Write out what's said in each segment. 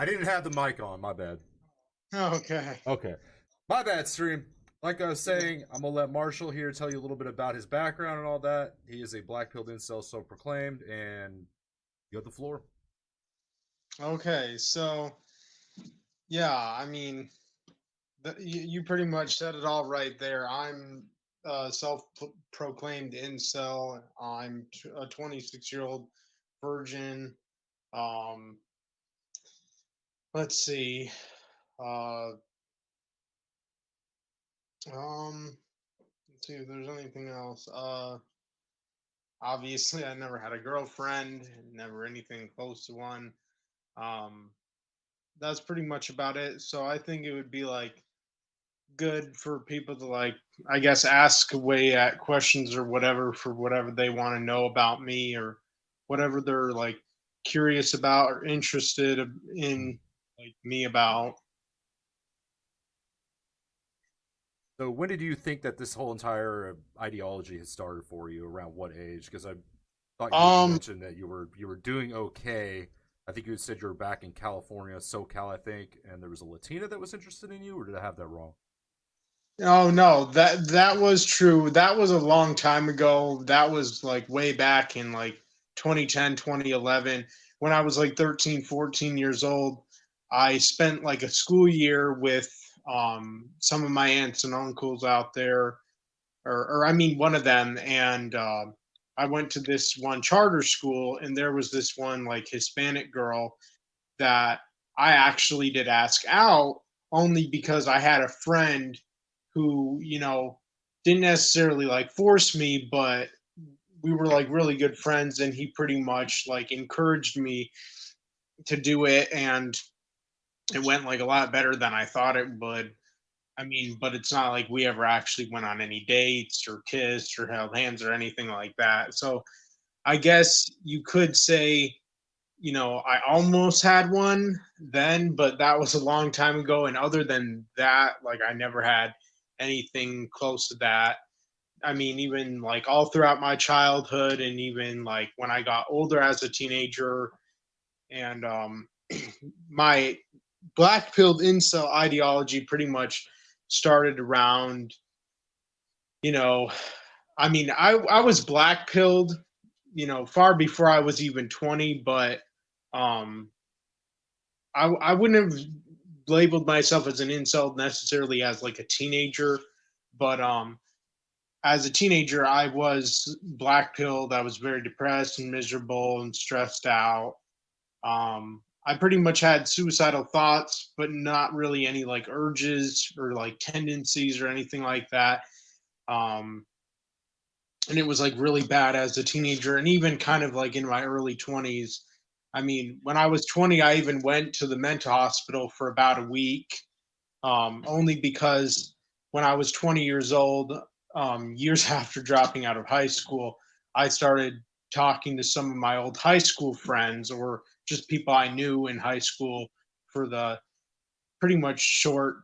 I didn't have the mic on. My bad. Okay. Okay. My bad, stream. Like I was saying, I'm gonna let Marshall here tell you a little bit about his background and all that. He is a black pilled incel, so proclaimed, and you have the floor. Okay. So, yeah, I mean, you pretty much said it all right there. I'm a self-proclaimed incel. I'm a 26-year-old virgin. Um, let's see. Uh, let's see if there's anything else. Obviously, I never had a girlfriend, never anything close to one. Um, that's pretty much about it. So I think it would be like good for people to like, I guess, ask away at questions or whatever for whatever they want to know about me or whatever they're like curious about or interested in like me about. So, when did you think that this whole entire ideology had started for you? Around what age? Because I thought you had Um, mentioned that you were doing okay. I think you had said you were back in California, SoCal, I think, and there was a Latina that was interested in you, or did I have that wrong? oh no, that was true. That was a long time ago. That was like way back in like 2010, 2011 when I was like 13, 14 years old. I spent like a school year with some of my aunts and uncles out there or I mean one of them, and I went to this one charter school, and there was this one like Hispanic girl that I actually did ask out only because I had a friend who, didn't necessarily like force me, but we were like really good friends, and he pretty much like encouraged me to do it, and it went like a lot better than I thought it would. I mean, but it's not like we ever actually went on any dates or kissed or held hands or anything like that. So I guess you could say, I almost had one then, but that was a long time ago. And other than that, like I never had anything close to that. I mean, even like all throughout my childhood and even like when I got older as a teenager and my black pilled incel ideology pretty much started around, you know, I mean, I was black pilled, far before I was even 20, but um, I wouldn't have labeled myself as an incel necessarily as like a teenager, but as a teenager, I was black pilled. I was very depressed and miserable and stressed out. I pretty much had suicidal thoughts, but not really any like urges or like tendencies or anything like that. Um, and it was like really bad as a teenager and even kind of like in my early 20s. I mean, when I was 20, I even went to the mental hospital for about a week, only because when I was 20 years old, years after dropping out of high school, I started talking to some of my old high school friends or just people I knew in high school for the pretty much short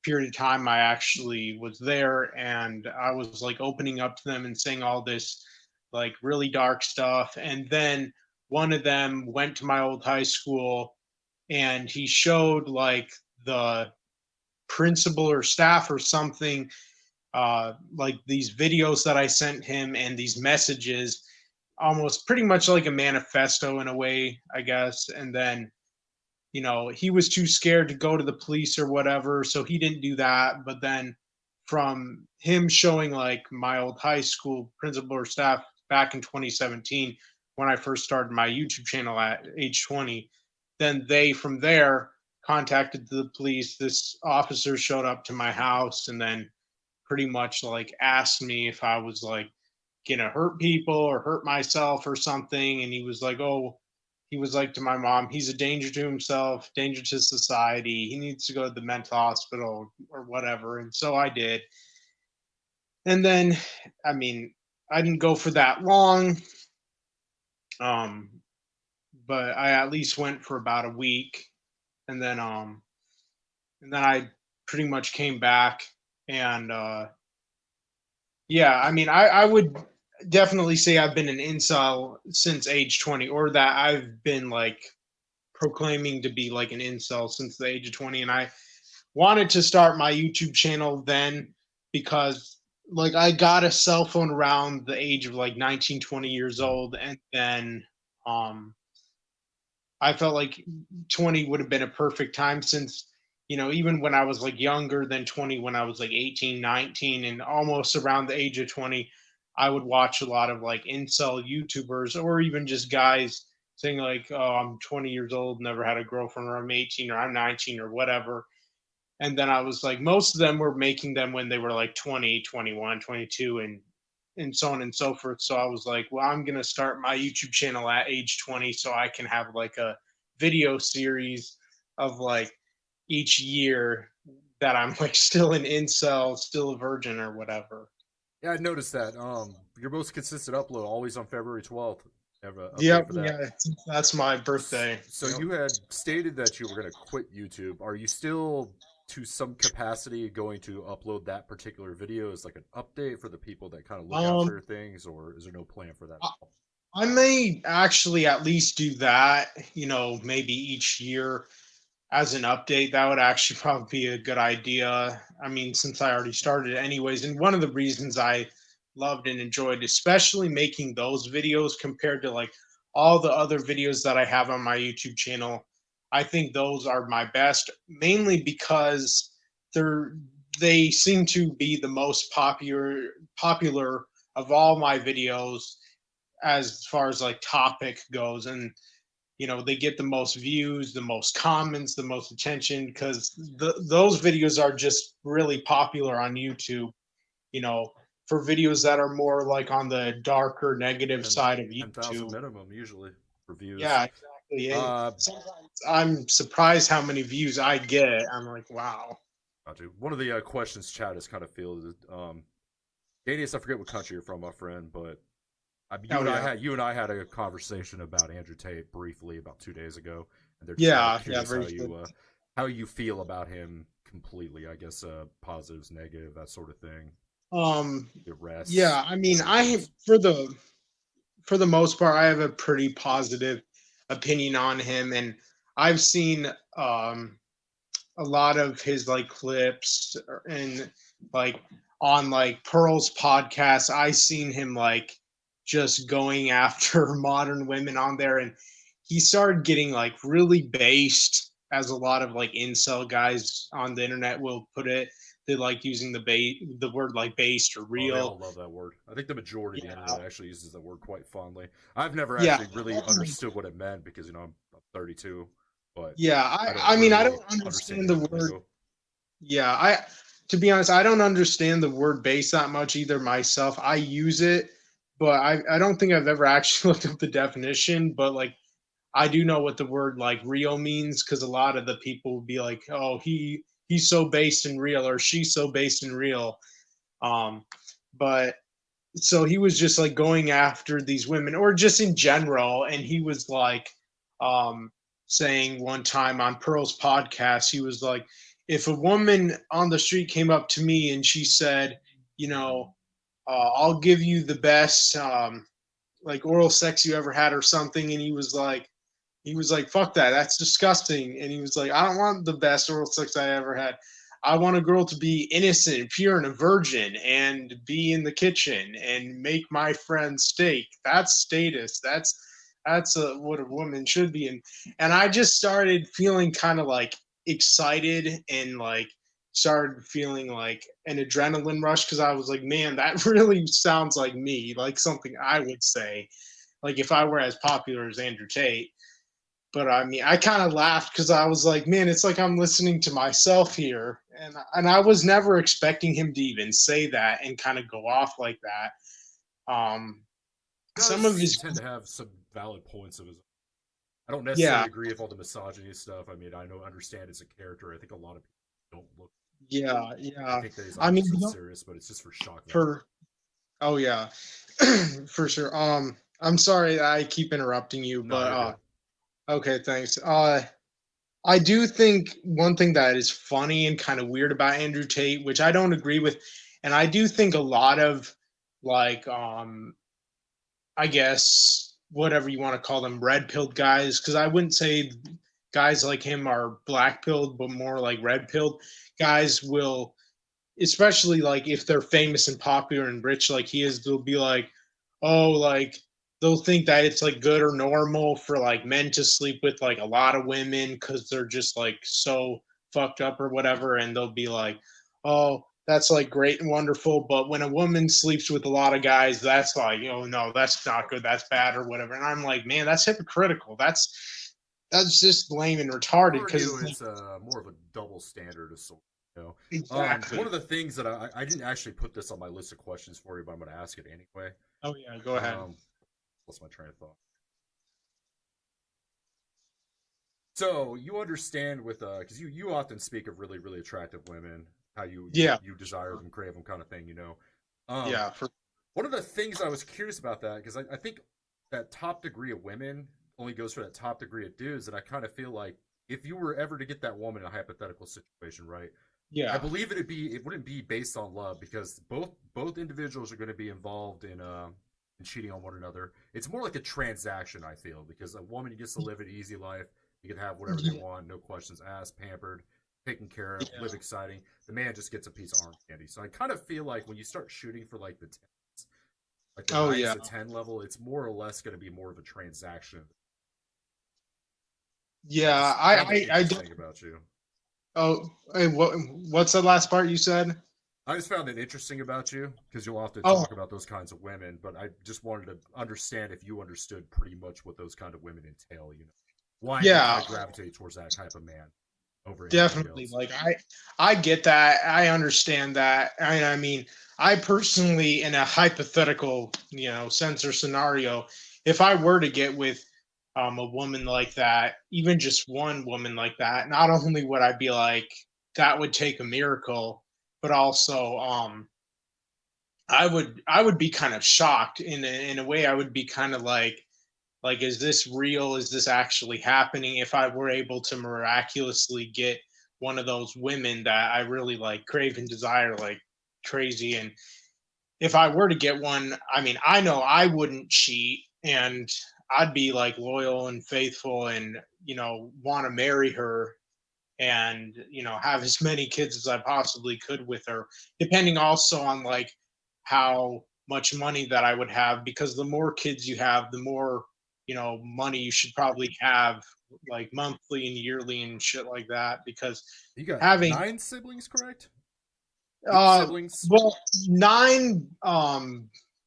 period of time I actually was there. And I was like opening up to them and saying all this like really dark stuff. And then one of them went to my old high school and he showed like the principal or staff or something like these videos that I sent him and these messages, almost pretty much like a manifesto in a way, I guess. And then, he was too scared to go to the police or whatever, so he didn't do that. But then from him showing like my old high school principal or staff back in 2017, when I first started my YouTube channel at age 20, then they from there contacted the police. This officer showed up to my house and then pretty much like asked me if I was like gonna hurt people or hurt myself or something. And he was like, oh, he was like to my mom, he's a danger to himself, danger to society. He needs to go to the mental hospital or whatever. And so I did. And then, I mean, I didn't go for that long, um, but I at least went for about a week. And then I pretty much came back and yeah, I mean, I would definitely say I've been an incel since age 20, or that I've been like proclaiming to be like an incel since the age of 20, and I wanted to start my YouTube channel then because like I got a cell phone around the age of like 19, 20 years Mhm. old, and then um I felt like 20 would have been a perfect time since, even when I was like younger than 20, when I was like 18, 19, and almost around the age of 20, I would watch a lot of like incel YouTubers or even just guys saying like, oh, I'm 20 years old, never had a girlfriend, or I'm 18, or I'm 19, or whatever. And then I was like, most of them were making them when they were like 20, 21, 22, and so on and so forth. So I was like, well, I'm going to start my YouTube channel at age 20 so I can have like a video series of like each year that I'm like still an incel, still a virgin, or whatever. Yeah, I noticed that. Your most consistent upload always on February 12th. Have an update Yep, for that. yeah, that's my birthday. So Yep. you had stated that you were going to quit YouTube. Are you still, to some capacity, going to upload that particular video as like an update for the people that kind of look out for Um, your things, or is there no plan for that? I, I may actually at least do that, maybe each year as an update. That would actually probably be a good idea. I mean, since I already started it anyways, and one of the reasons I loved and enjoyed, especially making those videos compared to like all the other videos that I have on my YouTube channel, I think those are my best, mainly because they're they seem to be the most popular of all my videos as far as like topic goes, and they get the most views, the most comments, the most attention because those videos are just really popular on YouTube. You know, for videos that are more like on the darker negative And side of 10,000 YouTube. minimum usually reviews. Yeah, exactly. And Uh, sometimes I'm surprised how many views I get. I'm like, wow. One of the questions chat has kind of fielded. Danius, I forget what country you're from, my friend, but you Oh and I yeah, had a conversation about Andrew Tate briefly about 2 days ago, and they're just kind of yeah, curious very good. how you feel about him completely. I guess positives, negative, that sort of thing. Um, The arrests, yeah. I mean, convictions. for the most part, I have a pretty positive opinion on him, and I've seen a lot of his like clips and like on like Pearl's podcast. I seen him like just going after modern women on there, and he started getting like really based, as a lot of like incel guys on the internet will put it. They like using the word like based or Oh, they real. all love that word. I think the majority of the Yeah, internet actually uses that word quite fondly. I've never yeah, actually really understood what it meant because I'm 32, but yeah. I don't I mean, I really don't understand understand the internet word. lingo. Yeah, to be honest, I don't understand the word base that much either myself. I use it, but I don't think I've ever actually looked up the definition. But like I do know what the word like real means because a lot of the people will be like, oh, he's so based in real, or she's so based in real. Um, but so he was just like going after these women or just in general, and he was like um saying one time on Pearl's podcast, he was like, if a woman on the street came up to me and she said, I'll give you the best like oral sex you ever had or something, and he was like, fuck that, that's disgusting. And he was like, I don't want the best oral sex I ever had. I want a girl to be innocent, pure, and a virgin, and be in the kitchen and make my friend steak. That's status. That's what a woman should be. And I just started feeling kind of like excited and like started feeling like an adrenaline rush because I was like, man, that really sounds like me, like something I would say, like if I were as popular as Andrew Tate. But I mean, I kind of laughed because I was like, man, it's like I'm listening to myself here, and I was never expecting him to even say that and kind of go off like that. Some of Does his, tend to have some valid points of his own. I don't yeah, necessarily agree with all the misogyny stuff. I mean, I know understand it's a character. I think a lot of people don't look. yeah, They yeah. think that he's I mean, 100% serious, but it's just for shock value. for oh yeah, for sure. I'm sorry I keep interrupting you, No, but you're good. okay, thanks. I do think one thing that is funny and kind of weird about Andrew Tate, which I don't agree with, and I do think a lot of like I guess whatever you want to call them, red pilled guys, because I wouldn't say guys like him are black pilled, but more like red pilled. Guys will, especially like if they're famous and popular and rich like he is, they'll be like, oh, like they'll think that it's like good or normal for like men to sleep with like a lot of women because they're just like so fucked up or whatever, and they'll be like, oh, that's like great and wonderful, but when a woman sleeps with a lot of guys, that's like, oh no, that's not good, that's bad or whatever. And I'm like, man, that's hypocritical. That's just lame and I retarded because argue it's like, it's more of a double standard of sort. You know? One exactly. of the things that I didn't actually put this on my list of questions for you, but I'm going to ask it anyway. Oh yeah, go ahead. Um, what's my train of thought? So you understand with because you often speak of really really attractive women, how Yeah, you desire them, crave them, kind of thing. Um, yeah, for one of the things I was curious about that because I think that top degree of women only goes for that top degree of dudes, and I kind of feel like if you were ever to get that woman in a hypothetical situation, right? I yeah, believe it wouldn't be based on love because both individuals are going to be involved in cheating on one another. It's more like a transaction, I feel, because a woman gets to live an easy life. You can have whatever they yeah, want, no questions asked, pampered, taken care of, live yeah. exciting. The man just gets a piece of orange candy. So I kind of feel like when you start shooting for like the tens, like the Oh nines yeah, to 10 level, it's more or less going to be more of a transaction. I yeah. just found that interesting about you. Oh, hey, what's the last part you said? I just found it interesting about you because you'll often Oh, talk about those kinds of women, but I just wanted to understand if you understood pretty much what those kind of women entail. Why you kind yeah, of gravitate towards that type of man over anybody definitely. else. Like I get that. I understand that. I mean, I personally, in a hypothetical, sense or scenario, if I were to get with a woman like that, even just one woman like that, not only would I be like, that would take a miracle, but also, I would be kind of shocked in a way. I would be kind of like, is this real? Is this actually happening? If I were able to miraculously get one of those women that I really like crave and desire like crazy, and if I were to get one, I mean, I know I wouldn't cheat, and I'd be like loyal and faithful, and want to marry her, and have as many kids as I possibly could with her, depending also on like how much money that I would have, because the more kids you have, the more money you should probably have, like monthly and yearly and shit like that, because You got having 9 siblings, correct? Eight uh siblings. well, 9,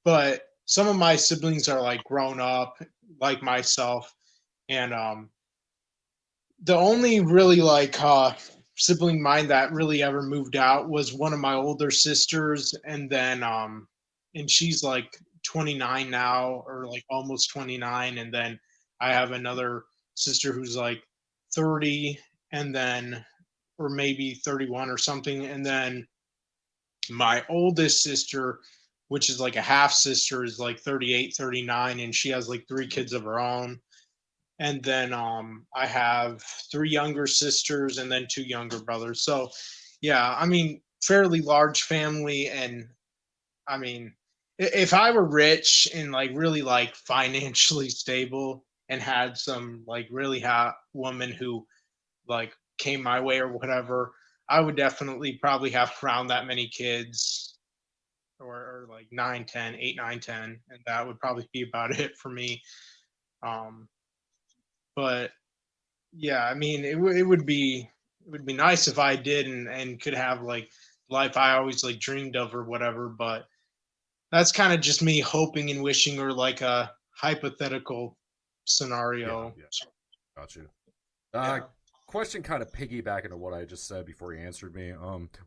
but some of my siblings are like grown up like myself, and the only really like sibling mine that really ever moved out was one of my older sisters, and then and she's like 29 now, or like almost 29, and then I have another sister who's like 30, and then, or maybe 31 or something, and then my oldest sister, which is like a half sister, is like 38, 39, and she has like 3 kids of her own. And then I have 3 younger sisters and then 2 younger brothers. So yeah, I mean, fairly large family. And I mean, if I were rich and like really like financially stable and had some like really hot woman who like came my way or whatever, I would definitely probably have around that many kids, or like 9, 10, 8, 9, 10, and that would probably be about it for me. um but yeah, I mean, it would be nice if I did, and could have like life I always like dreamed of or whatever, but that's kind of just me hoping and wishing, or like a hypothetical Yeah, scenario. yeah, got you. Uh, Yeah. question kind of piggybacking to what I just said before you answered me.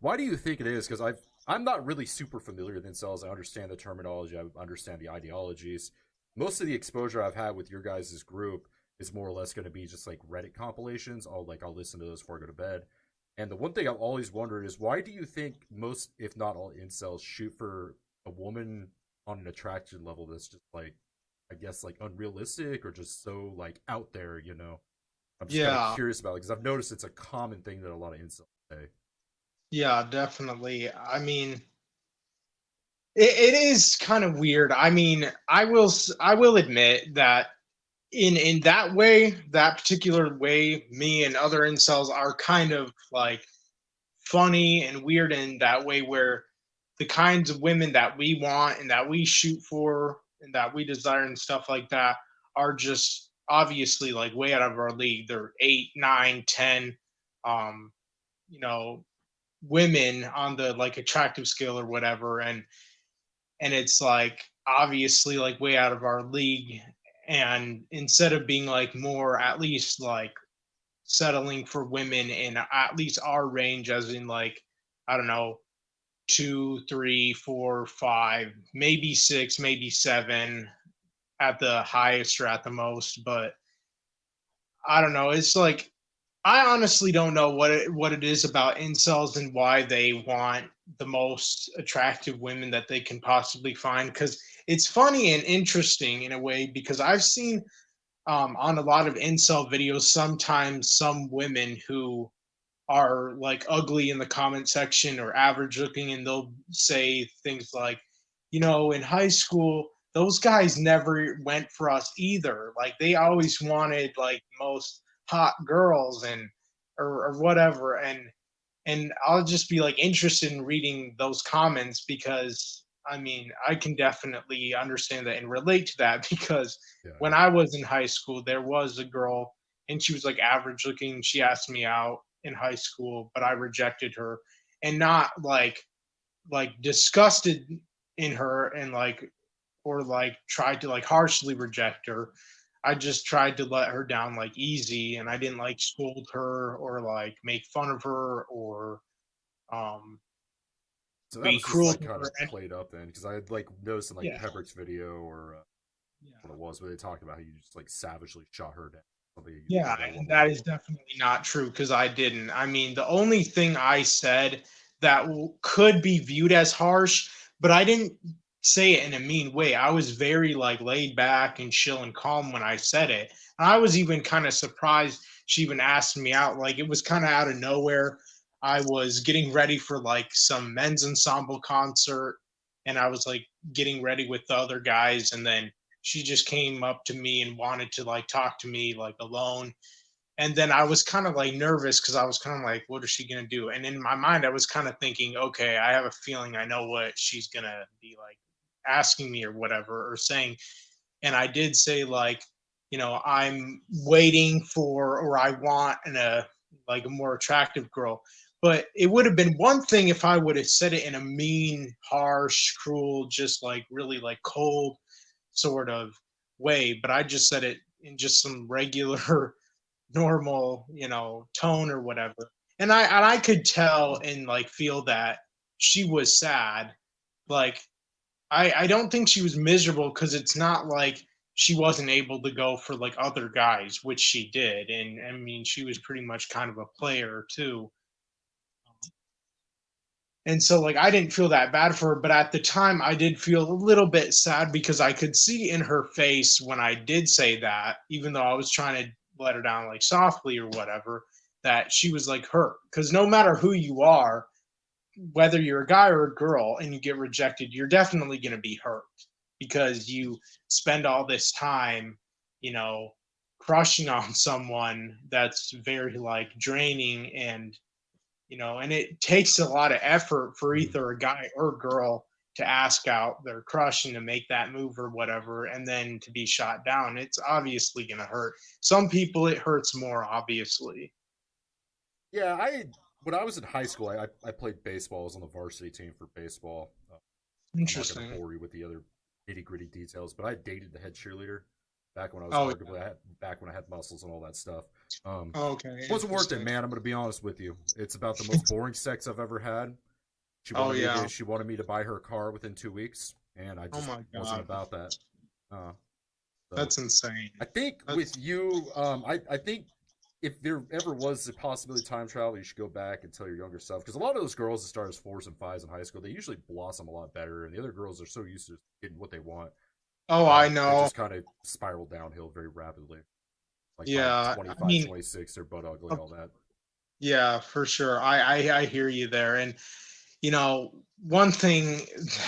Why do you think it is? Because I'm not really super familiar with incels. I understand the terminology. I understand the ideologies. Most of the exposure I've had with your guys' group is more or less going to be just like Reddit compilations. I'll listen to those before I go to bed. And the one thing I've always wondered is why do you think most, if not all, incels shoot for a woman on an attraction level that's just like, I guess, like unrealistic or just so like out there. I'm just kind of Yeah. curious about it because I've noticed it's a common thing that a lot of incels say. Yeah, definitely. I mean, it is kind of weird. I mean, I will admit that in that way, that particular way, me and other incels are kind of like funny and weird in that way, where the kinds of women that we want and that we shoot for and that we desire and stuff like that are just obviously like way out of our league. They're 8, 9, 10, um, you know, women on the like attractive scale or whatever. And it's like obviously like way out of our league. And instead of being like more at least like settling for women in at least our range, as in like, I don't know, two, three, four, five, maybe six, maybe seven at the highest or at the most. But I don't know. It's like I honestly don't know what it is about incels and why they want the most attractive women that they can possibly find. Because it's funny and interesting in a way. Because I've seen on a lot of incel videos sometimes some women who are like ugly in the comment section or average looking, and they'll say things like, in high school those guys never went for us either, like they always wanted like most hot girls and or whatever. And I'll just be like interested in reading those comments, because I mean I can definitely understand that and relate to that because Yeah, when I was in high school there was a girl, and she was like average looking. She asked me out in high school, but I rejected her, and not like disgusted in her and like or like tried to like harshly reject her. I just tried to let her down like easy, and I didn't like scold her or like make fun of her or um so that be was just cruel like to kind her. of And played up then, because I had like noticed in like yeah, Pepper's video or what yeah, it was, where they talked about how you just like savagely shot her down. Something that you yeah, thought that and woman that would is do. definitely not true because I didn't. I mean, the only thing I said that could be viewed as harsh, but I didn't say it in a mean way. I was very like laid back and chill and calm when I said it. And I was even kind of surprised she even asked me out. Like it was kind of out of nowhere. I was getting ready for like some men's ensemble concert, and I was like getting ready with the other guys, and then she just came up to me and wanted to like talk to me like alone. And then I was kind of like nervous because I was kind of like, what is she gonna do? And in my mind I was kind of thinking, okay, I have a feeling I know what she's gonna be like asking me or whatever or saying. And I did say like, I'm waiting for or I want a like a more attractive girl. But it would have been one thing if I would have said it in a mean, harsh, cruel, just like really like cold sort of way. But I just said it in just some regular, normal, tone or whatever. And I could tell and like feel that she was sad. Like I don't think she was miserable because it's not like she wasn't able to go for like other guys, which she did. And I mean, she was pretty much kind of a player too. And so like I didn't feel that bad for her, but at the time I did feel a little bit sad because I could see in her face when I did say that, even though I was trying to let her down like softly or whatever, that she was like hurt. Because no matter who you are, whether you're a guy or a girl and you get rejected, you're definitely going to be hurt because you spend all this time, you know, crushing on someone that's very like draining. And it takes a lot of effort for Mhm. either a guy or girl to ask out their crush and to make that move or whatever, and then to be shot down. It's obviously going to hurt. Some people, it hurts more, obviously. Yeah, I when I was in high school, I played baseball. I was on the varsity team for baseball. I'm not going to Interesting. bore you with the other nitty gritty details, but I dated the head cheerleader back when I was Oh, arguably back when I had muscles and all that stuff. Um, okay. wasn't worth it, Interesting. man. I'm going to be honest with you. It's about the most boring sex I've ever had. Oh, yeah. She wanted me to buy her a car within 2 weeks, and I Oh, just my wasn't God. about that. Uh, so That's insane. I think with That's you, I think if there ever was a possibility of time travel, you should go back and tell your younger self, because a lot of those girls that start as fours and fives in high school, they usually blossom a lot better, and the other girls are so used to getting what they want Oh, I that they know. just kind of spiral downhill very rapidly. Like by Yeah. I 25, mean, 26, they're butt ugly, uh, all that. yeah, for sure. I hear you there. And one thing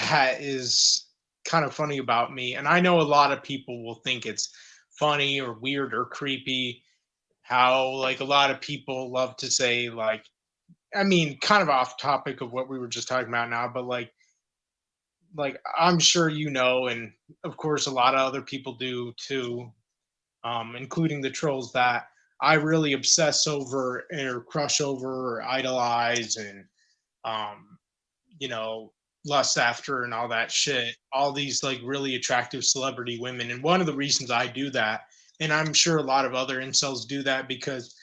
that is kind of funny about me, and I know a lot of people will think it's funny or weird or creepy. How like a lot of people love to say like, I mean, kind of off topic of what we were just talking about now, but like I'm sure you know, and of course a lot of other people do too, including the trolls, that I really obsess over or crush over or idolize and um, you know, lust after and all that shit. All these like really attractive celebrity women. And one of the reasons I do that, and I'm sure a lot of other incels do that, because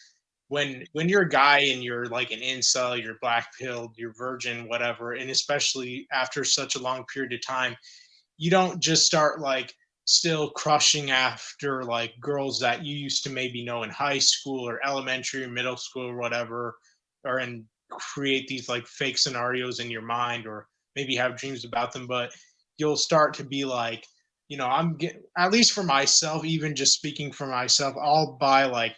when you're a guy and you're like an incel, you're black pilled, you're virgin, whatever, and especially after such a long period of time, you don't just start like still crushing after like girls that you used to maybe know in high school or elementary or middle school or whatever, or and create these like fake scenarios in your mind or maybe have dreams about them, but you'll start to be like, I'm getting, at least for myself, even just speaking for myself, I'll buy like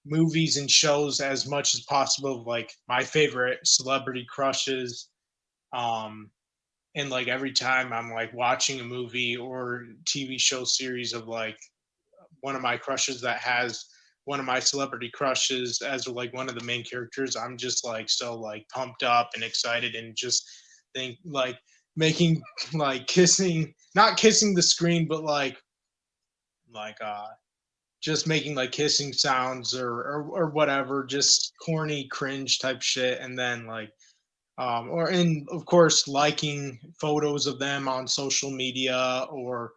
movies and shows as much as possible of like my favorite celebrity crushes. um and like every time I'm like watching a movie or TV show series of like one of my crushes that has one of my celebrity crushes as like one of the main characters, I'm just like so like pumped up and excited and just think like making like kissing, not kissing the screen, but like just making like kissing sounds or whatever, just corny cringe type shit, and then like or and of course liking photos of them on social media, or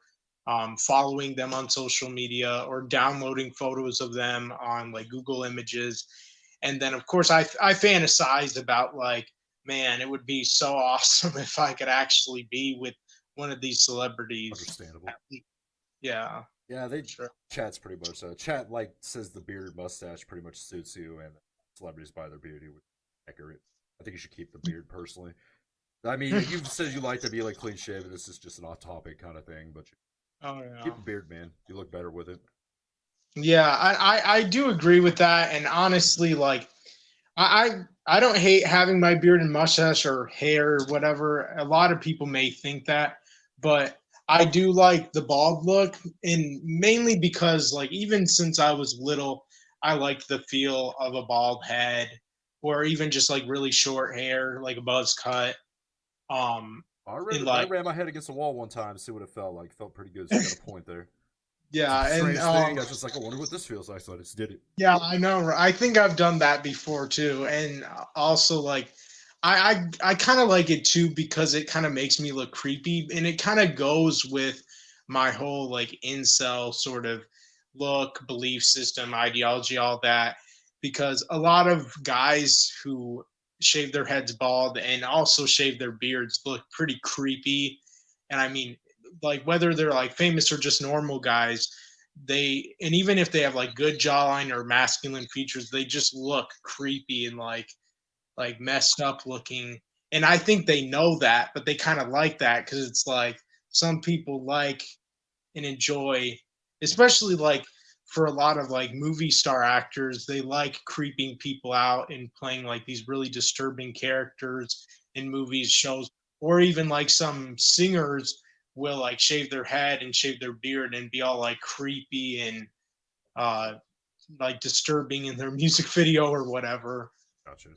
following them on social media, or downloading photos of them on like Google Images. And then of course I fantasize about like, man, it would be so awesome if I could actually be with one of these celebrities. Understandable. Yeah, Yeah, they sure. chat's pretty much so. Chat like says the bearded mustache pretty much suits you, and celebrities by their beauty would accurate. I think you should keep the beard personally. I mean, you've said you like to be like clean shaven. This is just an off topic kind of thing, but Oh keep yeah. the beard, man. You look better with it. Yeah, I do agree with that. And honestly, like I don't hate having my beard and mustache or hair or whatever. A lot of people may think that, but I do like the bald look, and mainly because like even since I was little, I liked the feel of a bald head, or even just like really short hair, like a buzz cut. Um, I and I like ran my head against the wall one time to see what it felt like. It felt pretty good, so you got a point there. It's a yeah, and strange thing. I was just like, I wonder what this feels like, so I just did it. yeah, I know. I think I've done that before too, and also like, I kind of like it too because it kind of makes me look creepy, and it kind of goes with my whole like incel sort of look, belief system, ideology, all that. Because a lot of guys who shave their heads bald and also shave their beards look pretty creepy, and I mean, like whether they're like famous or just normal guys, they, and even if they have like good jawline or masculine features, they just look creepy and like messed up looking. And I think they know that, but they kind of like that because it's like some people like and enjoy, especially like for a lot of like movie star actors, they like creeping people out and playing like these really disturbing characters in movies, shows, or even like some singers will like shave their head and shave their beard and be all like creepy and uh like disturbing in their music video or whatever. Gotcha.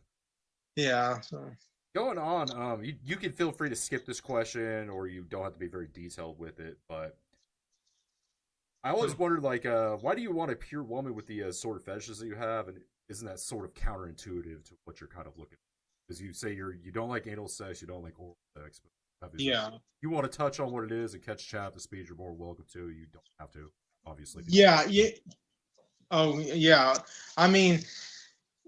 Yeah. So. Going on, you can feel free to skip this question, or you don't have to be very detailed with it. But I always wondered, like, why do you want a pure woman with the sort of fetishes that you have, and isn't that sort of counterintuitive to what you're kind of looking? Because you say you don't like anal sex, you don't like oral sex, but obviously Yeah. you want to touch on what it is and catch chat at the speed you're more welcome to. You don't have to, obviously, if you don't Yeah. want Yeah. to. Oh, yeah. I mean,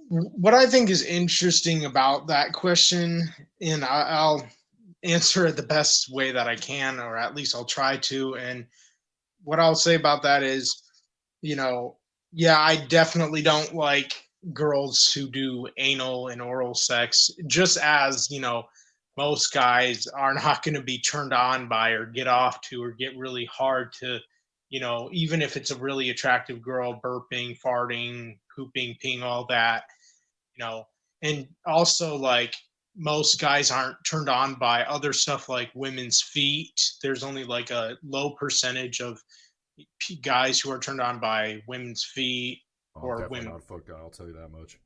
what I think is interesting about that question, and I'll answer it the best way that I can, or at least I'll try to. And what I'll say about that is, you know, yeah, I definitely don't like girls who do anal and oral sex, just as, most guys are not going to be turned on by or get off to or get really hard to, even if it's a really attractive girl, burping, farting, pooping, peeing, all that, you know. And also, like, most guys aren't turned on by other stuff like women's feet. There's only like a low percentage of guys who are turned on by women's feet Oh, I'm or definitely women not a foot guy. I'll tell you that much.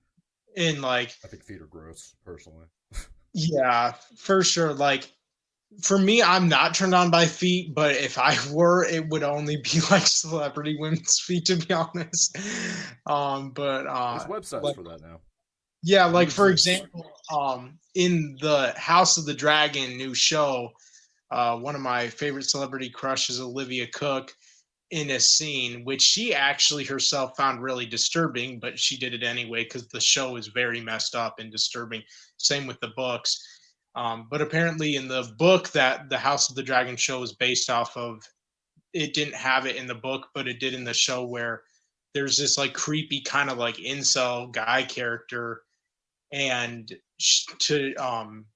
and like I think feet are gross, personally. yeah, for sure. Like for me, I'm not turned on by feet, but if I were, it would only be like celebrity women's feet, to be honest. But There's websites like for that now. yeah, They do like for exist. example, in the House of the Dragon new show, one of my favorite celebrity crushes, Olivia Cook, in a scene which she actually herself found really disturbing, but she did it anyway because the show is very messed up and disturbing. Same with the books. But apparently, in the book that the House of the Dragon show is based off of, it didn't have it in the book, but it did in the show where there's this like creepy kind of like incel guy character, and to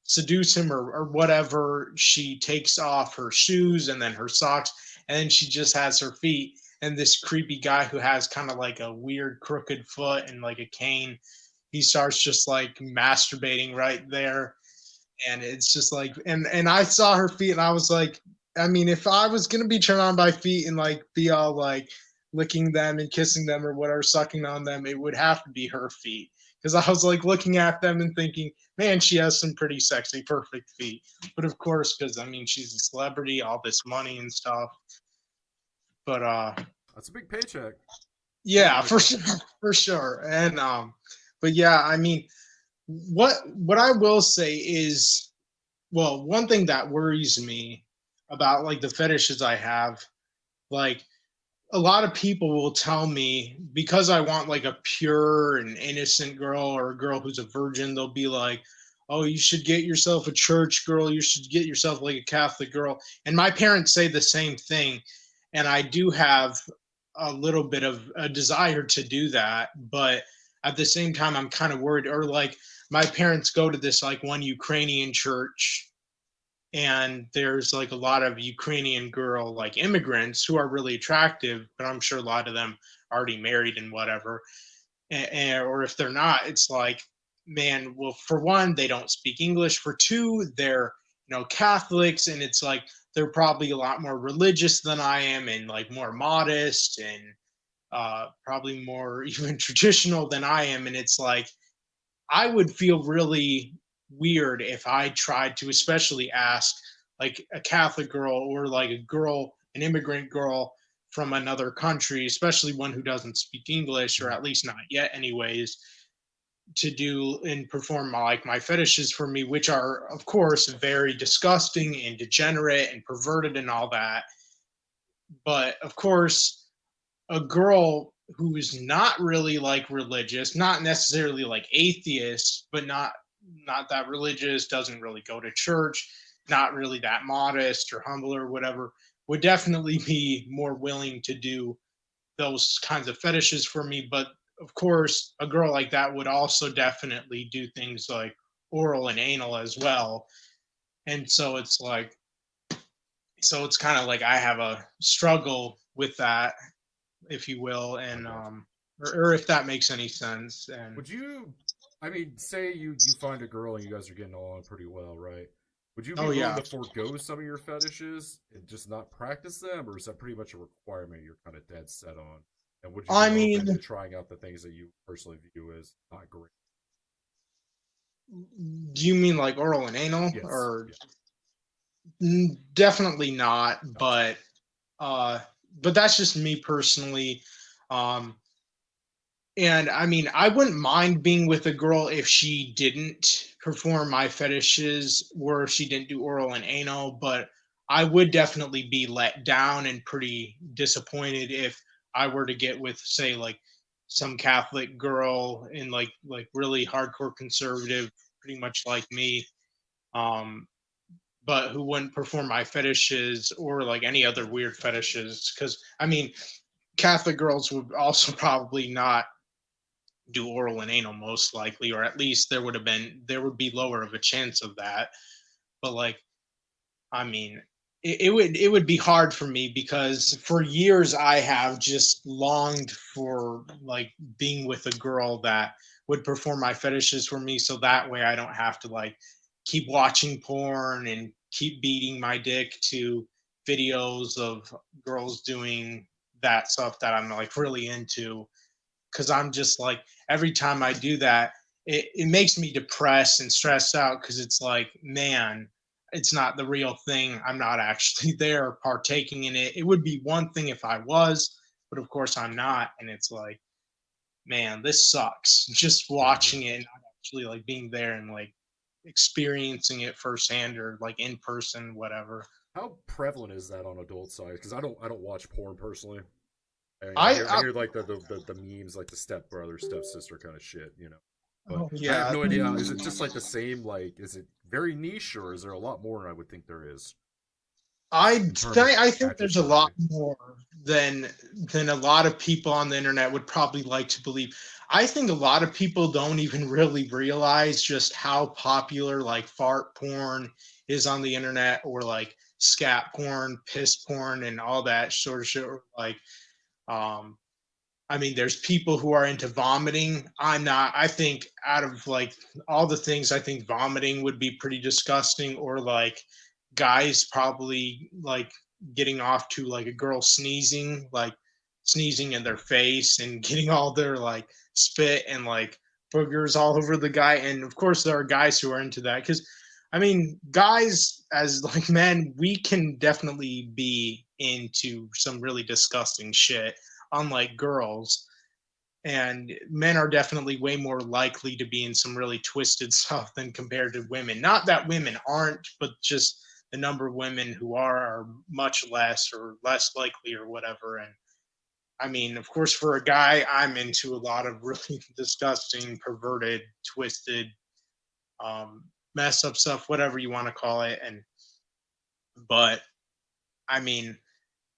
seduce him or whatever, she takes off her shoes and then her socks, and then she just has her feet. And this creepy guy who has kind of like a weird crooked foot and like a cane, he starts just like masturbating right there. And it's just like, and I saw her feet, and I was like, I mean, if I was gonna be turned on by feet and like be all like licking them and kissing them or whatever, sucking on them, it would have to be her feet. Because I was like looking at them and thinking, man, she has some pretty sexy, perfect feet. But of course, because I mean, she's a celebrity, all this money and stuff. But That's a big paycheck. yeah, for sure, for sure. And but yeah, I mean, what I will say is, well, one thing that worries me about like the fetishes I have, like a lot of people will tell me because I want like a pure and innocent girl or a girl who's a virgin, they'll be like, "Oh, you should get yourself a church girl. You should get yourself like a Catholic girl." And my parents say the same thing, and I do have a little bit of a desire to do that, but at the same time I'm kind of worried, or like my parents go to this like one Ukrainian church, and there's like a lot of Ukrainian girl like immigrants who are really attractive, but I'm sure a lot of them are already married and whatever. Or if they're not, it's like, man, well, for one, they don't speak English. For two, they're Catholics, and it's like they're probably a lot more religious than I am, and like more modest, and probably more even traditional than I am. And it's like I would feel really weird if I tried to, especially ask like a Catholic girl or like a girl, an immigrant girl from another country, especially one who doesn't speak English, or Mhm. at least not yet, anyways, to do and perform like my fetishes for me, which are, of course, very disgusting and degenerate and perverted and all that. But of course, a girl who is not really like religious, not necessarily like atheist, but not that religious, doesn't really go to church, not really that modest or humble or whatever, would definitely be more willing to do those kinds of fetishes for me. But of course, a girl like that would also definitely do things like oral and anal as well. And so it's kind of like I have a struggle with that, if you will, I and got you. or if that makes any sense. And Would you? I mean, say you find a girl and you guys are getting along pretty well, right? Would you be oh willing yeah, to forego some of your fetishes and just not practice them, or is that pretty much a requirement you're kind of dead set on? And would you I be open to mean, trying out the things that you personally view as not great? do you mean like oral and anal, Yes. or Yeah. definitely not? Gotcha. Uh, but that's just me personally. Um, And I mean, I wouldn't mind being with a girl if she didn't perform my fetishes or if she didn't do oral and anal, but I would definitely be let down and pretty disappointed if I were to get with, say, like some Catholic girl in like really hardcore conservative, pretty much like me, um, but who wouldn't perform my fetishes or like any other weird fetishes. Because I mean, Catholic girls would also probably not do oral and anal most likely, or at least there would be lower of a chance of that. But like, I mean, it would be hard for me because for years I have just longed for like being with a girl that would perform my fetishes for me, so that way I don't have to like keep watching porn and keep beating my dick to videos of girls doing that stuff that I'm like really into, because I'm just like, every time I do that, it makes me depressed and stressed out, because it's like, man, it's not the real thing. I'm not actually there partaking in it. It would be one thing if I was, but of course I'm not. And it's like, man, this sucks. Just Yeah. watching it and not actually like being there and like experiencing it firsthand or like in person, whatever. How prevalent is that on adult side? Because I don't watch porn personally. I mean, I I, hear I I hear like the memes, like the step brother, step sister kind of shit, you know. But oh I have yeah, no idea. Is it just like the same? Like, is it very niche, or is there a lot more than I would think there is in terms of I think actors there's a lot currently? more than a lot of people on the internet would probably like to believe. I think a lot of people don't even really realize just how popular like fart porn is on the internet, or like scat porn, piss porn, and all that sort of shit. Or like, um, I mean, there's people who are into vomiting. I'm not. I think out of like all the things, I think vomiting would be pretty disgusting. Or like guys probably like getting off to like a girl sneezing, like sneezing in their face and getting all their like spit and like boogers all over the guy. And of course, there are guys who are into that, because I mean, guys as like men, we can definitely be into some really disgusting shit, unlike girls. And men are definitely way more likely to be in some really twisted stuff than compared to women. Not that women aren't, but just the number of women who are much less, or less likely, or whatever. And I mean, of course, for a guy, I'm into a lot of really disgusting, perverted, twisted, mess up stuff, whatever you want to call it. And but I mean,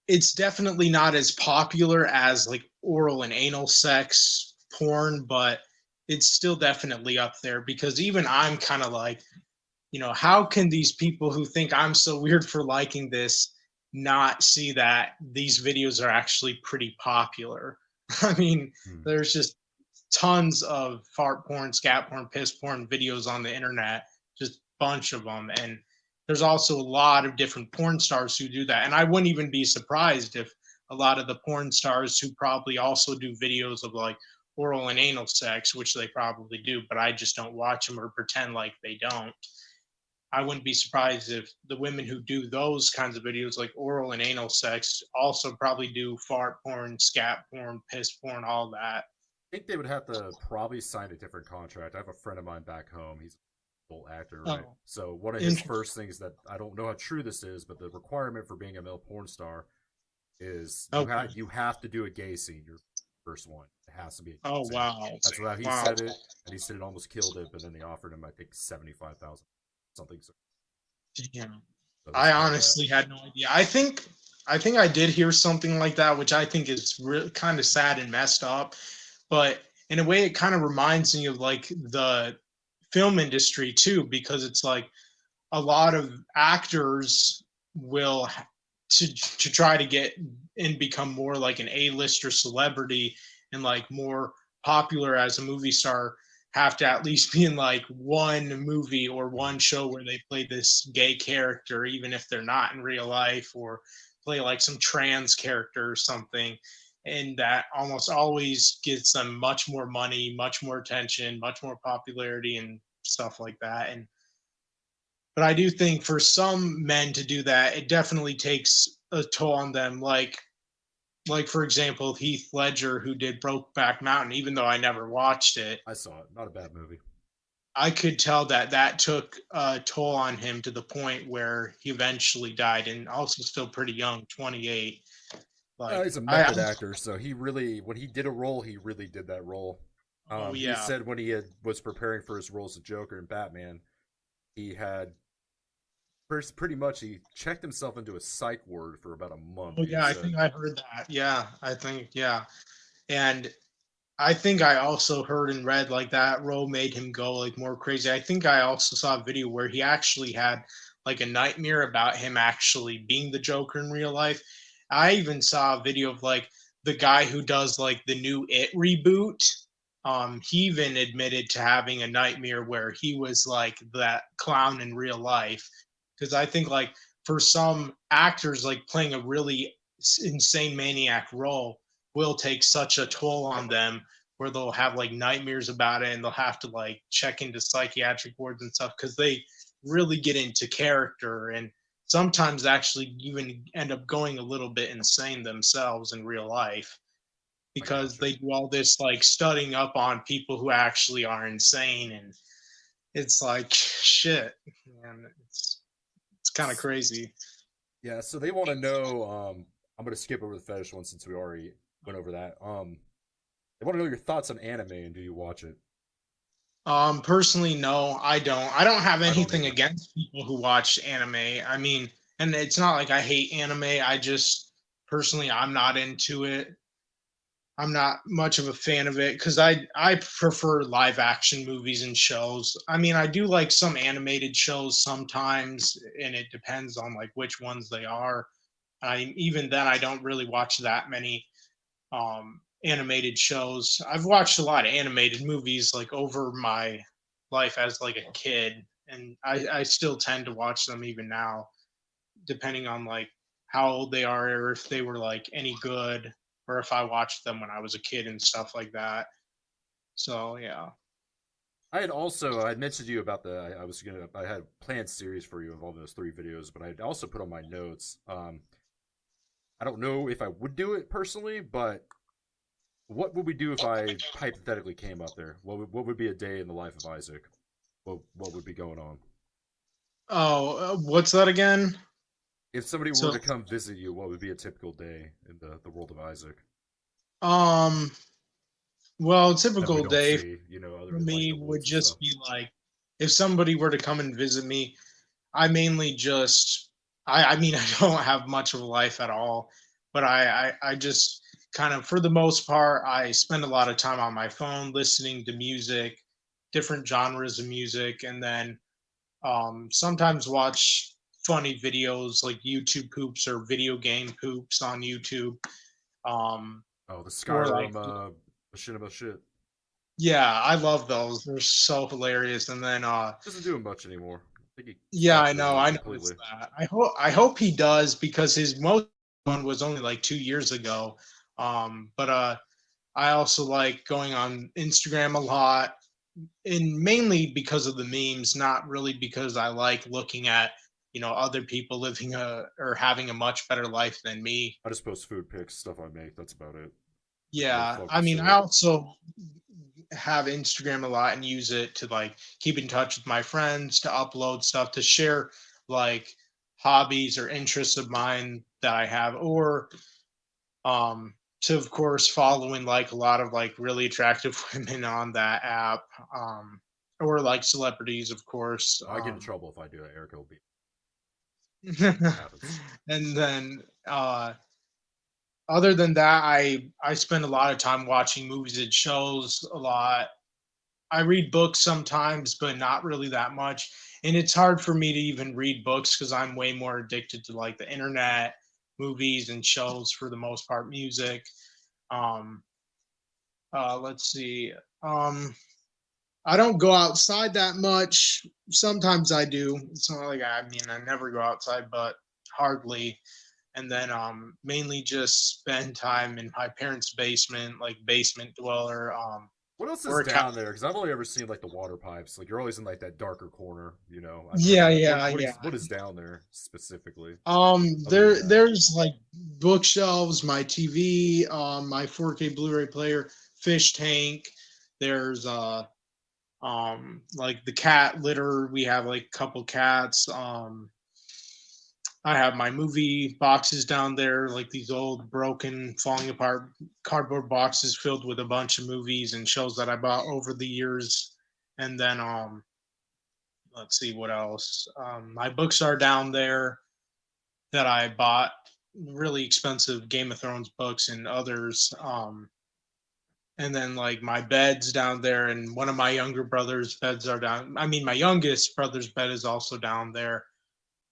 it's definitely not as popular as like oral and anal sex porn, but it's still definitely up there, because even I'm kind of like, how can these people who think I'm so weird for liking this not see that these videos are actually pretty popular? I mean, Hmm. there's just tons of fart porn, scat porn, piss porn videos on the internet, just bunch of them. And there's also a lot of different porn stars who do that. And I wouldn't even be surprised if a lot of the porn stars who probably also do videos of like oral and anal sex, which they probably do, but I just don't watch them or pretend like they don't. I wouldn't be surprised if the women who do those kinds of videos, like oral and anal sex, also probably do fart porn, scat porn, piss porn, all that. I think they would have to probably sign a different contract. I have a friend of mine back home. He's a full actor, right? Oh, So one of his interesting. first things that I don't know how true this is, but the requirement for being a male porn star is Okay. you have to do a gay scene. Your first one, it has to be a gay Oh, scene. wow. That's how he Wow. said it, and he said it almost killed it. But then they offered him, I think, 75,000 something. So, Damn. so there's I kind of that. honestly had no idea. I think I did hear something like that, which I think is really kind of sad and messed up. But in a way, it kind of reminds me of like the film industry too, because it's like a lot of actors will to try to get and become more like an A-lister celebrity and like more popular as a movie star, have to at least be in like one movie or Mhm. one show where they play this gay character, even if they're not in real life, or play like some trans character or something. And that almost always gets them much more money, much more attention, much more popularity, and stuff like that. And but I do think for some men to do that, it definitely takes a toll on them. Like for example, Heath Ledger, who did Brokeback Mountain. Even though I never watched it, I saw it. Not a bad movie. I could tell that that took a toll on him to the point where he eventually died, and also still pretty young, 28. Like He's a I method actor, so he really, when he did a role, he really did that role. oh He yeah, said when he was preparing for his roles as Joker and Batman, he had pretty much he checked himself into a psych ward for about a month. oh He yeah, I said, think I heard that. Yeah, I think yeah. And I think I also heard and read like that role made him go like more crazy. I think I also saw a video where he actually had like a nightmare about him actually being the Joker in real life. I even saw a video of like the guy who does like the new It reboot. He even admitted to having a nightmare where he was like that clown in real life. Because I think like for some actors, like playing a really insane maniac role will take such a toll on them where they'll have like nightmares about it and they'll have to like check into psychiatric wards and stuff because they really get into character and sometimes actually even end up going a little bit insane themselves in real life I because gotcha. they do all this like studying up on people who actually are insane and it's like shit man it's kind of S- crazy. Yeah, so they want to know. I'm gonna skip over the fetish one since we already went over that. They want to know your thoughts on anime and do you watch it? Personally, no, I don't. I don't have I don't anything either. against people who watch anime. I mean, and it's not like I hate anime. I just personally, I'm not into it. I'm not much of a fan of it because I prefer live action movies and shows. I mean, I do like some animated shows sometimes, and it depends on like which ones they are. I even then I don't really watch that many animated shows. I've watched a lot of animated movies like over my life as like a kid, and I still tend to watch them even now, depending on like how old they are or if they were like any good or if I watched them when I was a kid and stuff like that. So yeah. I had mentioned to you about I had a planned series for you involving those three videos, but I'd also put on my notes. I don't know if I would do it personally, but what would we do if I hypothetically came up there? What would be a day in the life of Isaac? What would be going on? Oh, what's that again? If somebody were So to come visit you, what would be a typical day in the world of Isaac um well, a that we typical don't day see, other for than like the me would woods and stuff? just be like if somebody were to come and visit me, I mainly just I mean I don't have much of a life at all, but I just kind of for the most part I spend a lot of time on my phone listening to music, different genres of music, and then sometimes watch funny videos like YouTube poops or video game poops on YouTube. Um, Oh, the or like Skyrim shit about shit yeah, I love those. They're so hilarious. And then doesn't do much anymore. I think he yeah, stopped I doing know. them I completely. noticed that. I hope he does because his most one was only like 2 years ago. But I also like going on Instagram a lot, and mainly because of the memes, not really because I like looking at other people living a or having a much better life than me. I just post food pics, stuff I make. That's about it. Like a little Yeah, I focus mean, I there. also have Instagram a lot and use it to like keep in touch with my friends, to upload stuff, to share like hobbies or interests of mine that I have, or um to of course following like a lot of like really attractive women on that app, or like celebrities, of course. I get in trouble if I do that. Erica will be. It happens. And then other than that, I spend a lot of time watching movies and shows a lot. I read books sometimes, but not really that much. And it's hard for me to even read books because I'm way more addicted to like the internet, movies and shows for the most part, music. Um, let's see. Um, I don't go outside that much. Sometimes I do. It's not like I mean I never go outside, but hardly. And then mainly just spend time in my parents' basement, like basement dweller. What else is We're a cat. down there? Because I've only ever seen like the water pipes. Like you're always in like that darker corner. I've Yeah, never. yeah, yeah. What is down there specifically? Other than that, There's like bookshelves, my TV, my 4K Blu-ray player, fish tank. There's like the cat litter. We have like a couple cats. I have my movie boxes down there, like these old broken, falling apart cardboard boxes filled with a bunch of movies and shows that I bought over the years. And then let's see what else. My books are down there that I bought really expensive Game of Thrones books and others. And then like my bed's down there, and one of my younger brother's beds are down. I mean, my youngest brother's bed is also down there.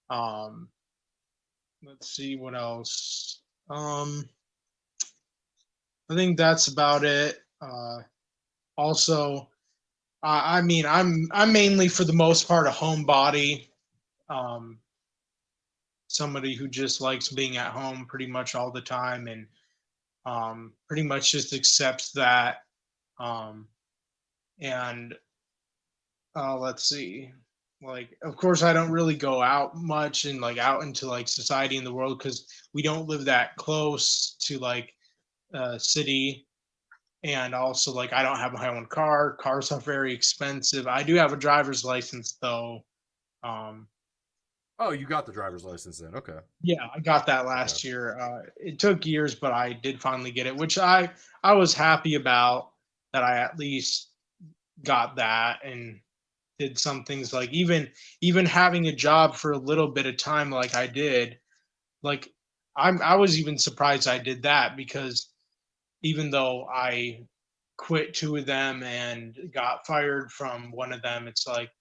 Um, let's see what else. I think that's about it. Also, I mean, I'm mainly for the most part a homebody. Um, somebody who just likes being at home pretty much all the time, and pretty much just accepts that. Um, and let's see, like, of course, I don't really go out much and like out into like society in the world because we don't live that close to like city. And also, like, I don't have my own car. Cars are very expensive. I do have a driver's license though. Um, Oh, you got the driver's license then? Okay, yeah, I got that okay. last year. It took years, but I did finally get it, which I was happy about, that I at least got that and did some things, like even having a job for a little bit of time like I did. Like, I was even surprised I did that, because even though I quit two of them and got fired from one of them, it's like,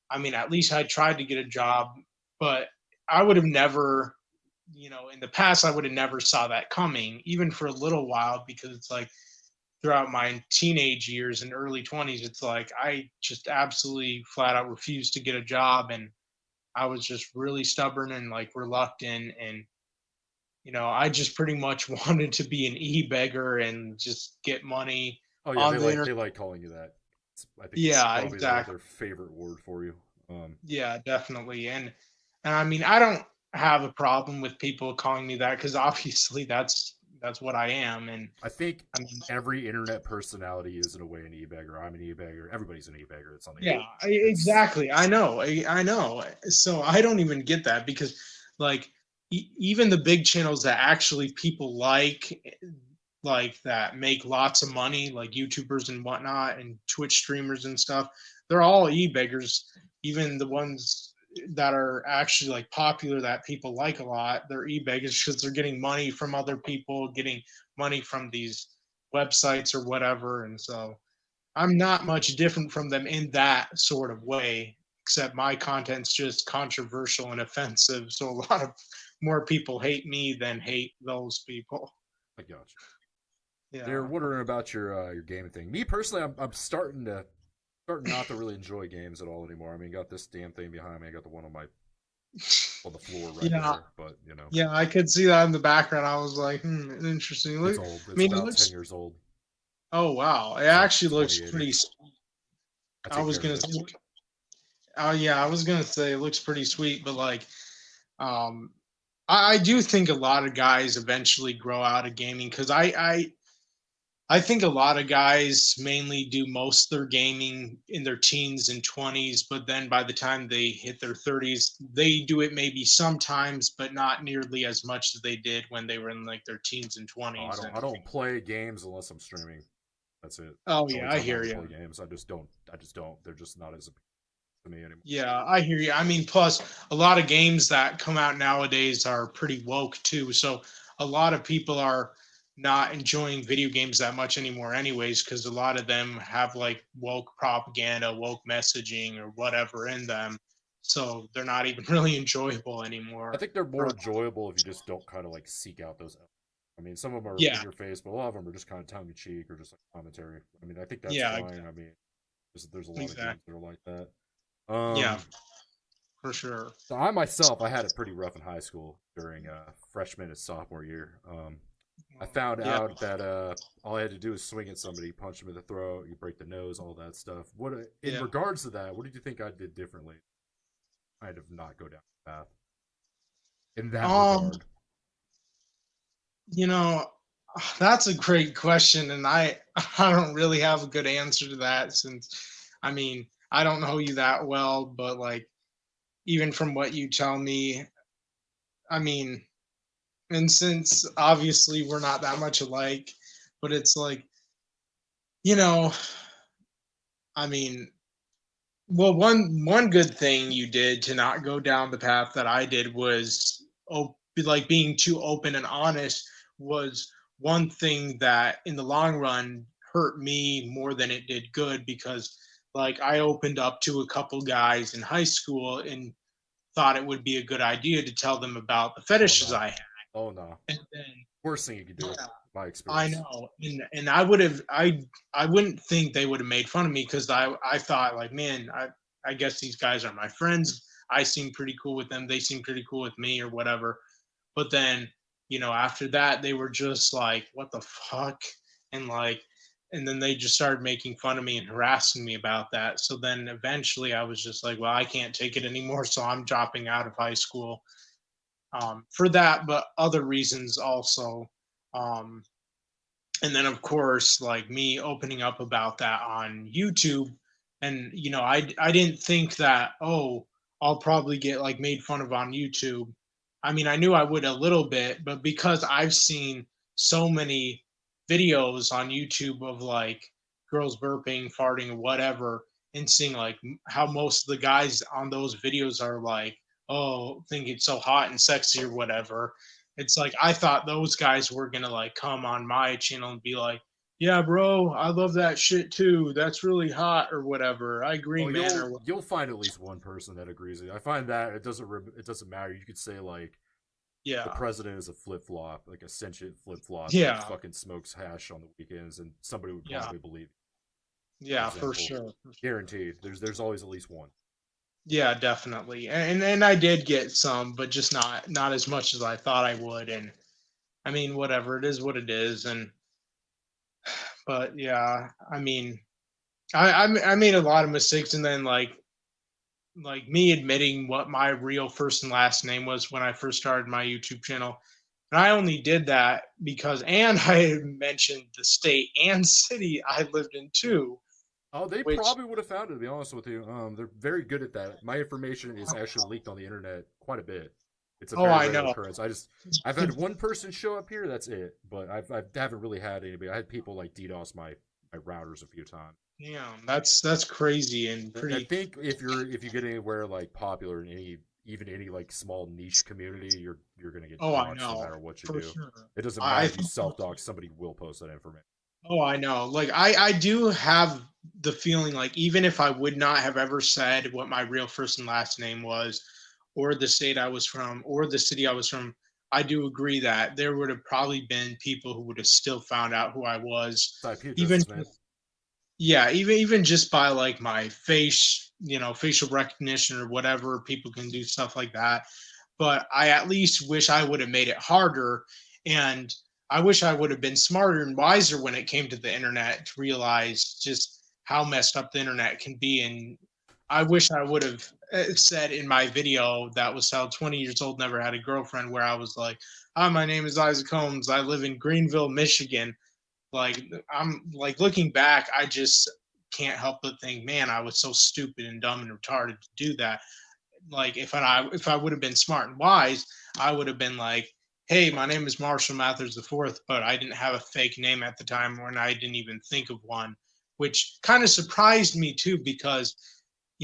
I mean, at least I tried to get a job. But I would have never, in the past, I would have never saw that coming, even for a little while, because it's like throughout my teenage years and early 20s, it's like I just absolutely flat out refused to get a job. And I was just really stubborn and like reluctant. And, I just pretty much wanted to be an e-beggar and just get money Oh yeah, on the they internet. like calling you that. I think it's Yeah, probably exactly. their favorite word for you. Yeah, definitely. And I mean, I don't have a problem with people calling me that, because obviously that's what I am. And I think I mean, every internet personality is in a way an e-beggar. I'm an e-beggar. Everybody's an e-beggar. It's on the yeah, internet. It's exactly. I know. So I don't even get that, because like even the big channels that actually people like that make lots of money, like YouTubers and whatnot, and Twitch streamers and stuff, they're all e-beggars. Even the ones that are actually like popular that people like a lot, they're e-beggars, because they're getting money from other people, getting money from these websites or whatever. And so I'm not much different from them in that sort of way, except my content's just controversial and offensive. So a lot of more people hate me than hate those people. I got you. They're Yeah. wondering about your gaming thing. Me personally, I'm starting not to really enjoy games at all anymore. I mean, got this damn thing behind me. I got the one on the floor right Yeah. there. But Yeah, I could see that in the background. I was like, interesting. it's Look, old. I It's mean, it about 10 looks. years old. Oh wow, it It's a actually looks 2080. pretty. I I take was care of gonna it. say. Oh yeah, I was gonna say it looks pretty sweet, but like, um, I do think a lot of guys eventually grow out of gaming, because I think a lot of guys mainly do most of their gaming in their teens and 20s, but then by the time they hit their 30s, they do it maybe sometimes, but not nearly as much as they did when they were in like their teens and Oh, 20s. And I don't play games unless I'm streaming. That's it. oh The only yeah, I time I hear ever you. play games. I just don't. They're just not as appealing to me anymore. Yeah, I hear you. I mean, plus a lot of games that come out nowadays are pretty woke too. So a lot of people are not enjoying video games that much anymore, anyways, because a lot of them have like woke propaganda, woke messaging, or whatever in them. So they're not even really enjoyable I anymore. think they're For more enjoyable if you just don't kind of like seek out those. I mean, some of them are in yeah, your face, but a lot of them are just kind of tongue in cheek or just like commentary. I mean, I think that's yeah, fine. I mean, there's a lot of games exactly. that are like that. Yeah, Um, for sure. so I myself, I had it pretty rough in high school during freshman and sophomore year. I found Yeah. out that all I had to do was swing at somebody, punch them in the throat, you break the nose, all that stuff. What in Yeah. regards to that? What did you think I did differently? Kind of not go down the path in that Um, regard. you know, that's a great question, and I don't really have a good answer to that, since I mean, I don't know you that well, but like even from what you tell me, I mean, and since obviously we're not that much alike, but it's like, you know, I mean, well, one good thing you did to not go down the path that I did was, like, being too open and honest was one thing that in the long run hurt me more than it did good, because like I opened up to a couple guys in high school and thought it would be a good idea to tell them about the Oh fetishes no, I had. oh no. And then Worst thing you could do, yeah, my I experience. know, and I would have, I wouldn't think they would have made fun of me, because I thought like, man, I guess these guys are my friends. I seem pretty cool with them, they seem pretty cool with me or whatever. But then, after that they were just like, what the fuck? And like, and then they just started making fun of me and harassing me about that. So then eventually I was just like, well, I can't take it anymore, so I'm dropping out of high school, for that, but other reasons also. Um, and then of course, like me opening up about that on YouTube, and I didn't think that, oh, I'll probably get like made fun of on YouTube. I mean, I knew I would a little bit, but because I've seen so many videos on YouTube of like girls burping, farting, or whatever, and seeing like how most of the guys on those videos are like, oh, think it's so hot and sexy or whatever. It's like I thought those guys were gonna like come on my channel and be like, "Yeah, bro, I love that shit too. That's really hot or whatever. I agree, Oh, man." you'll find at least one person that agrees with you. I find that it doesn't matter. You could say like the Yeah, president is a flip flop, like a sentient flip flop that yeah, fucking smokes hash on the weekends, and somebody would yeah, probably believe. For yeah, for example, sure, for sure. guaranteed. There's always at least one. Yeah, definitely. And I did get some, but just not as much as I thought I would. And I mean, whatever, it is what it is. And but yeah, I mean, I made a lot of mistakes, and then like me admitting what my real first and last name was when I first started my YouTube channel. And I only did that because, and I mentioned the state and city I lived in too, Oh, they which, probably would have found it. To be honest with you, they're very good at that. My information is actually leaked on the internet quite a bit. It's a oh, very I rare know. occurrence. I've had one person show up here. That's it. But I haven't really had anybody. I had people like DDoS my routers a few times. Damn, that's crazy and I pretty. think if you get anywhere like popular in any like small niche community, you're gonna get Oh, I doxxed no know matter what you for do. sure. It doesn't I matter if you think. self dox, somebody will post that information. Oh, I know. Like I do have the feeling like even if I would not have ever said what my real first and last name was, or the state I was from, or the city I was from, I do agree that there would have probably been people who would have still found out who I was, It's IP even addresses, man. yeah, even just by like my face, facial recognition or whatever, people can do stuff like that. But I at least wish I would have made it harder, and I wish I would have been smarter and wiser when it came to the internet to realize just how messed up the internet can be. And I wish I would have said in my video that was how 20 years old never had a girlfriend, where I was like, "Hi, my name is Isaac Holmes. I live in Greenville, Michigan." Like, I'm like, looking back, I just can't help but think, man, I was so stupid and dumb and retarded to do that. Like, if I would have been smart and wise, I would have been like, hey, my name is Marshall Mathers the fourth, but I didn't have a fake name at the time, when I didn't even think of one, which kind of surprised me too, because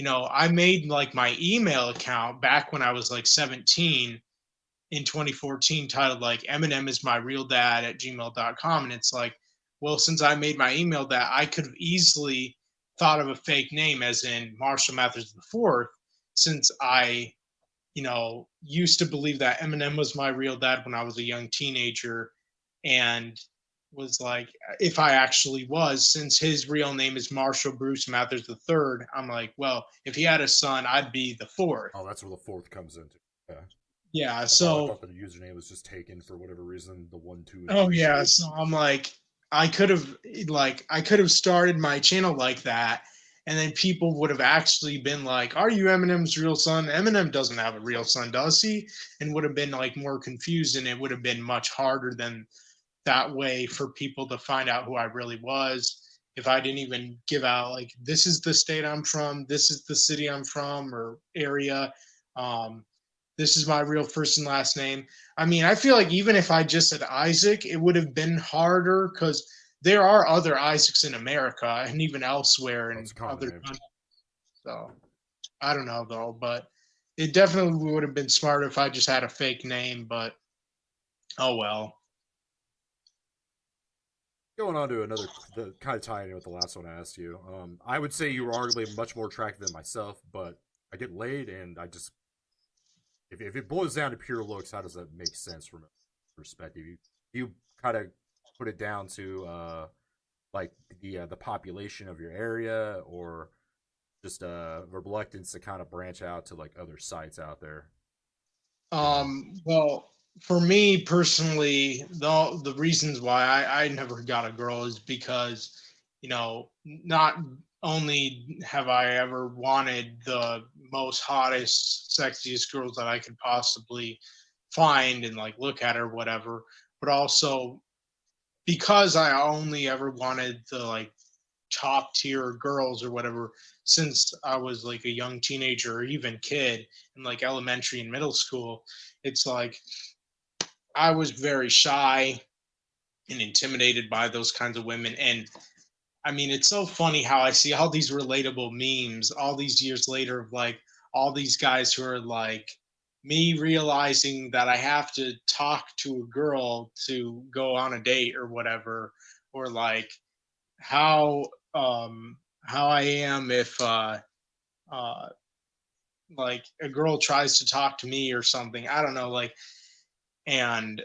I made like my email account back when I was like 17 in 2014, titled like Eminem is my real dad at gmail.com. And it's like, well, since I made my email that, I could have easily thought of a fake name, as in Marshall Mathers the fourth, since I, used to believe that Eminem was my real dad when I was a young teenager, and was like, if I actually was, since his real name is Marshall Bruce Mathers the third, I'm like, well, if he had a son, I'd be the fourth. Oh, that's where the fourth comes into. Yeah. Yeah. I So thought the username was just taken for whatever reason. The one, two, and oh three. yeah, so I'm like, I could have started my channel like that, and then people would have actually been like, "Are you Eminem's real son?" Eminem doesn't have a real son, does he? And would have been like more confused, and it would have been much harder than that way for people to find out who I really was, if I didn't even give out like, this is the state I'm from, this is the city I'm from or area. Um, this is my real first and last name. I mean, I feel like even if I just said Isaac, it would have been harder, because there are other Isaacs in America and even elsewhere Oh, in it's a common other name. countries. So I don't know though, but it definitely would have been smarter if I just had a fake name. But oh well. Going on to the kind of tying in with the last one I asked you. I would say you were arguably much more attractive than myself, but I get laid, and I just if it boils down to pure looks, how does that make sense from a perspective? You kind of put it down to like the population of your area, or just reluctance to kind of branch out to like other sites out there, you know? Well, for me personally, the reasons why I never got a girl is because, not only have I ever wanted the most hottest, sexiest girls that I could possibly find and like look at or whatever, but also because I only ever wanted the like top tier girls or whatever since I was like a young teenager or even kid in like elementary and middle school. It's like I was very shy and intimidated by those kinds of women. And I mean, it's so funny how I see all these relatable memes all these years later of like all these guys who are like me realizing that I have to talk to a girl to go on a date or whatever, or like how how I am if uh like a girl tries to talk to me or something. I don't know, like, and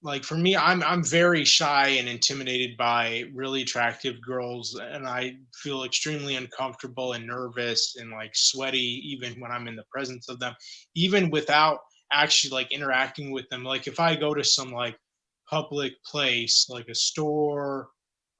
like for me, I'm very shy and intimidated by really attractive girls, and I feel extremely uncomfortable and nervous and like sweaty even when I'm in the presence of them, even without actually like interacting with them. Like if I go to some like public place like a store,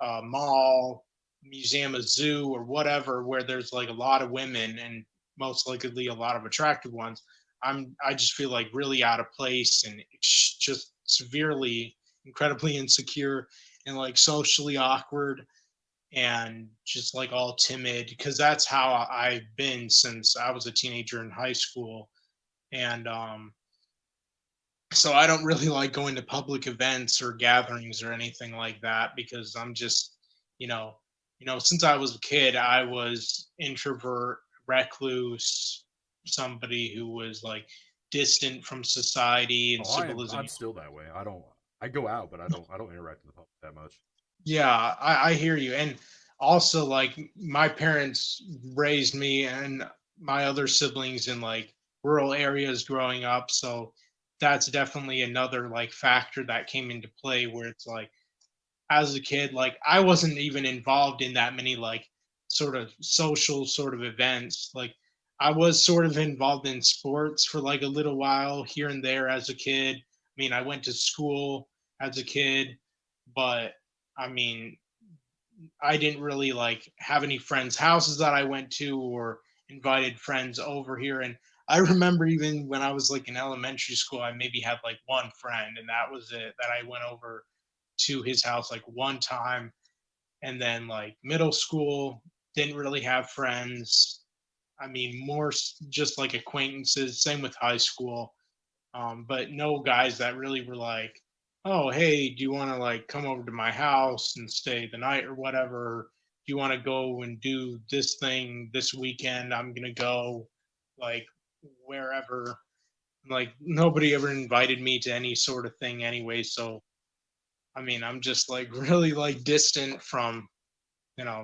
a mall, museum, a zoo, or whatever, where there's like a lot of women and most likely a lot of attractive ones, I just feel like really out of place and just severely, incredibly insecure and like socially awkward and just like all timid because that's how I've been since I was a teenager in high school. And so I don't really like going to public events or gatherings or anything like that because I'm just, you know, since I was a kid, I was introvert, recluse, somebody who was like distant from society and Oh, I'm civilization. still that way. I go out, but I don't interact with the public that much. Yeah, I hear you. And also, like, my parents raised me and my other siblings in like rural areas growing up. So that's definitely another like factor that came into play where it's like, as a kid, like, I wasn't even involved in that many like sort of social sort of events. Like, I was sort of involved in sports for like a little while here and there as a kid. I mean, I went to school as a kid, but I mean, I didn't really like have any friends' houses that I went to or invited friends over here. And I remember even when I was like in elementary school, I maybe had like one friend, and that was it that I went over to his house like one time. And then like middle school, didn't really have friends. I mean, more just like acquaintances. Same with high school, but no guys that really were like, oh, hey, do you want to like come over to my house and stay the night or whatever? Do you want to go and do this thing this weekend? I'm gonna go like wherever. Like nobody ever invited me to any sort of thing anyway. So I mean, I'm just like really like distant from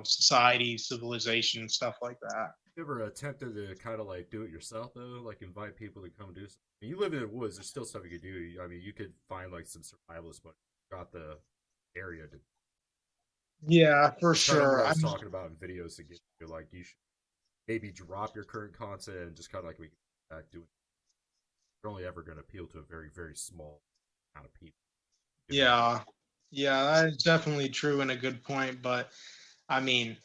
society, civilization, stuff like that. You ever attempted to kind of like do it yourself though? Like invite people to come do something? You live in the woods. There's still stuff you could do. I mean, you could find like some survivalists, but got the area to. Yeah, for It's kind of what sure. I I was mean, talking about in videos to get you. Like you should maybe drop your current content and just kind of like we back doing. You're only ever going to appeal to a very small amount of people. You know. yeah, yeah, that is definitely true and a good point. But I mean,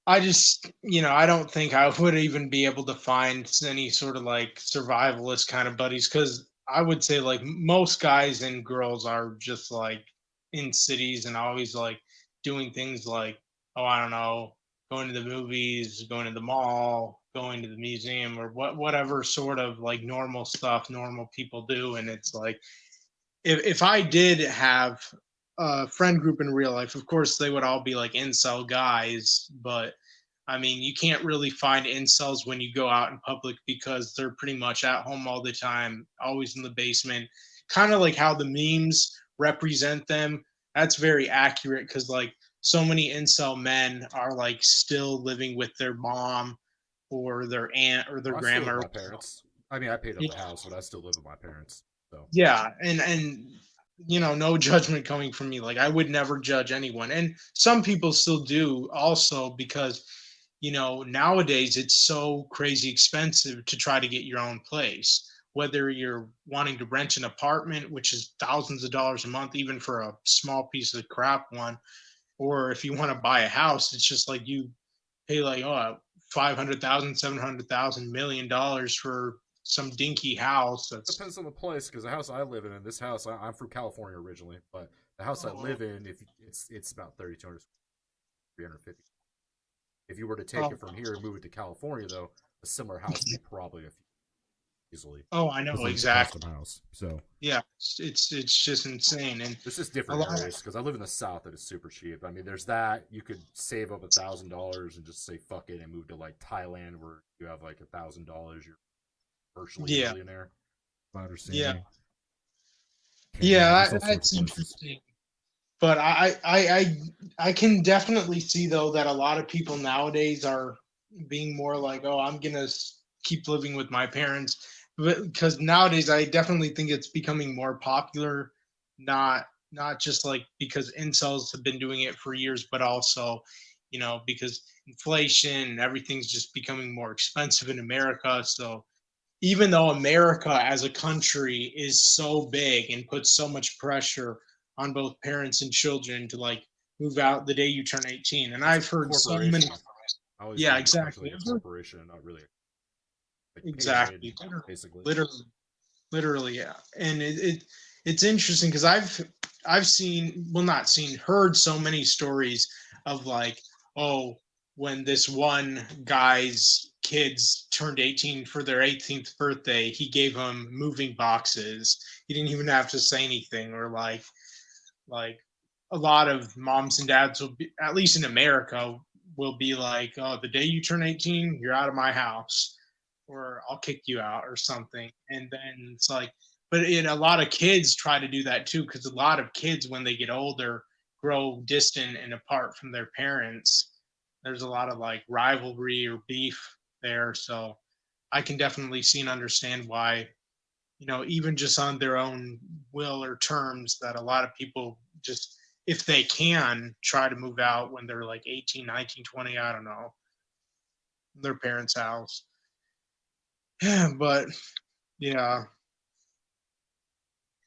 I just, I don't think I would even be able to find any sort of like survivalist kind of buddies because I would say like most guys and girls are just like in cities and always like doing things like, oh, I don't know, going to the movies, going to the mall, going to the museum, or whatever sort of like normal stuff normal people do. And it's like, if I did have a friend group in real life, of course they would all be like incel guys, but I mean, you can't really find incels when you go out in public because they're pretty much at home all the time, always in the basement. Kind of like how the memes represent them. That's very accurate because like so many incel men are like still living with their mom or their aunt or their I still live grandma. with my parents. I mean, I paid up Yeah, the house, but I still live with my parents. So yeah, and no judgment coming from me. Like I would never judge anyone, and some people still do also because nowadays it's so crazy expensive to try to get your own place. Whether you're wanting to rent an apartment, which is thousands of dollars a month, even for a small piece of crap one, or if you want to buy a house, it's just like you pay like 500,000, 700,000, $1 million for some dinky house. That's Depends on the place, because the house I live in this house, I'm from California originally, but the house I oh, live in, if it's about 3,200, 350. If you were to take oh, it from here and move it to California, though, a similar house would be probably a few easily, oh, I because know it's a exactly. custom house. So Yeah, it's just insane, and there's just a different lot. areas, because I live in the South that is super cheap. I mean, there's that you could save up $1,000 and just say fuck it and move to like Thailand, where you have like $1,000, you're virtually a Yeah, millionaire. My yeah, understanding. Canada, yeah. there's all sorts of That's places. interesting. But I can definitely see though that a lot of people nowadays are being more like, oh, I'm gonna keep living with my parents, because nowadays I definitely think it's becoming more popular, not just like because incels have been doing it for years, but also, because inflation and everything's just becoming more expensive in America. So even though America as a country is so big and puts so much pressure on both parents and children to like move out the day you turn 18. And It's a I've heard so many. corporation. I always Yeah, viewed this country exactly. like a corporation, not really like pyramid, Exactly. basically. Literally, literally, yeah. And it's interesting because I've seen, well, not seen, heard so many stories of like, oh, when this one guy's kids turned 18 for their 18th birthday, he gave them moving boxes. He didn't even have to say anything. Or like a lot of moms and dads will be, at least in America, will be like, oh, the day you turn 18, you're out of my house, or I'll kick you out or something. And then it's like, but a lot of kids try to do that too, because a lot of kids, when they get older, grow distant and apart from their parents. There's a lot of like rivalry or beef there. So I can definitely see and understand why, even just on their own will or terms, that a lot of people just, if they can, try to move out when they're like 18, 19, 20, I don't know, their parents' house. But yeah.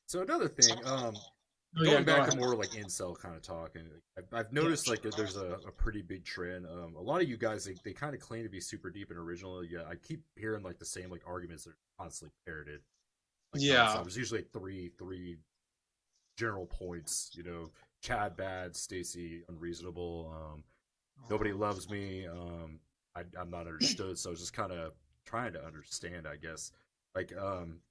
So another thing, Oh yeah, going go back to ahead. more like incel kind of talk, and I've Yeah. noticed like there's a pretty big trend. A lot of you guys they kind of claim to be super deep and original. Yeah, I keep hearing like the same like arguments that are constantly parroted like nonstop. Yeah. There's usually like three general points. Chad bad, Stacy unreasonable. Nobody loves me. I'm not understood. So I was just kind of trying to understand, I guess. Like,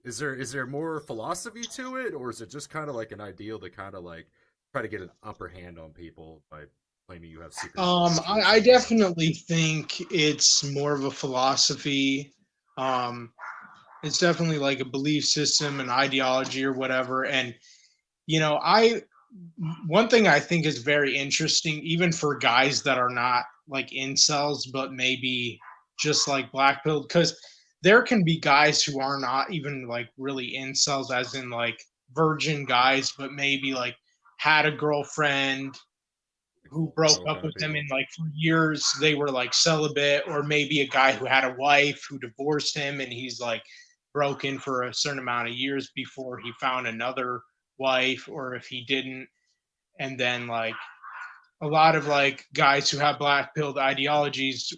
is there more philosophy to it, or is it just kind of like an ideal to kind of like try to get an upper hand on people by claiming you have secret information or I something? definitely think it's more of a philosophy. Um, it's definitely like a belief system, an ideology, or whatever. And I one thing I think is very interesting, even for guys that are not like incels, but maybe just like black pilled, because there can be guys who are not even like really incels, as in like virgin guys, but maybe like had a girlfriend Like who full broke bro up kind of with them, people. and like for years they were like celibate, or maybe a guy who had a wife who divorced him and he's like broken for a certain amount of years before he found another wife, or if he didn't. And then like a lot of like guys who have black pilled ideologies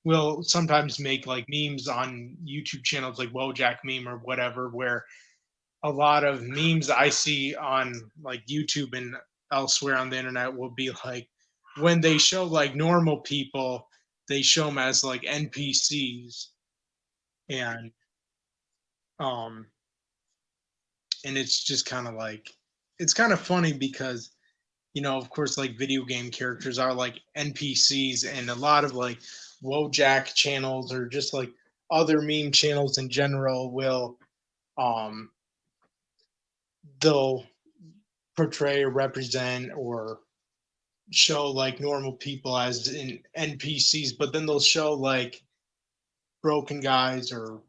will sometimes make like memes on YouTube channels like Wojak meme or whatever, where a lot of memes I see on like YouTube and elsewhere on the internet will be like, when they show like normal people, they show them as like NPCs. And um it's just kind of like, it's kind of funny because of course, like video game characters are like NPCs, and a lot of like Wojak channels or just like other meme channels in general will um they'll portray or represent or show like normal people as in NPCs, but then they'll show like broken guys or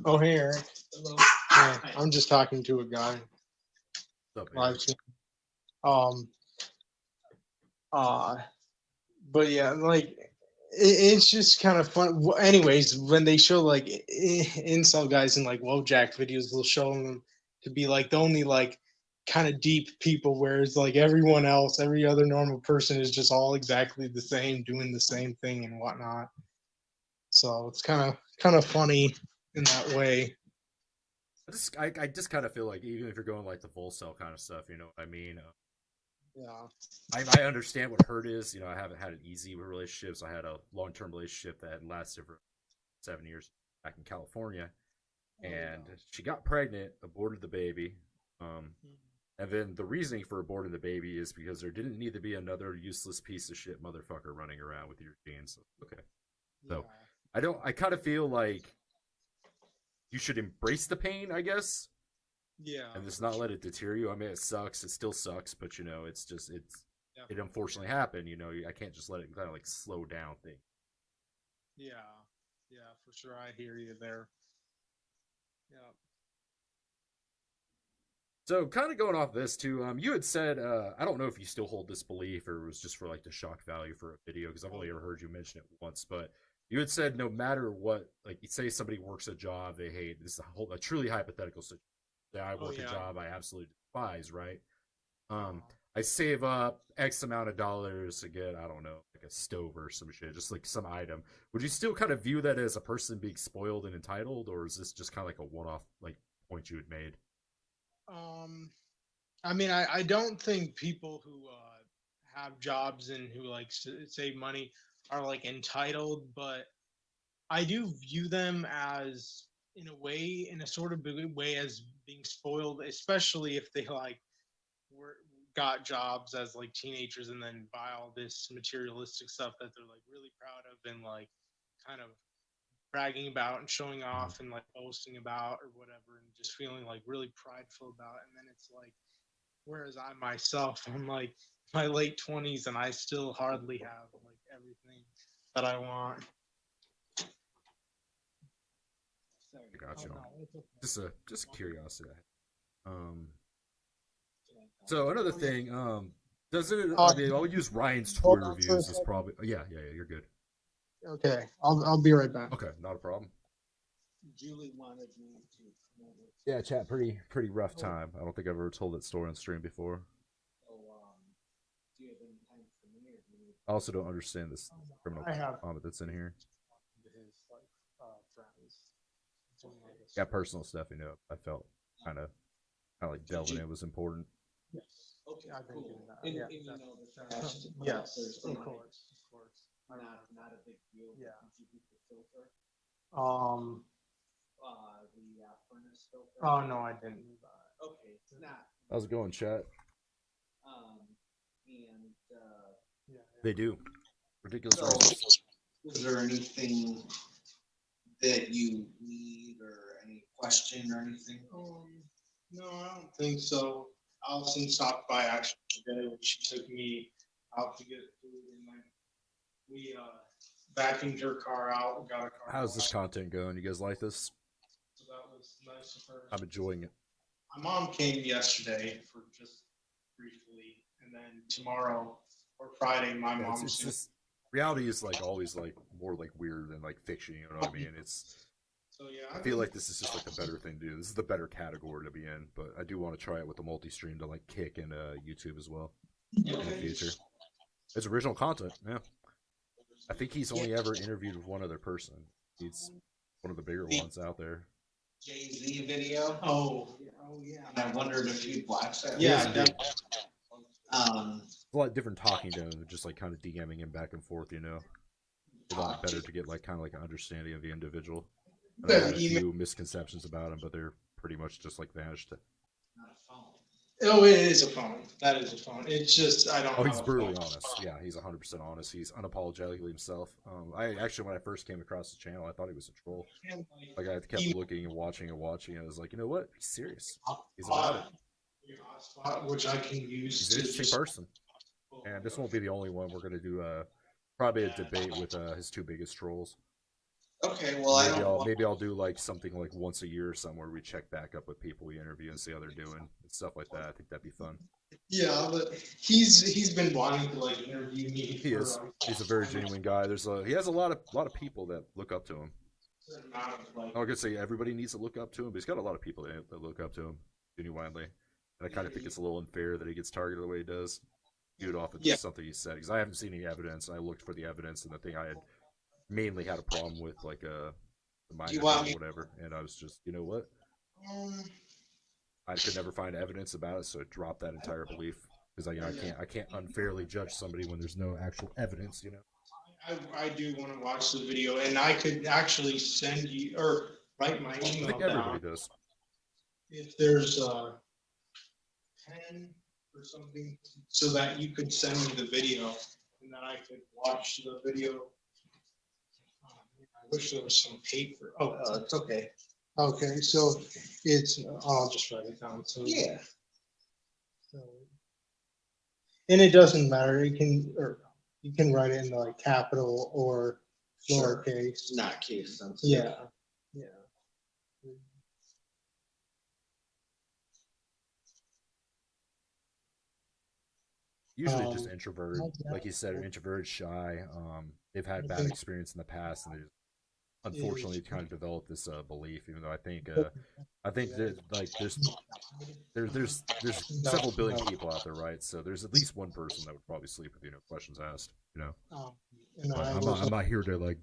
oh, hey Eric. Hello. Yeah, I'm just talking to a guy What's up, live Eric? stream. Um Uh, but yeah, like it's just kind of fun. Anyways, when they show like incel guys in like Wojak videos, they'll show them to be like the only like kind of deep people, whereas like everyone else, every other normal person is just all exactly the same, doing the same thing and whatnot. So it's kind of funny in that way. I just kind of feel like even if you're going like the full cell kind of stuff, you know what I mean? Yeah. I understand what hurt is. You know, I haven't had an easy with relationships. I had a long term relationship that had lasted for 7 years back in California, Oh and yeah. she got pregnant, aborted the baby. Um, and then the reasoning for aborting the baby is because there didn't need to be another useless piece of shit motherfucker running around with your genes. Okay, so Yeah. I don't. I kind of feel like you should embrace the pain, I guess, Yeah, and just for not let sure. it deter you. I mean, it sucks. It still sucks, but you know, it's just it Definitely. unfortunately happened. You know, I can't just let it kind of like slow down things. Yeah. Yeah, for sure. I hear you there. Yeah. So, kind of going off this too, you had said, I don't know if you still hold this belief or it was just for like the shock value for a video because I've Oh only ever no. heard you mention it once, but you had said no matter what, like you say somebody works a job they hate. This is a truly hypothetical situation. Say I Oh work a yeah. job I absolutely despise, right? Um, Uh-huh. I save up X amount of dollars to get, I don't know, like a stove or some shit, just like some item. Would you still kind of view that as a person being spoiled and entitled, or is this just kind of like a one-off like point you had made? Um, I mean, I don't think people who have jobs and who like save money are like entitled, but I do view them as, in a way, in a sort of big way, as being spoiled, especially if they like were got jobs as like teenagers and then buy all this materialistic stuff that they're like really proud of and like kind of bragging about and showing Mhm. off and like boasting about or whatever and just feeling like really prideful about it. And then it's like, whereas I myself, I'm like my late 20s and I still hardly have like everything that I want. Sorry. I got Oh you. no, it's okay. Just curiosity. Um, so another Oh yeah. thing, does it? Uh, I mean, I'll use Ryan's toy hold on for a reviews as second. probably. Yeah. You're good. Okay, I'll be right back. Okay, not a problem. Julie wanted me to come over Yeah, to. chat. Pretty rough Oh, time. I don't think I've ever told that story on stream before. so do you have any time for me, or do you need? I also don't understand this Oh, no, criminal I have comment that's in here. talking to his like friends. Doing like a Yeah, story. personal stuff. You know, I felt kind of like delving in was important. Yes. Okay. I've been doing that. Yeah. You know the trash. Yes. Of course. Of course. Not a big deal. Yeah. Did you get the filter? The furnace filter. Oh no, I didn't. Okay, it's not. How's it going, chat? And yeah, They do ridiculous so, reasons. is there anything that you need or any question or anything? No, I don't think so. Allison stopped by actually today when she took me out to get food, and then we vacuumed her car out, got a car How's this wash. content going? You guys like this? So that was nice of her. I'm enjoying it. My mom came yesterday for just briefly, and then tomorrow or Friday, my Yeah, mom's it's gonna. just reality is like always like more like weird than like fiction. You know what I mean? It's So yeah, I I've feel been. like this is just like the better thing to do. This is the better category to be in, but I do want to try it with the multi-stream to like Kick and YouTube as well in the Okay. future. It's original content. Yeah, I think he's Yeah. only ever interviewed with one other person. He's one of the bigger The ones out there. Jay-Z video. Oh yeah. And I wondered if you'd watch that. He has Yeah, indeed. um, It's a lot different talking to him, just like kind of DMing him back and forth. You know, a lot talk to better to get like kind of like an understanding of the individual. And I the had a email. few misconceptions about him, but they're pretty much just like vanished. Not a phone. Oh, it is a phone. That is a phone. It's just I don't Oh, have he's a phone. brutally honest. Yeah, he's 100% honest. He's unapologetically himself. I actually, when I first came across the channel, I thought he was a troll. And, Like I kept email looking and watching and watching. And I was like, you know what? He's serious. He's about it. which I can use He's an to interesting just. person. And this won't be the only one. We're gonna do probably a debate with his two biggest trolls. Okay, well And I don't. maybe I'll do like something like once a year or somewhere we check back up with people we interview and see how they're doing and stuff like that. I think that'd be fun. Yeah, but he's been wanting to like interview me He for is. He's a very genuine guy. He has a lot of people that look up to him. certain amount of like I'm not gonna say everybody needs to look up to him, but he's got a lot of people that look up to him genuinely. And I kind of think it's a little unfair that he gets targeted the way he does, viewed off of yeah. just something he said. Because I haven't seen any evidence, and I looked for the evidence, and the thing I had mainly had a problem with, like the Do you minor thing want or me? whatever. And I was just, you know what? Um, I could never find evidence about it, so I dropped that entire belief. Because I can't unfairly judge somebody when there's no actual evidence. You know. I do want to watch the video, and I could actually send you or write my I think email everybody down does. if there's a pen or something, so that you could send me the video, and then I could watch the video. Oh, man, I wish there was some paper. Oh, it's okay. Okay, so it's I'll just write it down. So yeah. So, and it doesn't matter. You can write it in like capital or lowercase. Not case sensitive. Yeah. Yeah. Usually just introverted, Okay. like you said, introverted, shy. They've had bad experience in the past, and they just unfortunately kind of developed this belief. Even though I think that like there's several billion people out there, right? So there's at least one person that would probably sleep with you, no questions asked, you know. And But I I'm not here to like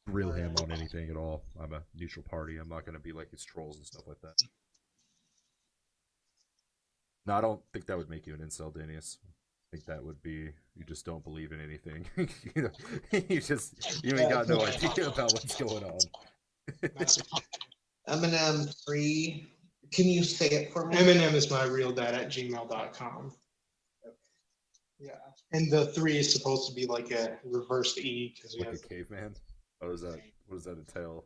grill him on anything at all. I'm a neutral party. I'm not going to be like his trolls and stuff like that. No, I don't think that would make you an incel, Danius. I think that would be you just don't believe in anything. you know, you ain't got no idea about what's going on. Eminem free. Can you say it for me? Eminem is my real dad at gmail.com. Yeah. And the 3 is supposed to be like a reversed E because Like a caveman. What does that? What does that entail?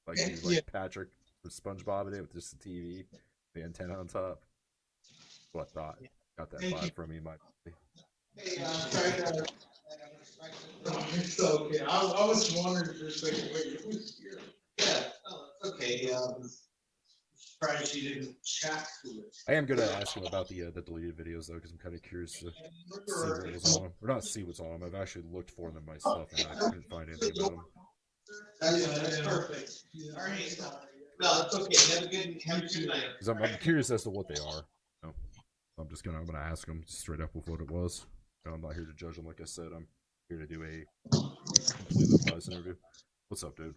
Like he's Yeah. like Patrick from SpongeBob in it with just the TV, the antenna on top. What I thought? Got that Thank you. vibe from you, Mike. Hey, sorry to- It's okay. I was wondering for a second, wait, who's here? Yeah, oh, it's okay. Surprised you didn't chat to it. I am gonna ask him about the deleted videos though, because I'm kind of curious to see what was on them, or not see what's on them. I've actually looked for them myself, and I couldn't find anything about them. That's perfect. All right. No, it's okay. Have a good night. Because I'm curious as to what they are. You know? I'm gonna ask him straight up with what it was. You know, I'm not here to judge him. Like I said, I'm here to do a completely unbiased interview. What's up, dude?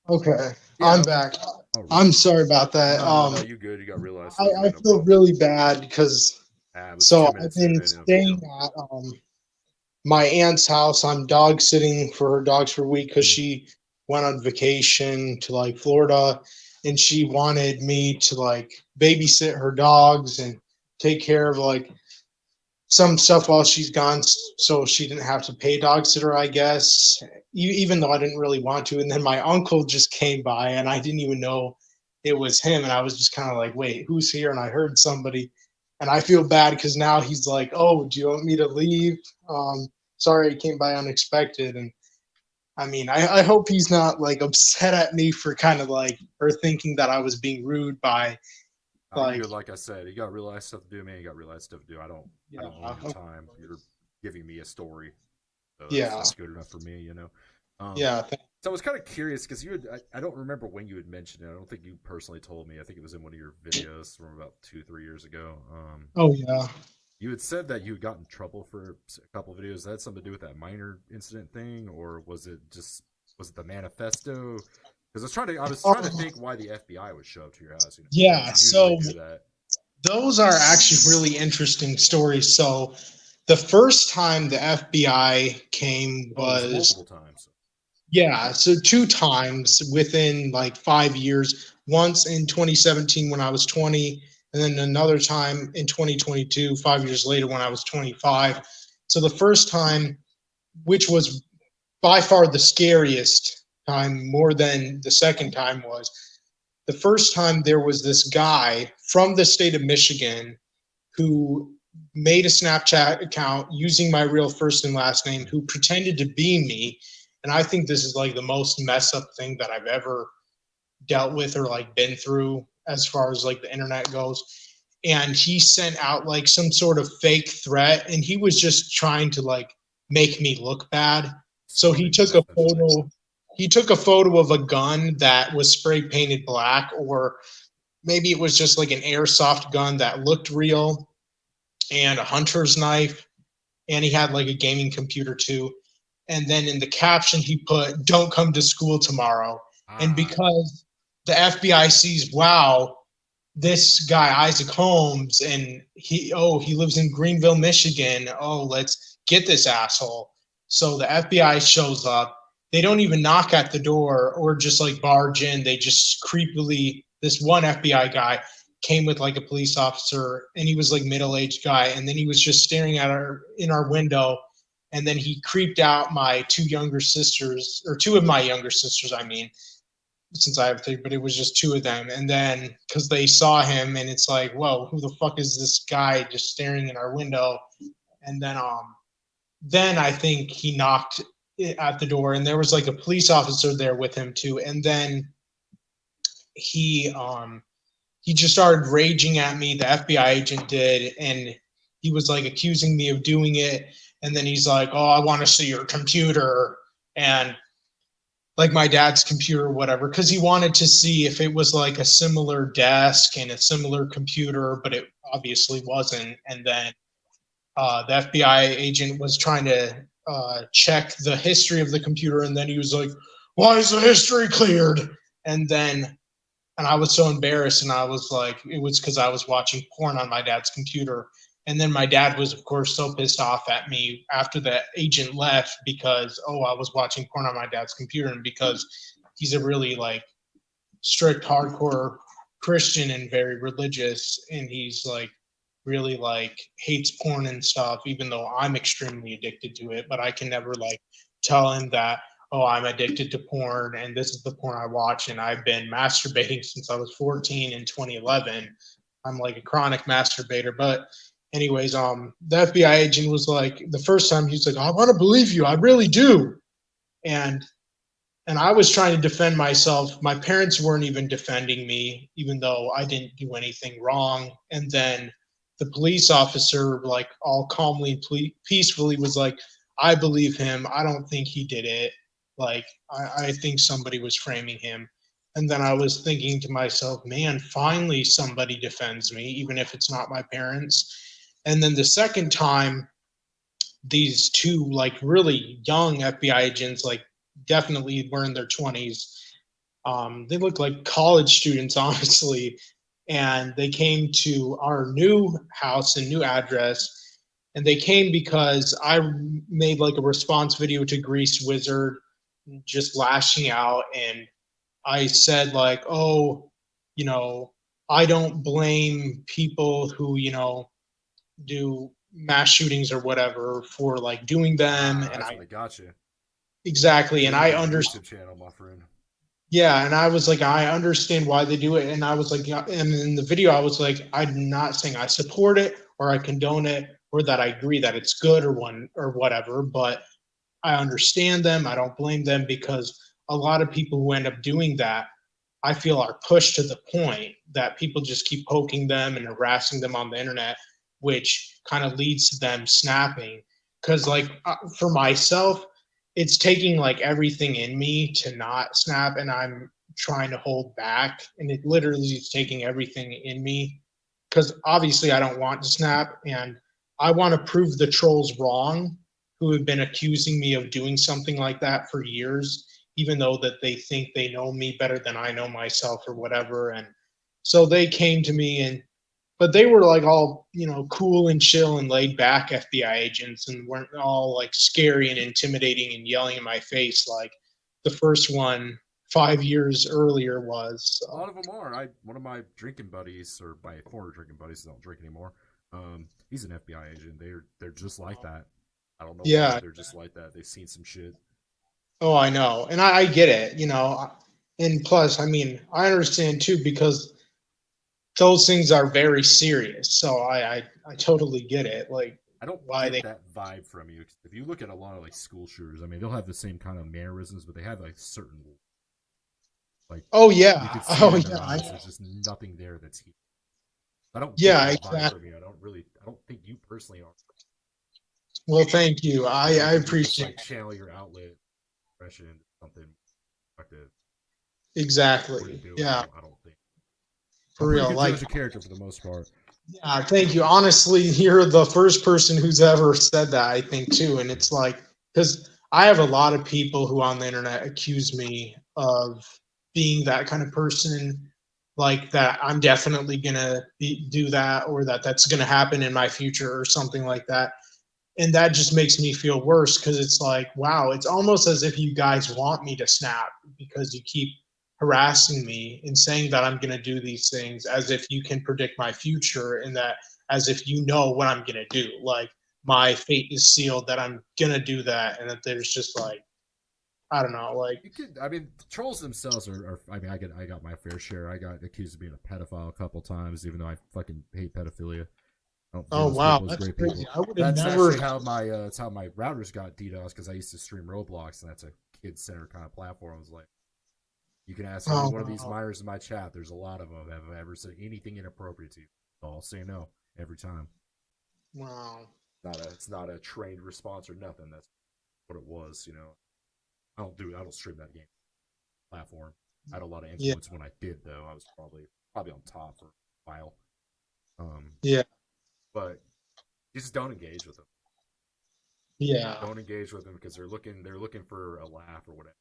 Okay, Yeah, I'm back. Oh, really? I'm sorry about that. No, you good? You got realized. I feel really bad because so I've been staying at my aunt's house. I'm dog sitting for her dogs for a week because she went on vacation to like Florida, and she wanted me to like babysit her dogs and take care of like some stuff while she's gone, so she didn't have to pay dog sitter, I guess. Even though I didn't really want to. And then my uncle just came by, and I didn't even know it was him, and I was just kind of like, "Wait, who's here?" And I heard somebody, and I feel bad because now he's like, "Oh, do you want me to leave? Sorry, it came by unexpected." And I mean, I hope he's not like upset at me for kind of like or thinking that I was being rude by like. Like I said, you got real life stuff to do, man. You got real life stuff to do. I don't own your time. You're giving me a story, so that's good enough for me, you know. Yeah. So I was kind of curious because I don't remember when you had mentioned it. I don't think you personally told me. I think it was in one of your videos from about 2-3 years ago. Oh yeah. You had said that you had gotten in trouble for a couple of videos. That had something to do with that minor incident thing, or was it the manifesto? Because I was trying to think why the FBI would show up to your house. You know, yeah. So do that. Those are actually really interesting stories. So the first time the FBI came was multiple times. Yeah, so 2 times within like 5 years. Once in 2017 when I was 20, and then another time in 2022, 5 years later when I was 25. So the first time, which was by far the scariest time, more than the second time, was the first time there was this guy from the state of Michigan who made a Snapchat account using my real first and last name, who pretended to be me. And I think this is like the most mess up thing that I've ever dealt with or like been through as far as like the internet goes. and he sent out like some sort of fake threat, and he was just trying to like make me look bad. So he took a photo. He took a photo of a gun that was spray painted black, or maybe it was just like an airsoft gun that looked real, and a hunter's knife, and he had like a gaming computer too. And then in the caption, he put, "Don't come to school tomorrow." And because the FBI sees, wow, this guy, Isaac Holmes, and he lives in Greenville, Michigan. Oh, let's get this asshole. So the FBI shows up. They don't even knock at the door or just like barge in. They just creepily, this one FBI guy came with like a police officer, and he was like middle-aged guy, and then he was just staring at our window, and then he creeped out my two younger sisters, or two of my younger sisters, I mean, since I have three, but it was just two of them. And then because they saw him, and it's like, whoa, who the fuck is this guy just staring in our window? And then I think he knocked at the door, and there was like a police officer there with him too. And then he just started raging at me. The FBI agent did, and he was like accusing me of doing it. And then he's like, "Oh, I want to see your computer," and like my dad's computer or whatever, because he wanted to see if it was like a similar desk and a similar computer, but it obviously wasn't. And then the FBI agent was trying to check the history of the computer, and then he was like, "Why is the history cleared?" And then, and I was so embarrassed, and I was like, it was because I was watching porn on my dad's computer. And then my dad was, of course, so pissed off at me after the agent left because, oh, I was watching porn on my dad's computer, and because he's a really like strict, hardcore Christian and very religious, and he's like really like hates porn and stuff, even though I'm extremely addicted to it. But I can never like tell him that, oh, I'm addicted to porn and this is the porn I watch, and I've been masturbating since I was 14 in 2011. I'm like a chronic masturbator. But anyways, the FBI agent was like, the first time he's like, "I want to believe you, I really do." And I was trying to defend myself. My parents weren't even defending me, even though I didn't do anything wrong. And then the police officer, like all calmly and peacefully, was like, "I believe him. I don't think he did it. Like, I think somebody was framing him." And then I was thinking to myself, man, finally somebody defends me, even if it's not my parents. And then the second time, these two like really young FBI agents, like definitely were in their 20s. They looked like college students, honestly. And they came to our new house and new address. And they came because I made like a response video to Grease Wizard, just lashing out. And I said, like, oh, you know, I don't blame people who, do mass shootings or whatever for like doing them. And That's I when they got you. exactly, and I understand. YouTube channel, my friend. Yeah, and I was like, I understand why they do it, and I was like, yeah, and in the video, I was like, I'm not saying I support it or I condone it or that I agree that it's good or one or whatever, but I understand them. I don't blame them, because a lot of people who end up doing that, I feel, are pushed to the point that people just keep poking them and harassing them on the internet, which kind of leads to them snapping. Because, like, for myself, it's taking like everything in me to not snap, and I'm trying to hold back. And it literally is taking everything in me, because obviously I don't want to snap, and I want to prove the trolls wrong who have been accusing me of doing something like that for years, even though that they think they know me better than I know myself or whatever. And so they came to me, and but they were like all, cool and chill and laid back FBI agents, and weren't all like scary and intimidating and yelling in my face like the first one 5 years earlier was. A lot of them are. One of my drinking buddies, or my former drinking buddies, don't drink anymore. He's an FBI agent. They're just like that. I don't know Yeah. why they're just like that. They've seen some shit. Oh, I know. And I get it, and plus, I mean, I understand too, because those things are very serious. So I totally get it. Like, I don't why get they that vibe from you. If you look at a lot of like school shooters, I mean, they'll have the same kind of mannerisms, but they have like certain, like, Oh yeah. you can see Oh it in their yeah. eyes. There's just nothing there that's heat. I don't get Yeah, that vibe exactly. from you. I don't think you personally are. Well, thank you. I Like you just appreciate like channel your outlet expression into something productive. it. Wouldn't Exactly. do it. Yeah, I don't think. I'm for a pretty real. good Like, judge of character for the most part. yeah, thank you. Honestly, you're the first person who's ever said that, I think, too. And it's like, because I have a lot of people who on the internet accuse me of being that kind of person, like that I'm definitely going to do that, or that that's going to happen in my future or something like that. And that just makes me feel worse because it's like, wow, it's almost as if you guys want me to snap because you keep harassing me and saying that I'm going to do these things, as if you can predict my future, and that as if you know what I'm going to do. Like my fate is sealed that I'm going to do that. And that there's just like, I don't know, like, You could, I mean, trolls themselves are. I mean, I got my fair share. I got accused of being a pedophile a couple times, even though I fucking hate pedophilia. I don't view oh, those wow, people as that's great crazy. people. I would have That's never. actually how my routers got DDoS because I used to stream Roblox, and that's a kid center kind of platform. I was like, you can ask any Oh, one of these wow. minors in my chat. There's a lot of them. Have I ever said anything inappropriate to you? I'll say no every time. Wow. It's not a trained response or nothing. That's what it was. You know, I don't stream that game platform. I had a lot of Yeah. influence when I did, though. I was probably on top for a while. Yeah. But just don't engage with them. Yeah. Don't engage with them because they're looking for a laugh or whatever.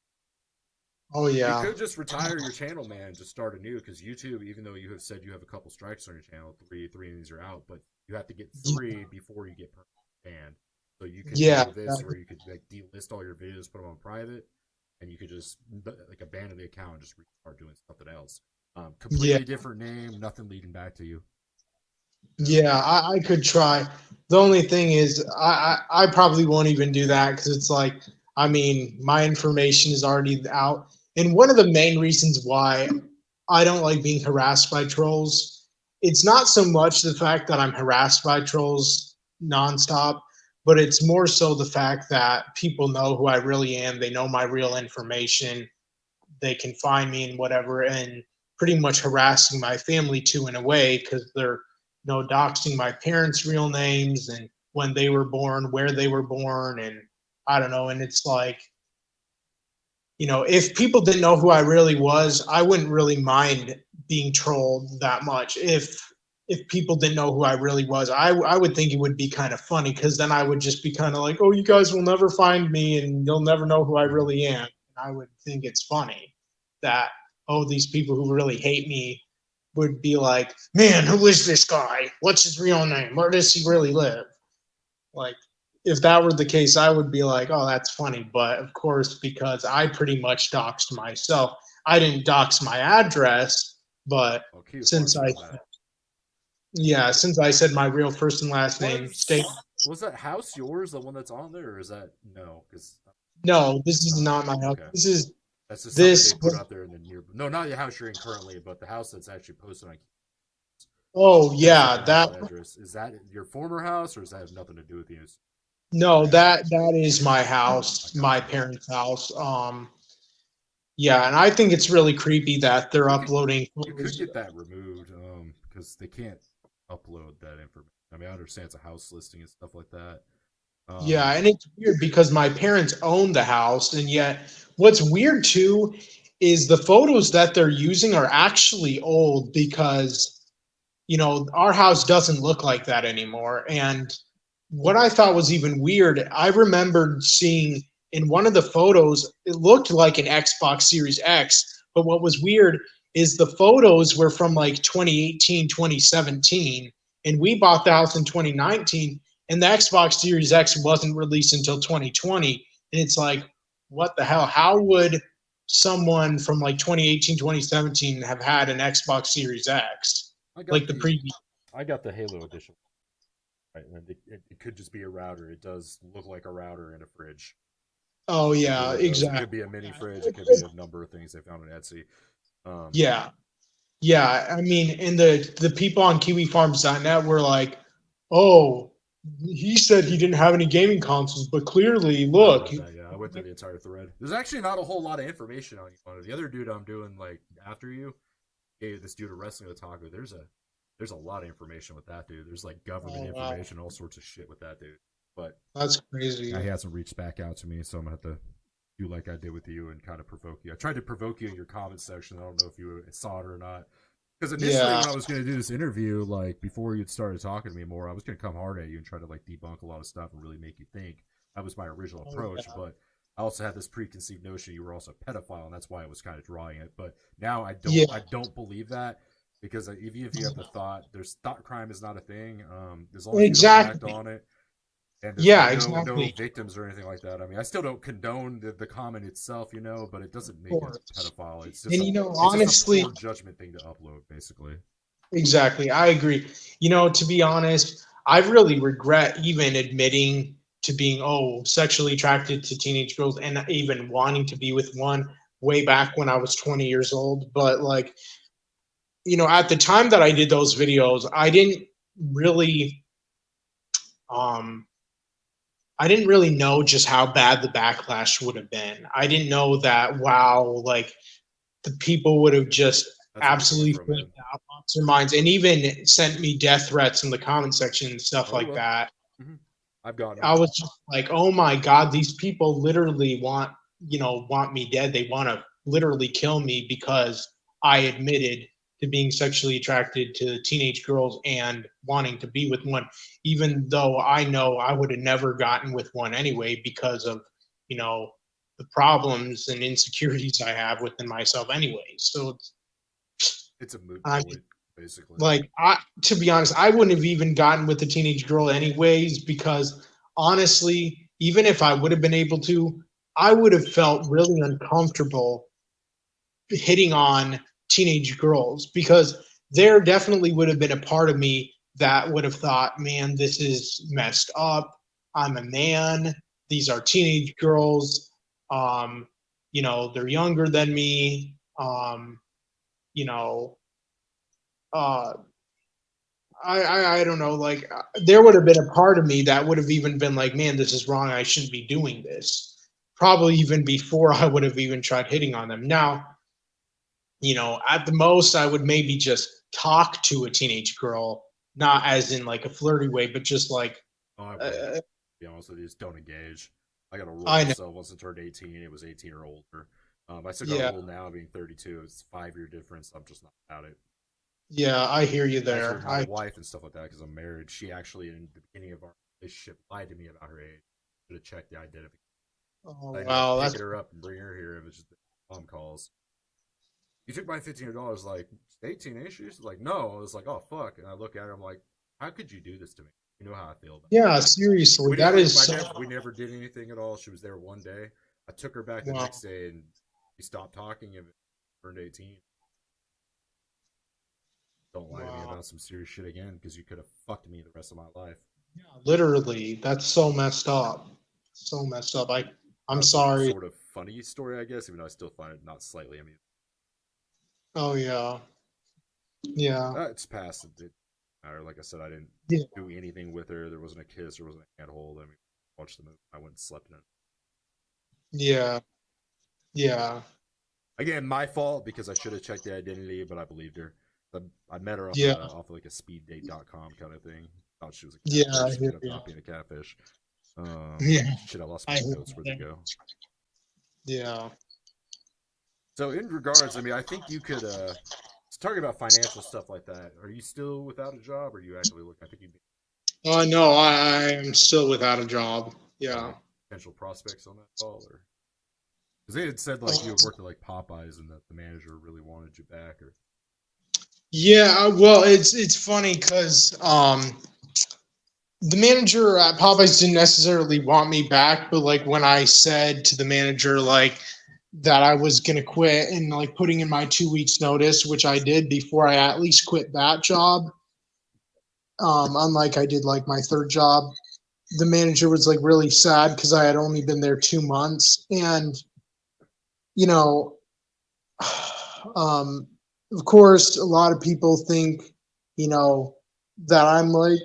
Oh, You yeah. could just retire your channel, man. Just start anew because YouTube, even though you have said you have a couple strikes on your channel, three of these are out, but you have to get Yeah. three before you get banned. So you could Yeah. do this where you could like delist all your videos, put them on private, and you could just like abandon the account and just start doing something else. Yeah. Completely different name, nothing leading back to you. Yeah, I could try. The only thing is, I probably won't even do that because it's like, I mean, my information is already out. And one of the main reasons why I don't like being harassed by trolls, it's not so much the fact that I'm harassed by trolls nonstop, but it's more so the fact that people know who I really am. They know my real information. They can find me and whatever, and pretty much harassing my family too in a way because they're doxing my parents' real names and when they were born, where they were born, and I don't know. And it's like, if people didn't know who I really was, I wouldn't really mind being trolled that much. If people didn't know who I really was, I would think it would be kind of funny because then I would just be kind of like, oh, you guys will never find me and you'll never know who I really am. And I would think it's funny that, oh, these people who really hate me would be like, man, who is this guy? What's his real name? Where does he really live? Like, if that were the case, I would be like, oh, that's funny. But of course, because I pretty much doxed myself, I didn't dox my address, but Oh, Q since Farm's I, done that. yeah, since I said my real first and last name, stay. Was that house yours, the one that's on there, or is that no? Because No, this it's is not. not my house. Okay, that's just something they This. put out there in the near. No, not the house you're in currently, but the house that's actually posted on. Oh Has the yeah, house that. address. Is that your former house, or does that have nothing to do with you? No, that is my I house, my gotcha. parents' house. Yeah, and I think it's really creepy that they're You could uploading you could photos. get that removed, because they can't upload that information. I mean, I understand it's a house listing and stuff like that. Yeah, Um, and it's weird because my parents own the house, and yet what's weird too is the photos that they're using are actually old because our house doesn't look like that anymore. And what I thought was even weird, I remembered seeing in one of the photos, it looked like an Xbox Series X, but what was weird is the photos were from like 2018, 2017, and we bought the house in 2019, and the Xbox Series X wasn't released until 2020. And it's like, what the hell? How would someone from like 2018, 2017 have had an Xbox Series X? I got Like the the previous. I got the Halo edition. Right, and it could just be a router. It does look like a router in a fridge. Oh It yeah, really does. It exactly. could be a mini fridge. It could be a number of things they found on Etsy. Um, Yeah, yeah. I mean, and the people on KiwiFarms.net were like, "Oh, he said he didn't have any gaming consoles, but clearly, I look." read that. Yeah, I went through the entire thread. There's actually not a whole lot of information on you. The other dude I'm doing like after you, gave this dude a wrestling otaku. there's a lot of information with that dude. There's like government wow. information, all sorts of shit with that dude. But That's crazy. he hasn't reached back out to me, so I'm gonna have to do like I did with you and kind of provoke you. I tried to provoke you in your comment section. I don't know if you saw it or not. Because initially, Yeah. when I was going to do this interview, like before you'd started talking to me more, I was going to come hard at you and try to like debunk a lot of stuff and really make you think. That was my original approach. Yeah. But I also had this preconceived notion you were also a pedophile, and that's why I was kind of drawing it. But now I don't believe that, because even if you have the thought, thought crime is not a thing. As long as you don't act Exactly. on it, and there's Yeah, no exactly. victims or anything like that. I mean, I still don't condone the comment itself, but it doesn't make it course. pedophile. It's And just it's just a honestly, poor judgment thing to upload, basically. exactly. I agree. To be honest, I really regret even admitting to being sexually attracted to teenage girls and even wanting to be with one way back when I was 20 years old. But like, at the time that I did those videos, really um I didn't really know just how bad the backlash would have been. I didn't know that like the people would have just That's where you're coming absolutely from, man. freaked out, lost their minds, and even sent me death threats in the comment section and stuff Oh like well. that. Mm-hmm. I've gotten I them. was just like, oh my god, these people literally want me dead. They want to literally kill me because I admitted to being sexually attracted to teenage girls and wanting to be with one, even though I know I would have never gotten with one anyway because of, the problems and insecurities I have within myself anyway. So It's a moot I point, basically. like to be honest, I wouldn't have even gotten with the teenage girl anyways, because honestly, even if I would have been able to, I would have felt really uncomfortable hitting on teenage girls, because there definitely would have been a part of me that would have thought, man, this is messed up. I'm a man. These are teenage girls. Um, they're younger than me. You know, uh, I don't know. Like, there would have been a part of me that would have even been like, man, this is wrong. I shouldn't be doing this. Probably even before I would have even tried hitting on them. Now, at the most, I would maybe just talk to a teenage girl, not as in like a flirty way, but just like, Oh, I wouldn't. uh, To be honest with you, just don't engage. I got a rule I know, myself. Once I turned 18, it was 18 or older. I still got a yeah, rule now, being 32. It's a 5-year difference. I'm just not about it. yeah, I hear you Actually, there. my wife and stuff like that, because I'm married, she actually, in the beginning of our relationship, lied to me about her age. Should have checked the identification. Oh I ended up wow, picking her up and bringing her here. It was just mom calls. You took my $1,500. Like, 18, ain't she? She's like, no. I was like, oh, fuck. And I look at her, I'm like, how could you do this to me? You know how I feel about it. yeah, seriously, that is so We never did anything at all. She was there one day. I took her back the wow. next day, and we stopped talking and turned 18. Don't lie to me Wow. about some serious shit again, because you could have fucked me the rest of my life. Yeah, literally, that's so messed up. So messed up. I'm That's a sorry. sort of funny story, I guess, even though I still find it not slightly amusing. Oh yeah, yeah, It's past. It didn't matter. Like I said, I didn't yeah, do anything with her. There wasn't a kiss. There wasn't a handhold. I mean, watched the movie. I went and slept in it. yeah, yeah, Again, my fault, because I should have checked the identity, but I believed her. I met her yeah, off of like a speeddate.com kind of thing. Thought she was a yeah. I catfish. hear Ended up you. not being a catfish. Yeah, Shit, I lost I my hear notes. Where'd they you. go? Yeah. So, in regards, I mean, I think you could. Talking about financial stuff like that. Are you still without a job? Or are you actually looking? I think you'd be No, I am still without a job. Yeah. like potential prospects on that call, or because they had said like you had worked at like Popeyes and that the manager really wanted you back, or Yeah, well, it's funny because the manager at Popeyes didn't necessarily want me back, but like when I said to the manager like that I was gonna quit and like putting in my 2 weeks notice, which I did before I at least quit that job, unlike I did like my third job, the manager was like really sad because I had only been there 2 months, and you know, um, of course, a lot of people think, that I'm like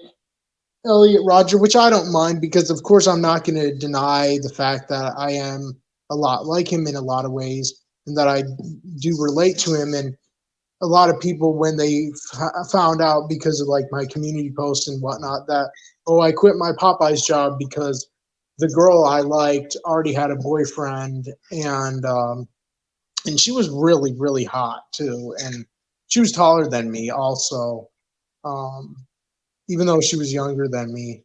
Elliot Rodger, which I don't mind because, of course, I'm not going to deny the fact that I am a lot like him in a lot of ways and that I do relate to him. And a lot of people when they found out because of like my community posts and whatnot that, oh, I quit my Popeyes job because the girl I liked already had a boyfriend, and she was really really hot too, and she was taller than me also, um, even though she was younger than me.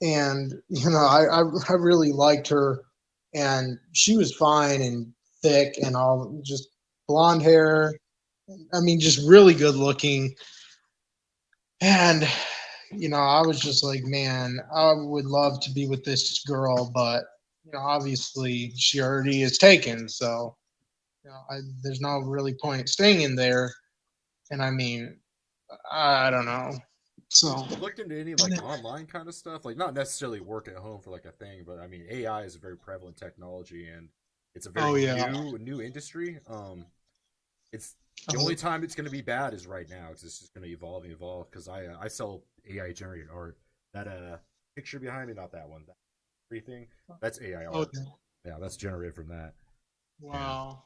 And I really liked her, and she was fine and thick and all, just blonde hair. I mean, just really good looking. And I was just like, man, I would love to be with this girl, but obviously she already is taken, so there's no really point staying in there. And I mean, I don't know. So, You looked into any like online kind of stuff, like not necessarily work at home for like a thing, but I mean AI is a very prevalent technology and it's a very oh yeah, new industry. It's the oh, only time it's going to be bad is right now because it's just going to evolve and evolve. Because I sell AI generated art. That picture behind me, not that one, that free thing, that's AI oh art. yeah. Yeah, that's generated from that. And Wow.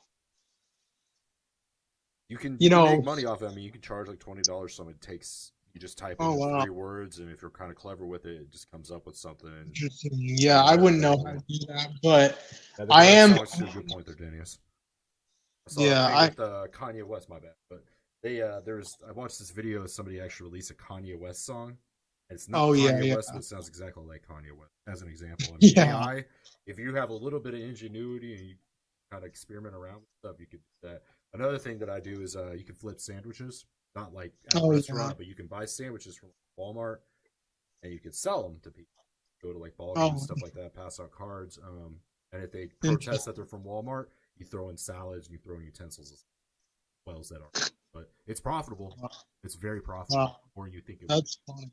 you You can make know, money off of it. I mean, you can charge like $20. Someone takes you just type oh in wow. 3 words, and if you're kind of clever with it, it just comes up with something. And Interesting. Yeah, it'll I work wouldn't know how perfectly. to do that, but Yeah, the I art am. songs to a good point there, Danius. I saw a Yeah, thing I. with Kanye West. My bad, but there's I watched this video of somebody actually release a Kanye West song. And it's not Oh yeah, Kanye yeah, West, but it sounds exactly like Kanye West. As an example, I mean yeah. AI. If you have a little bit of ingenuity and you kind of experiment around with stuff, you could do that. Another thing that I do is you can flip sandwiches, not like at a Oh yeah. restaurant, but you can buy sandwiches from Walmart and you can sell them to people. Go to like ball games, Oh, stuff like that, pass out cards. And if they protest that interesting. they're from Walmart, you throw in salads, you throw in utensils as well as that are. But it's profitable. It's very profitable, Wow, more than you think it would be. that's funny.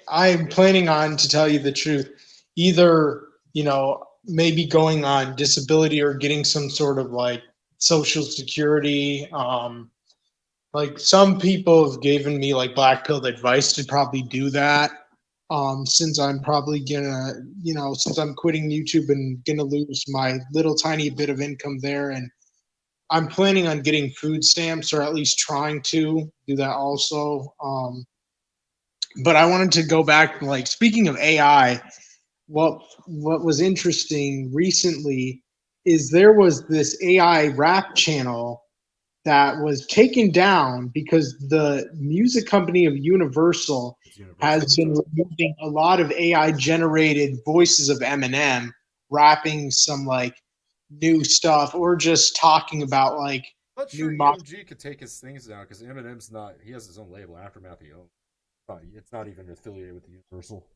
I'm planning on, to tell you the truth, either maybe going on disability or getting some sort of like social security. Like some people have given me like black pilled advice to probably do that. Since I'm probably gonna, since I'm quitting YouTube and gonna lose my little tiny bit of income there, and I'm planning on getting food stamps, or at least trying to do that also. But I wanted to go back, like speaking of AI, what was interesting recently is there was this AI rap channel that was taken down because the music company of Universal It's Universal has been Music. removing a lot of AI generated voices of Eminem rapping some like new stuff, or just talking about like I'm not new sure mo- UMG could take his things down because Eminem's not. He has his own label, Aftermath. He owns. It's not even affiliated with Universal.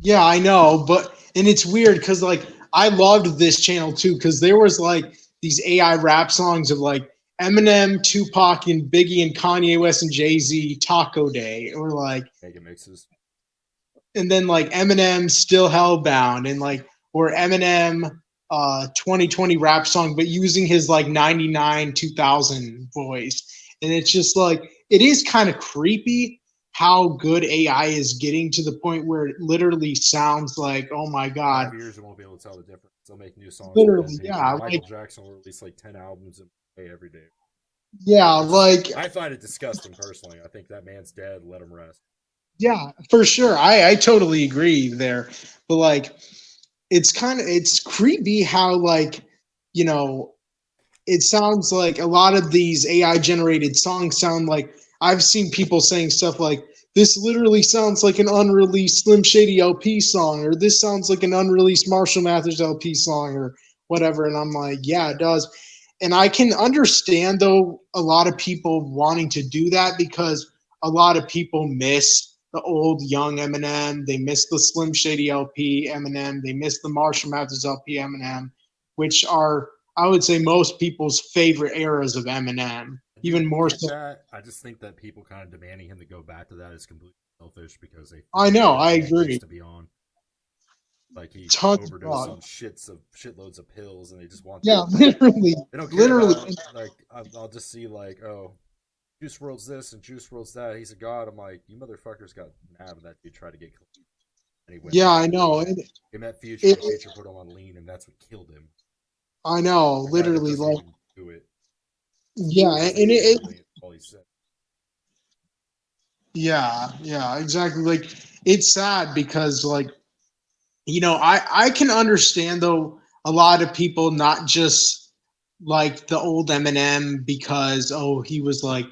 Yeah, I know, but and it's weird because like I loved this channel too because there was like these AI rap songs of like Eminem, Tupac, and Biggie, and Kanye West and Jay Z Taco Day, or like, Mega mixes. and then like Eminem Still Hellbound, and like, or Eminem 2020 rap song, but using his like 99 2000 voice, and it's just like it is kind of creepy how good AI is getting to the point where it literally sounds like, oh my god, 5 years, you won't be able to tell the difference. They'll make new songs like that. literally, Maybe yeah, Michael like, Jackson will release like 10 albums every day, yeah, which is like, I find it disgusting personally. I think that man's dead. Let him rest. yeah, for sure. I totally agree there. But like it's creepy how like, you know, it sounds like a lot of these AI generated songs sound like, I've seen people saying stuff like, this literally sounds like an unreleased Slim Shady LP song, or this sounds like an unreleased Marshall Mathers LP song, or whatever. And I'm like, yeah, it does. And I can understand though a lot of people wanting to do that because a lot of people miss the old young Eminem, they miss the Slim Shady LP Eminem, they miss the Marshall Mathers LP Eminem, which are, I would say, most people's favorite eras of Eminem, I even do more get so. that. I just think that people kind of demanding him to go back to that is completely selfish because they I forget know, what I that man agree. used to be on. Like he Tons of overdosed drugs. on shitloads of pills, and they just want Yeah, that. literally, They don't care literally. about like I'll just see like Juice World's this and Juice World's that. He's a god. I'm like, you motherfuckers got mad when that dude tried to get clean, and he went Yeah, back I to doing know. that. He met Future, It, and Future put him on lean, and that's what killed him. I know, A guy that literally, doesn't like, even do it. Yeah, That's and it literally all he said. yeah, exactly. Like it's sad because like I can understand though a lot of people not just like the old Eminem because he was like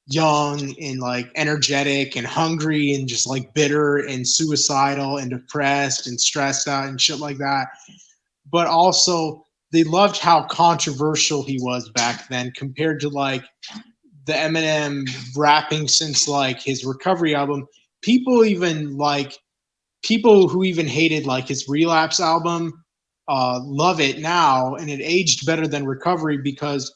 young and like energetic and hungry and just like bitter and suicidal and depressed and stressed out and shit like that, but also they loved how controversial he was back then compared to like the Eminem rapping since like his recovery album. People even like people who even hated like his relapse album love it now, and it aged better than recovery because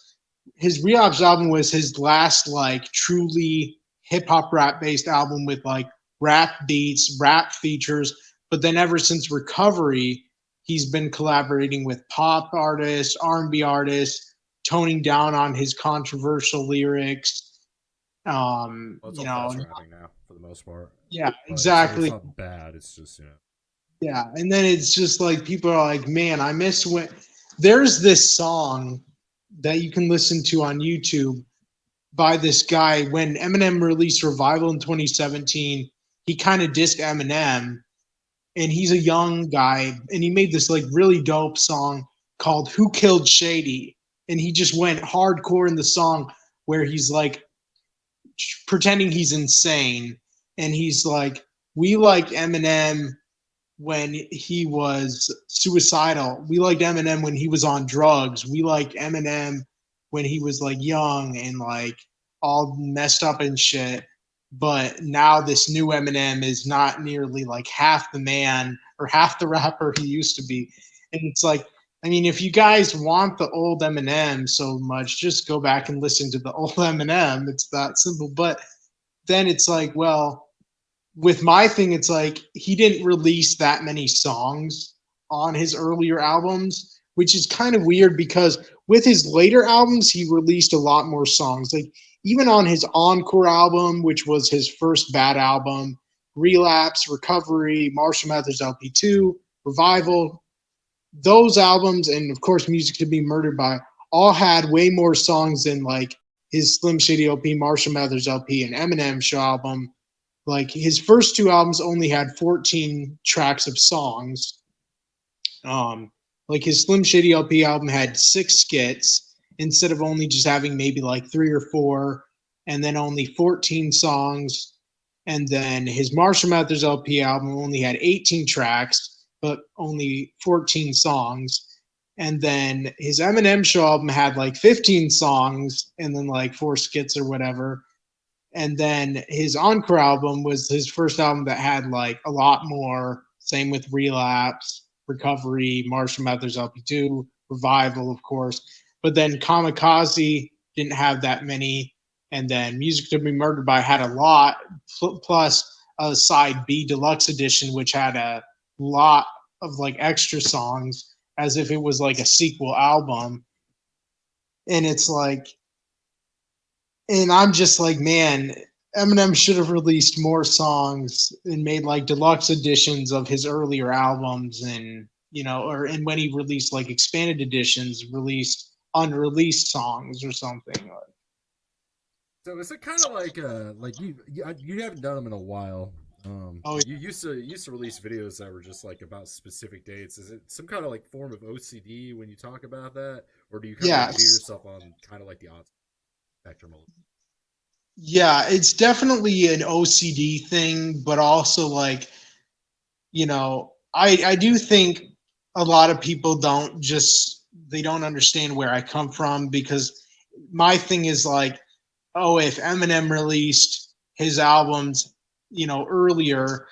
his relapse album was his last like truly hip hop rap based album with like rap beats, rap features. But then ever since recovery, he's been collaborating with pop artists, R&B artists, toning down on his controversial lyrics. Well, it's all fast rapping now for the most part, Yeah, but it's exactly. not bad. It's just Yeah, and then it's just like people are like, man, I miss when there's this song that you can listen to on YouTube by this guy. When Eminem released Revival in 2017, he kind of dissed Eminem, and he's a young guy, and he made this like really dope song called "Who Killed Shady," and he just went hardcore in the song where he's like pretending he's insane, and he's like, "We like Eminem when he was suicidal. We liked Eminem when he was on drugs. We liked Eminem when he was like young and like all messed up and shit. But now this new Eminem is not nearly like half the man or half the rapper he used to be." And it's like, I mean, if you guys want the old Eminem so much, just go back and listen to the old Eminem. It's that simple. But then it's like, well, with my thing, it's like he didn't release that many songs on his earlier albums, which is kind of weird because with his later albums, he released a lot more songs. Like even on his Encore album, which was his first bad album, Relapse, Recovery, Marshall Mathers LP2, Revival, those albums, and of course, Music to Be Murdered By, all had way more songs than like his Slim Shady LP, Marshall Mathers LP, and Eminem Show album. Like his first two albums only had 14 tracks of songs. Um, like his Slim Shady LP album had 6 skits instead of only just having maybe like 3 or 4, and then only 14 songs. And then his Marshall Mathers LP album only had 18 tracks, but only 14 songs. And then his Eminem Show album had like 15 songs and then like 4 skits or whatever. And then his Encore album was his first album that had like a lot more. Same with Relapse, Recovery, Marshall Mathers LP2, Revival, of course. But then Kamikaze didn't have that many. And then Music to Be Murdered By had a lot, plus a side B deluxe edition, which had a lot of like extra songs as if it was like a sequel album. And it's like, and I'm just like, man, Eminem should have released more songs and made like deluxe editions of his earlier albums, and or and when he released like expanded editions, released unreleased songs or something. so. Is it kind of like you haven't done them in a while? Oh Like you used to release videos that were just like about specific dates. Is it some kind of like form of OCD when you talk about that, or do you kind of like view yes, yourself on kind of like the odd spectrum? yeah, it's definitely an OCD thing, but also like I do think a lot of people don't just they don't understand where I come from because my thing is like, oh, if Eminem released his albums, earlier,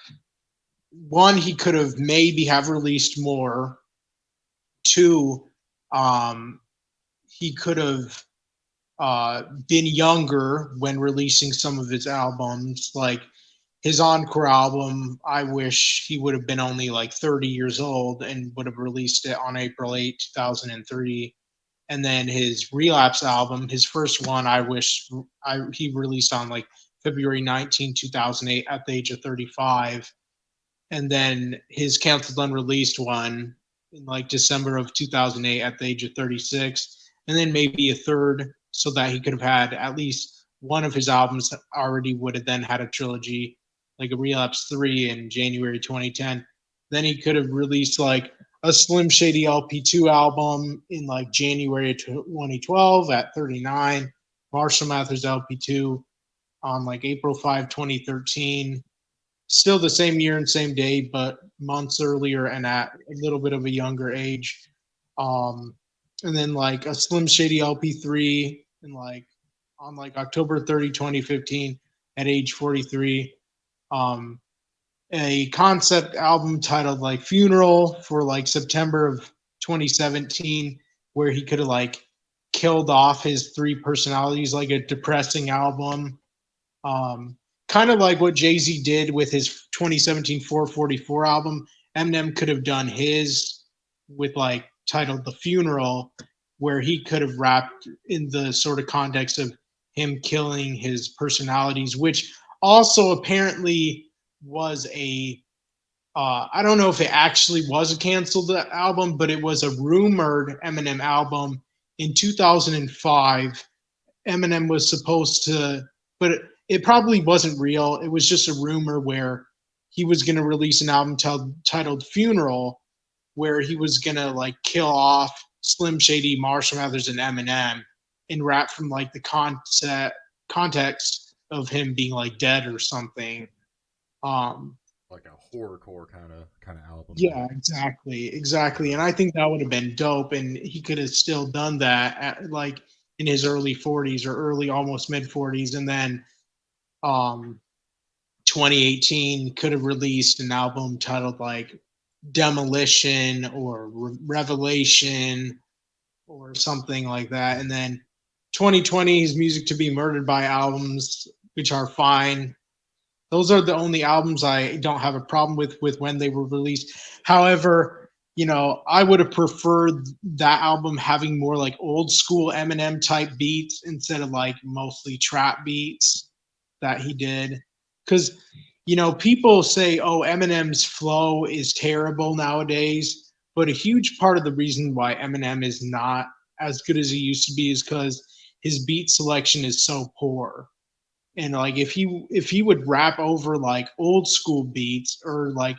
one, he could have maybe have released more. Two, um, he could have been younger when releasing some of his albums. Like his Encore album, I wish he would have been only like 30 years old and would have released it on April 8th, 2003. And then his Relapse album, his first one, I wish he released on like February 19th, 2008 at the age of 35. And then his canceled unreleased one in like December of 2008 at the age of 36. And then maybe a third so that he could have had at least one of his albums already would have then had a trilogy, like a Relapse 3 in January 2010. Then he could have released like a Slim Shady LP2 album in like January 2012 at 39, Marshall Mathers LP2 on like April 5, 2013. Still the same year and same day, but months earlier and at a little bit of a younger age. Um, and then like a Slim Shady LP3 and like on like October 30, 2015 at age 43. Um, a concept album titled like Funeral for like September of 2017, where he could have like killed off his three personalities, like a depressing album. Um, Kind of like what Jay-Z did with his 2017 444 album. Eminem could have done his with like titled The Funeral, where he could have rapped in the sort of context of him killing his personalities, which also apparently was a I don't know if it actually was a canceled album, but it was a rumored Eminem album in 2005. Eminem was supposed to, but it probably wasn't real. It was just a rumor where he was going to release an album titled Funeral, where he was going to like kill off Slim Shady, Marshall Mathers, and Eminem and rap from like the context of him being like dead or something. Like a horrorcore kind of album. Yeah, exactly. And I think that would have been dope, and he could have still done that at, like in his early 40s or early almost mid 40s, and then um 2018 could have released an album titled like Demolition or Revelation or something like that, and then 2020 his Music to Be Murdered By albums, which are fine. Those are the only albums I don't have a problem with when they were released. However, you know, I would have preferred that album having more like old school Eminem type beats instead of like mostly trap beats that he did. Because, you know, people say, oh, Eminem's flow is terrible nowadays. But a huge part of the reason why Eminem is not as good as he used to be is because his beat selection is so poor. And like if he would rap over like old school beats or like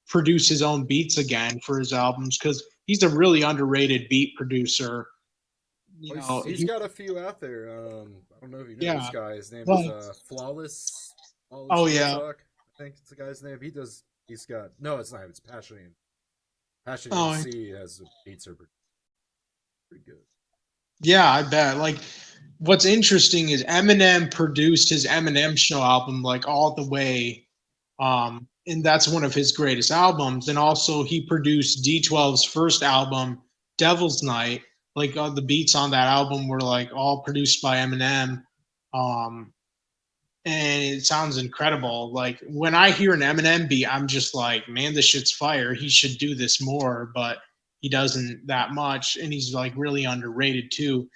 produce his own beats again for his albums, because he's a really underrated beat producer. You Well, know, he's got a few out there. I don't know if you know this yeah, guy. His name is like Flawless oh No yeah, Talk. I think it's the guy's name. He's got no, it's not him. It's Passionate oh MC has beats are pretty good. yeah, I bet. Like what's interesting is Eminem produced his Eminem Show album like all the way, and that's one of his greatest albums. And also, he produced D12's first album, Devil's Night. Like the beats on that album were like all produced by Eminem, um, and it sounds incredible. Like when I hear an Eminem beat, I'm just like, man, this shit's fire. He should do this more, but he doesn't that much, and he's like really underrated too.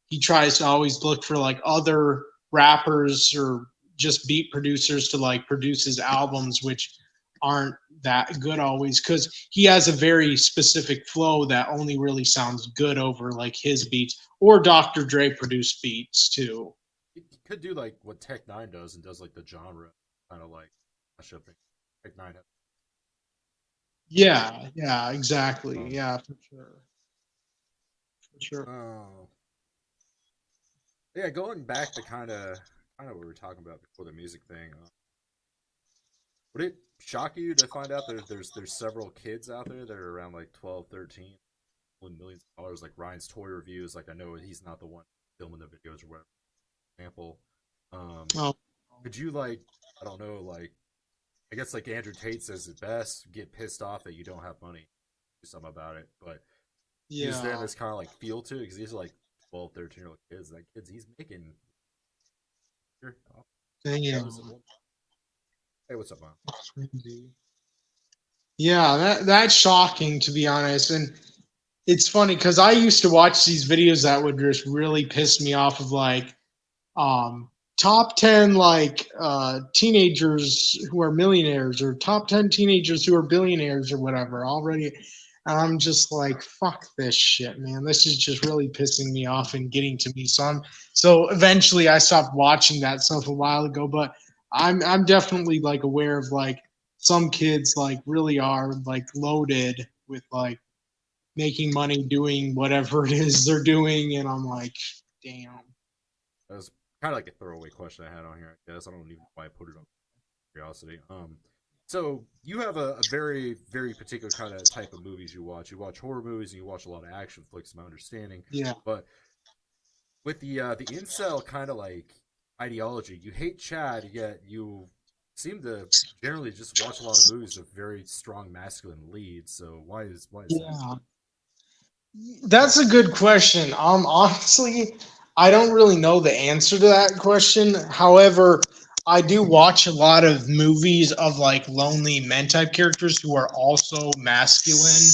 He tries to always look for like other rappers or just beat producers to like produce his albums, which aren't that good always, because he has a very specific flow that only really sounds good over like his beats or Dr. Dre produced beats too. He could do like what Tech Nine does and does like the genre kind of like mashup thing. Tech Nine. Yeah, exactly. Um, Yeah, for sure. For sure. oh, yeah. Going back to kind of what we were talking about before the music thing. Would it shock you to find out there's several kids out there that are around like 12, 13, with millions of dollars, like Ryan's toy reviews? Like I know he's not the one filming the videos or whatever. For example, um, Oh, could you like I don't know like I guess like Andrew Tate says it best, get pissed off that you don't have money, do something about it. But is there yeah. this kind of like feel to it? Because these are like 12, 13-year-old kids. Like kids, he's making. Damn. Hey, what's up, man? Crazy. Yeah, that's shocking to be honest. And it's funny because I used to watch these videos that would just really piss me off of like um top 10 like teenagers who are millionaires or top 10 teenagers who are billionaires or whatever already. And I'm just like, fuck this shit, man. This is just really pissing me off and getting to me. So eventually I stopped watching that stuff a while ago, but I'm definitely like aware of like some kids like really are like loaded with like making money doing whatever it is they're doing, and I'm like, damn. That was kind of like a throwaway question I had on here. I guess I don't even know why I put it on curiosity. So you have a very very particular kind of type of movies you watch. You watch horror movies and you watch a lot of action flicks, my understanding. Yeah. But with the incel kind of like ideology, you hate Chad, yet you seem to generally just watch a lot of movies with very strong masculine leads. So why is that? Yeah. That's a good question. Honestly, I don't really know the answer to that question. However, I do watch a lot of movies of like lonely men type characters who are also masculine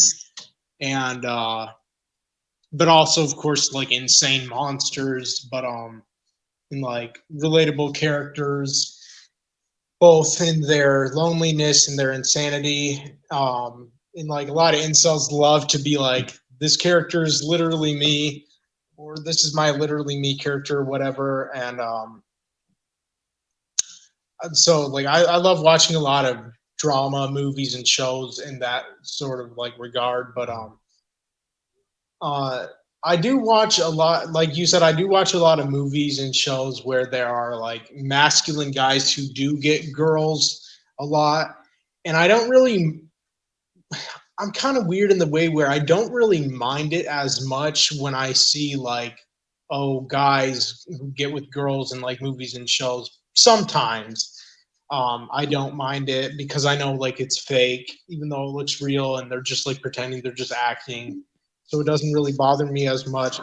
and but also of course like insane monsters, but and like relatable characters both in their loneliness and their insanity. And like a lot of incels love to be like, this character is literally me, or this is my literally me character, or whatever. And so like I love watching a lot of drama movies and shows in that sort of like regard. But uh I do watch a lot, like you said, I do watch a lot of movies and shows where there are like masculine guys who do get girls a lot. And I don't really, I'm kind of weird in the way where I don't really mind it as much when I see like, oh, guys who get with girls in like movies and shows. Sometimes I don't mind it because I know like it's fake, even though it looks real and they're just like pretending, they're just acting. So it doesn't really bother me as much.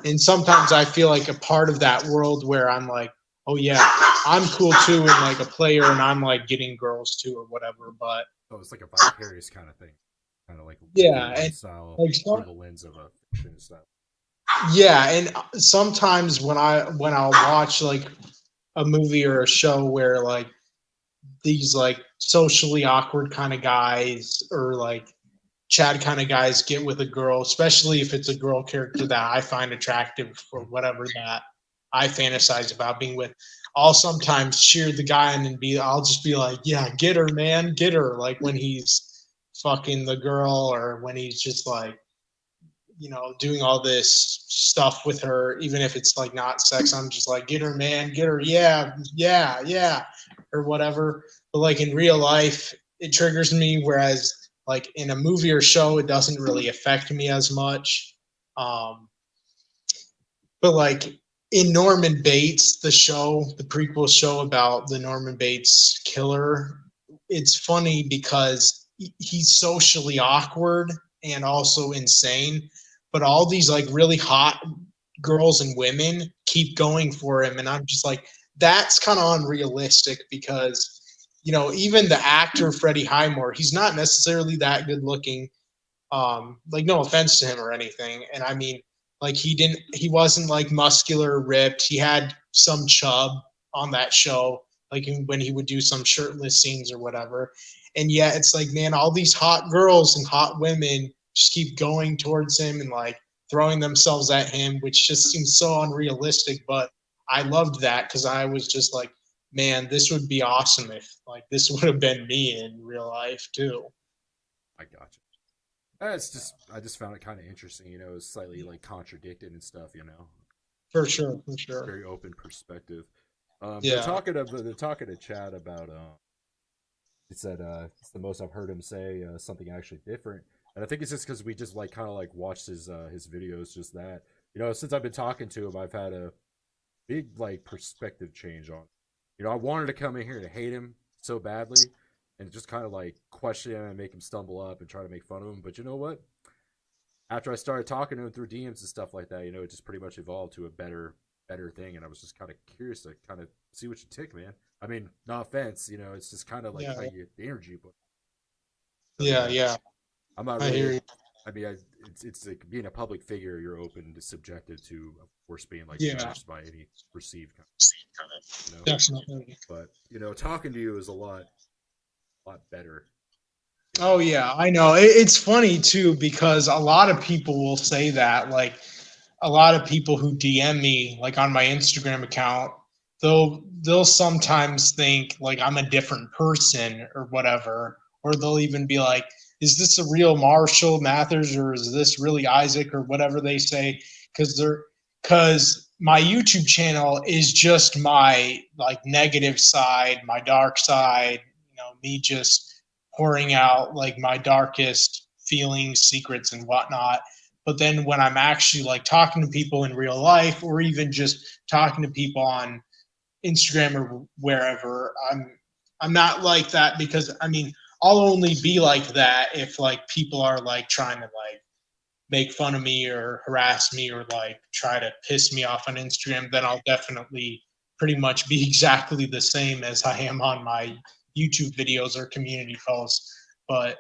And sometimes I feel like a part of that world where I'm like, oh yeah, I'm cool too, and like a player, and I'm like getting girls too or whatever. But So it's like a vicarious kind of thing, kind of like through the yeah, and lifestyle, like through the lens of a fiction style. yeah, and sometimes when I'll watch like a movie or a show where like these like socially awkward kind of guys or like Chad kind of guys get with a girl, especially if it's a girl character that I find attractive for whatever that I fantasize about being with. I'll sometimes cheer the guy on and I'll just be like, yeah, get her, man, get her. Like when he's fucking the girl or when he's just like, doing all this stuff with her, even if it's like not sex, I'm just like, get her, man, get her, yeah, yeah, yeah, or whatever. But like in real life, it triggers me, whereas like in a movie or show, it doesn't really affect me as much. Um, but like in Norman Bates, the prequel show about the Norman Bates killer, it's funny because he's socially awkward and also insane, but all these like really hot girls and women keep going for him, and I'm just like, that's kind of unrealistic because even the actor Freddie Highmore, he's not necessarily that good looking, like no offense to him or anything. And I mean, like he wasn't like muscular, ripped. He had some chub on that show, like when he would do some shirtless scenes or whatever. And yet it's like, man, all these hot girls and hot women just keep going towards him and like throwing themselves at him, which just seems so unrealistic. But I loved that because I was just like, man, this would be awesome if like this would have been me in real life too. I got you. It's just I just found it kind of interesting. It's slightly like contradicted and stuff. For sure, for sure. Very open perspective. Yeah. They're talking to Chad about he said it's the most I've heard him say something actually different, and I think it's just because we just like kind of like watched his videos. Just that since I've been talking to him, I've had a big like perspective change on. I wanted to come in here to hate him so badly, and just kind of like question him and make him stumble up and try to make fun of him. But you know what? After I started talking to him through DMs and stuff like that, it just pretty much evolved to a better thing. And I was just kind of curious to kind of see what you tick, man. I mean, no offense, it's just kind of like Yeah. how you the energy, but Yeah, yeah. I'm not I hear really. you. I mean, it's like being a public figure. You're open to subjective to, of course, being like Yeah. judged by any perceived Definitely. But talking to you is a lot better Oh yeah, I know. It's funny too because a lot of people will say that. Like a lot of people who DM me, like on my Instagram account, they'll sometimes think like I'm a different person or whatever, or they'll even be like, "Is this a real Marshall Mathers or is this really Isaac or whatever they say?" Because my YouTube channel is just my like negative side, my dark side. Me just pouring out like my darkest feelings, secrets, and whatnot. But then when I'm actually like talking to people in real life, or even just talking to people on Instagram or wherever, I'm not like that because I mean I'll only be like that if like people are like trying to like make fun of me or harass me or like try to piss me off on Instagram, then I'll definitely pretty much be exactly the same as I am on my YouTube videos or community posts. But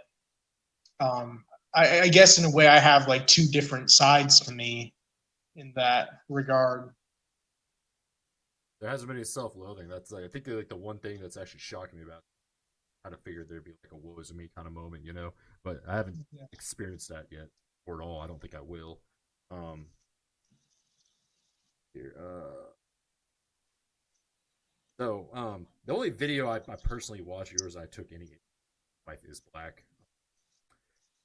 um, I guess in a way I have like two different sides to me in that regard. There hasn't been any self-loathing. That's like, I think like the one thing that's actually shocking me about. I kind of figured there'd be like a woe is me kind of moment, you know, but I haven't Yeah. experienced that yet, or at all. I don't think I will. Um, here, the only video I personally watched yours I took any life is black.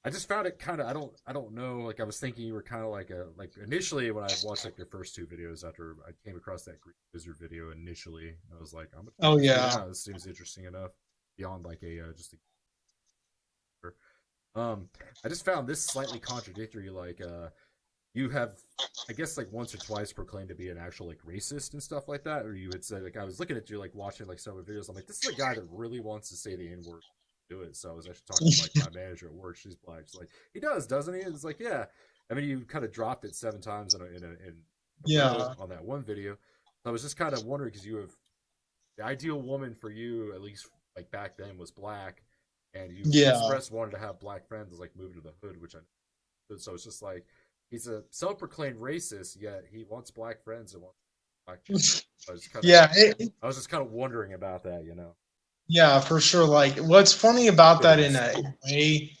I just found it kind of I don't know, like I was thinking you were kind of like a like initially when I watched like your first two videos after I came across that Greek wizard video initially I was like I'm gonna check Oh this video yeah. out, this seems interesting enough beyond like a just a I just found this slightly contradictory like you have I guess like once or twice proclaimed to be an actual like racist and stuff like that, or you would say like I was looking at you like watching like some of the videos. I'm like, this is a guy that really wants to say the N word, do it. So I was actually talking to like my manager at work. She's black. She's like, he does, doesn't he? It's like, yeah. I mean, you kind of dropped it 7 times in a row Yeah. on that one video. So I was just kind of wondering because you have the ideal woman for you, at least like back then, was black, and you Yeah. expressed wanted to have black friends, like moving to the hood, which I so it's just like he's a self-proclaimed racist, yet he wants black friends and wants black chicks. I was kind of, Yeah. I was just kind of wondering about that, you know. Yeah, for sure. Like what's funny about Bit of that a in a mystery. way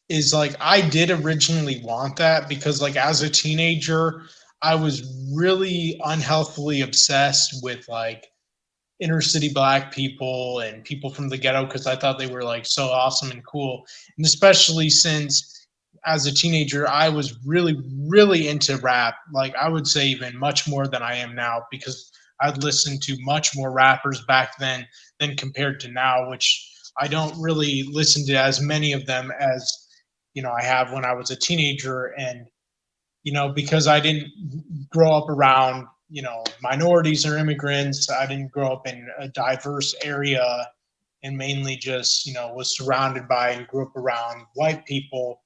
is like I did originally want that because like as a teenager, I was really unhealthily obsessed with like inner city black people and people from the ghetto because I thought they were like so awesome and cool. And especially since as a teenager, I was really, really into rap. Like I would say even much more than I am now because I'd listen to much more rappers back then than compared to now, which I don't really listen to as many of them as I have when I was a teenager. And because I didn't grow up around, minorities or immigrants. I didn't grow up in a diverse area and mainly just, was surrounded by and grew up around white people,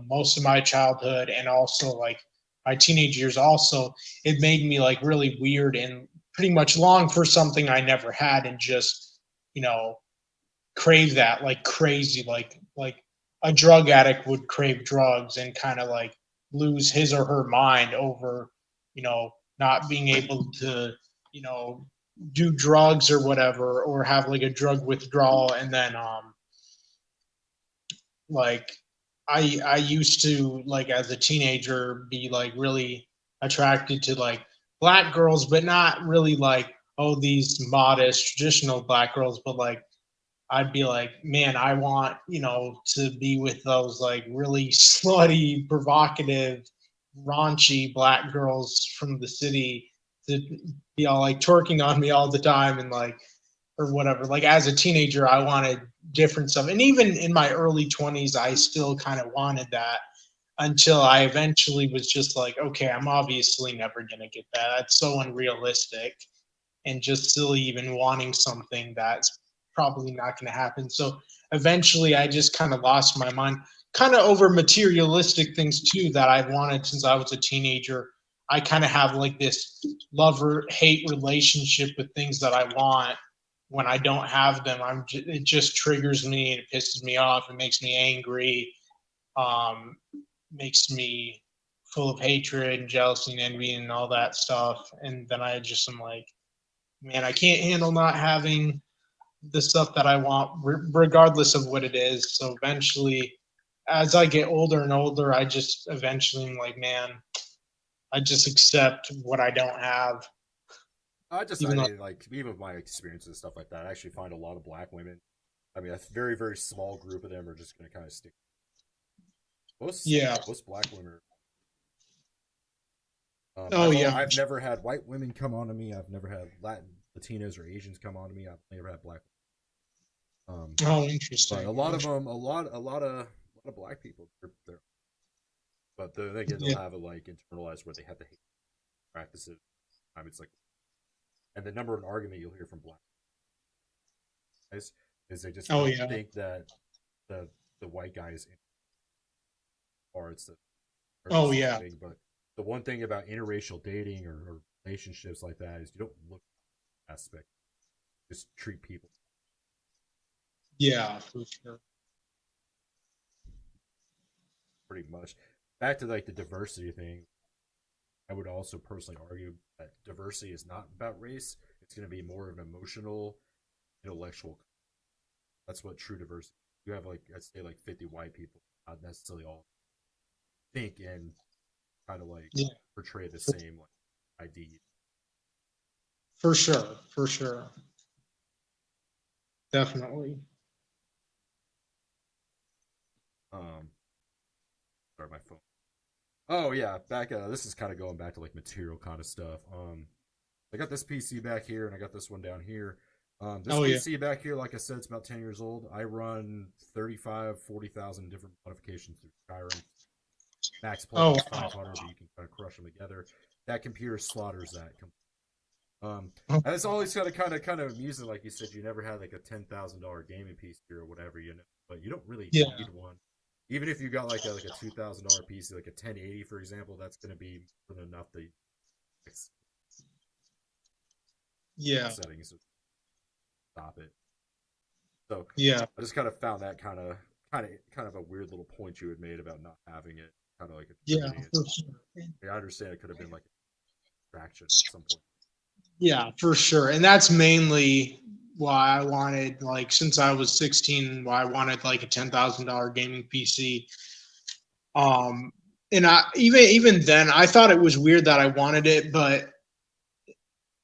most of my childhood and also like my teenage years also, it made me like really weird and pretty much long for something I never had and just, you know, crave that like crazy, like a drug addict would crave drugs and kind of like lose his or her mind over, not being able to, you know, do drugs or whatever, or have like a drug withdrawal, and then like I used to like as a teenager be like really attracted to like black girls, but not really like these modest traditional black girls, but like I'd be like, man, I want, to be with those like really slutty, provocative, raunchy black girls from the city to be all like twerking on me all the time and like, or whatever. Like as a teenager, I wanted different stuff. And even in my early 20s, I still kind of wanted that until I eventually was just like, okay, I'm obviously never going to get that. That's so unrealistic and just silly even wanting something that's probably not going to happen. So eventually I just kind of lost my mind, kind of over materialistic things too that I've wanted since I was a teenager. I kind of have like this lover hate relationship with things that I want. When I don't have them, it just triggers me and it pisses me off. It makes me angry, um, makes me full of hatred and jealousy and envy and all that stuff. And then I just am like, man, I can't handle not having the stuff that I want, regardless of what it is. So eventually, as I get older and older, I just eventually am like, man, I just accept what I don't have, I even though. mean, like, even with my experiences and stuff like that, I actually find a lot of black women. I mean, a very, very small group of them are just going to kind of stick. Yeah. Most black women. Oh yeah. I've never had white women come on to me. I've never had Latinos or Asians come on to me. I've never had black. Oh, interesting. But a lot of them, a lot of black people, they're but then again, they'll Yeah. have it like internalized where they have to hate practices. It's like, and the number one argument you'll hear from black guys is they just Oh don't yeah. think that the white guy is in, or it's the Oh yeah. thing. But the one thing about interracial dating or relationships like that is you don't look at aspect, just treat people Yeah, for sure. pretty much. Back to like the diversity thing, I would also personally argue that diversity is not about race. It's going to be more of an emotional, intellectual. That's what true diversity. You have like, I'd say like 50 white people, not necessarily all think and kind of like Yeah, portray the same like idea. for sure. For sure. Definitely. Um, sorry, my phone. Oh yeah, back. This is kind of going back to like material kind of stuff. I got this PC back here, and I got this one down here. This Oh yeah. PC back here, like I said, it's about 10 years old. I run 35, 40,000 different modifications through Skyrim. Max Oh plugins wow. 500, but you can kind of crush them together. That computer slaughters that. Oh, And it's always kind of amusing, like you said, you never had like a $10,000 gaming PC or whatever, but you don't really yeah. need one. Even if you got like a $2,000 PC, like a 1080, for example, that's going to be more than enough to Yeah. settings to stop it. So Yeah. I just kind of found that kind of a weird little point you had made about not having it, kind of like Yeah. attributing it. For sure. I understand it could have been like a distraction at some point. Yeah, for sure. And that's mainly why I wanted, like, since I was 16, why I wanted like a $10,000 gaming PC. Um, and I even then I thought it was weird that I wanted it, but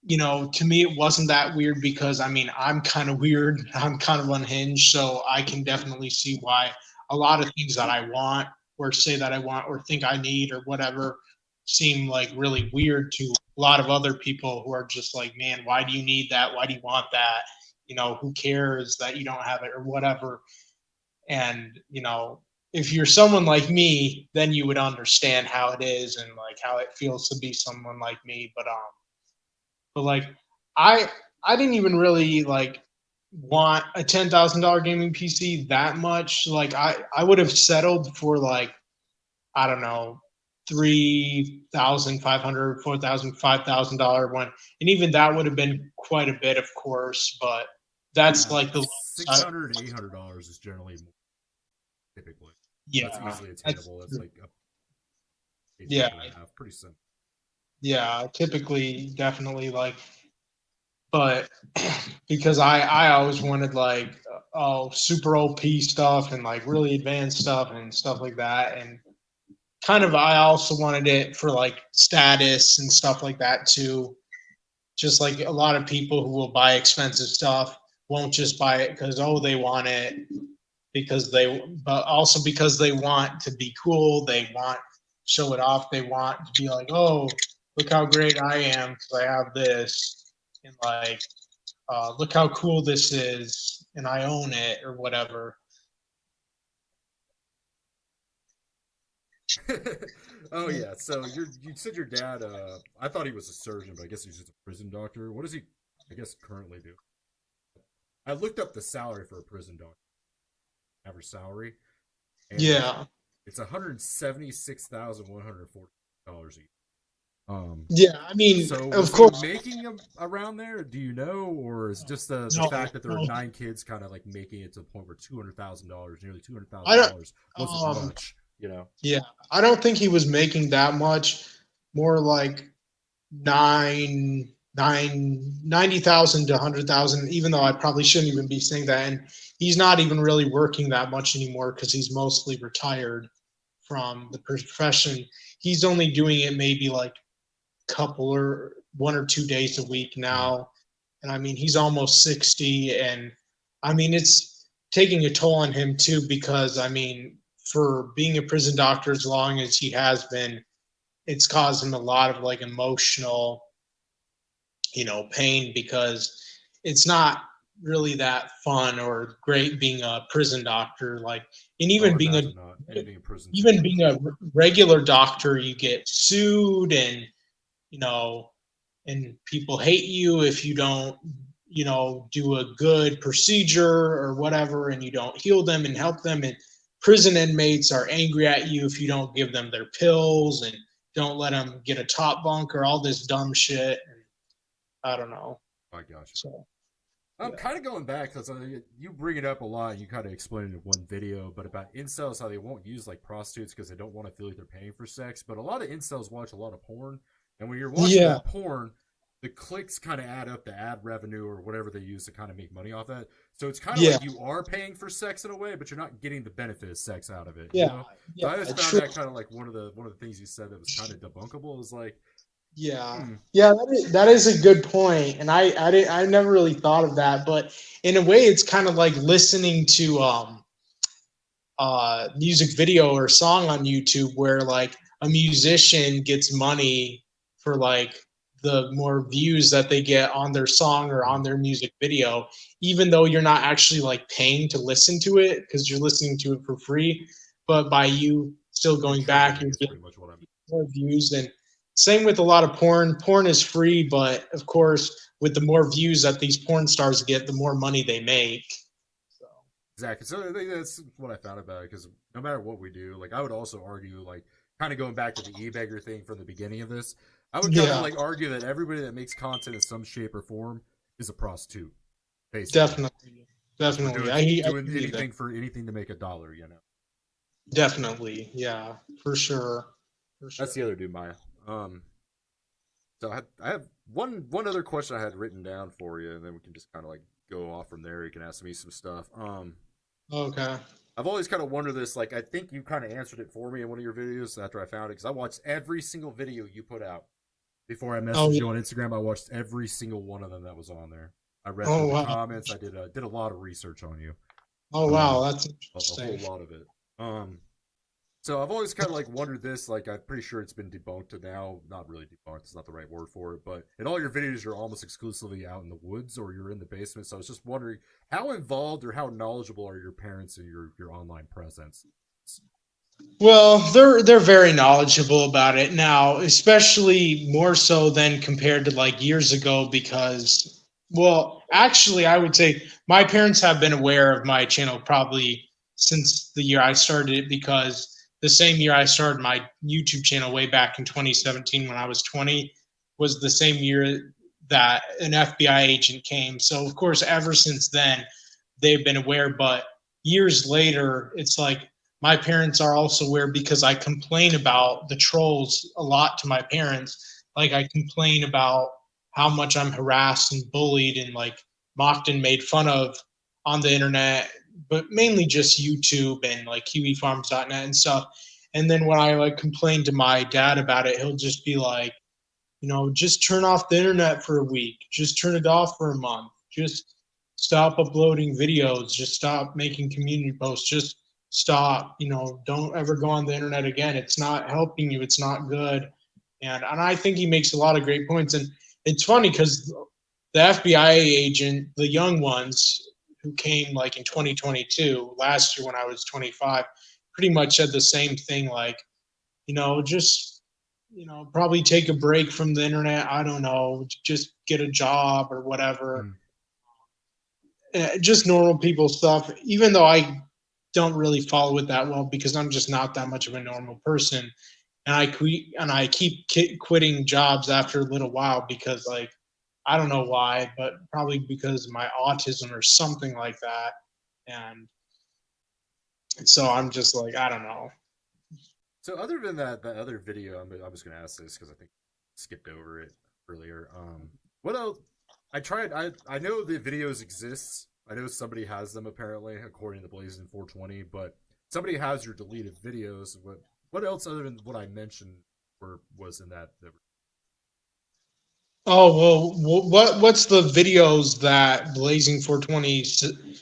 to me it wasn't that weird because I mean I'm kind of weird. I'm kind of unhinged, so I can definitely see why a lot of things that I want or say that I want or think I need or whatever seem like really weird to a lot of other people who are just like, man, why do you need that? Why do you want that? Who cares that you don't have it or whatever? And if you're someone like me, then you would understand how it is and like how it feels to be someone like me. But like I I didn't even really like want a $10,000 gaming PC that much. Like I would have settled for like I don't know 3,500, 4,000, $5,000 one, and even that would have been quite a bit, of course. But that's Yeah, like the $600, $800 is generally more typically. That's yeah, easily attainable. That's like a yeah, and a half, pretty simple. yeah. Typically, definitely like, but because I always wanted like super OP stuff and like really advanced stuff and stuff like that, and kind of I also wanted it for like status and stuff like that too. Just like a lot of people who will buy expensive stuff won't just buy it because they want it but also because they want to be cool, they want show it off, they want to be like, oh, look how great I am because I have this, and like, look how cool this is, and I own it or whatever. Oh yeah. So you said your dad. I thought he was a surgeon, but I guess he's just a prison doctor. What does he? I guess currently do. I looked up the salary for a prison doctor, average salary, and Yeah, it's $176,140 a year. yeah. I mean, So of was he course, making around there? Do you know, or is just the no, fact that there were no. 9 kids kind of like making it to the point where $200,000, nearly two hundred I thousand don't. dollars, wasn't much? Yeah, I don't think he was making that much. More like nine. 90,000 to 100,000, even though I probably shouldn't even be saying that. And he's not even really working that much anymore because he's mostly retired from the profession. He's only doing it maybe like couple or 1 or 2 days a week now. And I mean, he's almost 60. And I mean, it's taking a toll on him too, because I mean, for being a prison doctor as long as he has been, it's caused him a lot of like emotional, pain, because it's not really that fun or great being a prison doctor. Like, and Oh, I even being a imagine not. Anything in prison too. even being a regular doctor, you get sued, and you know, and people hate you if you don't, do a good procedure or whatever, and you don't heal them and help them. And prison inmates are angry at you if you don't give them their pills and don't let them get a top bunk or all this dumb shit. And I don't know. I got you. So I'm yeah. kind of going back because you bring it up a lot. You kind of explained it in one video, but about incels, how they won't use like prostitutes because they don't want to feel like they're paying for sex. But a lot of incels watch a lot of porn, and when you're watching Yeah. that porn, the clicks kind of add up to ad revenue or whatever they use to kind of make money off that. So it's kind of Yeah. like you are paying for sex in a way, but you're not getting the benefit of sex out of it. Yeah. You know? So I Yeah. just found True. that kind of like one of the things you said that was kind of debunkable. Is like, Yeah, yeah, that is a good point, and I never really thought of that, but in a way, it's kind of like listening to music video or song on YouTube, where like a musician gets money for like the more views that they get on their song or on their music video, even though you're not actually like paying to listen to it because you're listening to it for free, but by you still going back, you're is getting pretty much what I mean. more views. And same with a lot of porn. Porn is free, but of course, with the more views that these porn stars get, the more money they make. So Exactly. So I think that's what I found about it because no matter what we do, like I would also argue, like kind of going back to the e-beggar thing from the beginning of this, I would kind of yeah, like argue that everybody that makes content in some shape or form is a prostitute, basically. definitely, We're definitely. doing I doing agree with that. anything for anything to make a dollar, you know. Definitely, yeah, for sure, for That's sure. the other dude, Maya. Um, so I have one other question I had written down for you, and then we can just kind of like go off from there. You can ask me some stuff. Okay. I've always kind of wondered this. Like, I think you kind of answered it for me in one of your videos after I found it because I watched every single video you put out before I Oh, messaged you on Instagram. I watched every single one of them that was on there. I read through oh the wow. comments. I did a lot of research on you. Oh wow, that's A whole interesting. lot of it. So I've always kind of like wondered this. Like, I'm pretty sure it's been debunked now. Not really debunked. It's not the right word for it. But in all your videos, you're almost exclusively out in the woods or you're in the basement. So I was just wondering how involved or how knowledgeable are your parents in your online presence? Well, they're very knowledgeable about it now, especially more so than compared to like years ago because well, actually I would say my parents have been aware of my channel probably since the year I started it, because the same year I started my YouTube channel way back in 2017 when I was 20 was the same year that an FBI agent came. So of course ever since then they've been aware, but years later it's like my parents are also aware because I complain about the trolls a lot to my parents. Like I complain about how much I'm harassed and bullied and like mocked and made fun of on the internet, but mainly just YouTube and like kiwifarms.net and stuff. And then when I like complain to my dad about it, he'll just be like, just turn off the internet for a week. Just turn it off for a month. Just stop uploading videos. Just stop making community posts. Just stop. Don't ever go on the internet again. It's not helping you. It's not good. And I think he makes a lot of great points. And it's funny because the FBI agent, the young ones who came like in 2022, last year when I was 25, pretty much said the same thing. Like, just probably take a break from the internet. I don't know, just get a job or whatever. Mm. Just normal people stuff. Even though I don't really follow it that well because I'm just not that much of a normal person, and I keep quitting jobs after a little while because like I don't know why, but probably because of my autism or something like that. And so I'm just like I don't know. So other than that other video, I'm just gonna ask this because I think I skipped over it earlier. What else? I tried. I know the videos exist. I know somebody has them apparently, according to Blazing 420. But somebody has your deleted videos. What else other than what I mentioned was in that? Oh well, what's the videos that Blazing 420?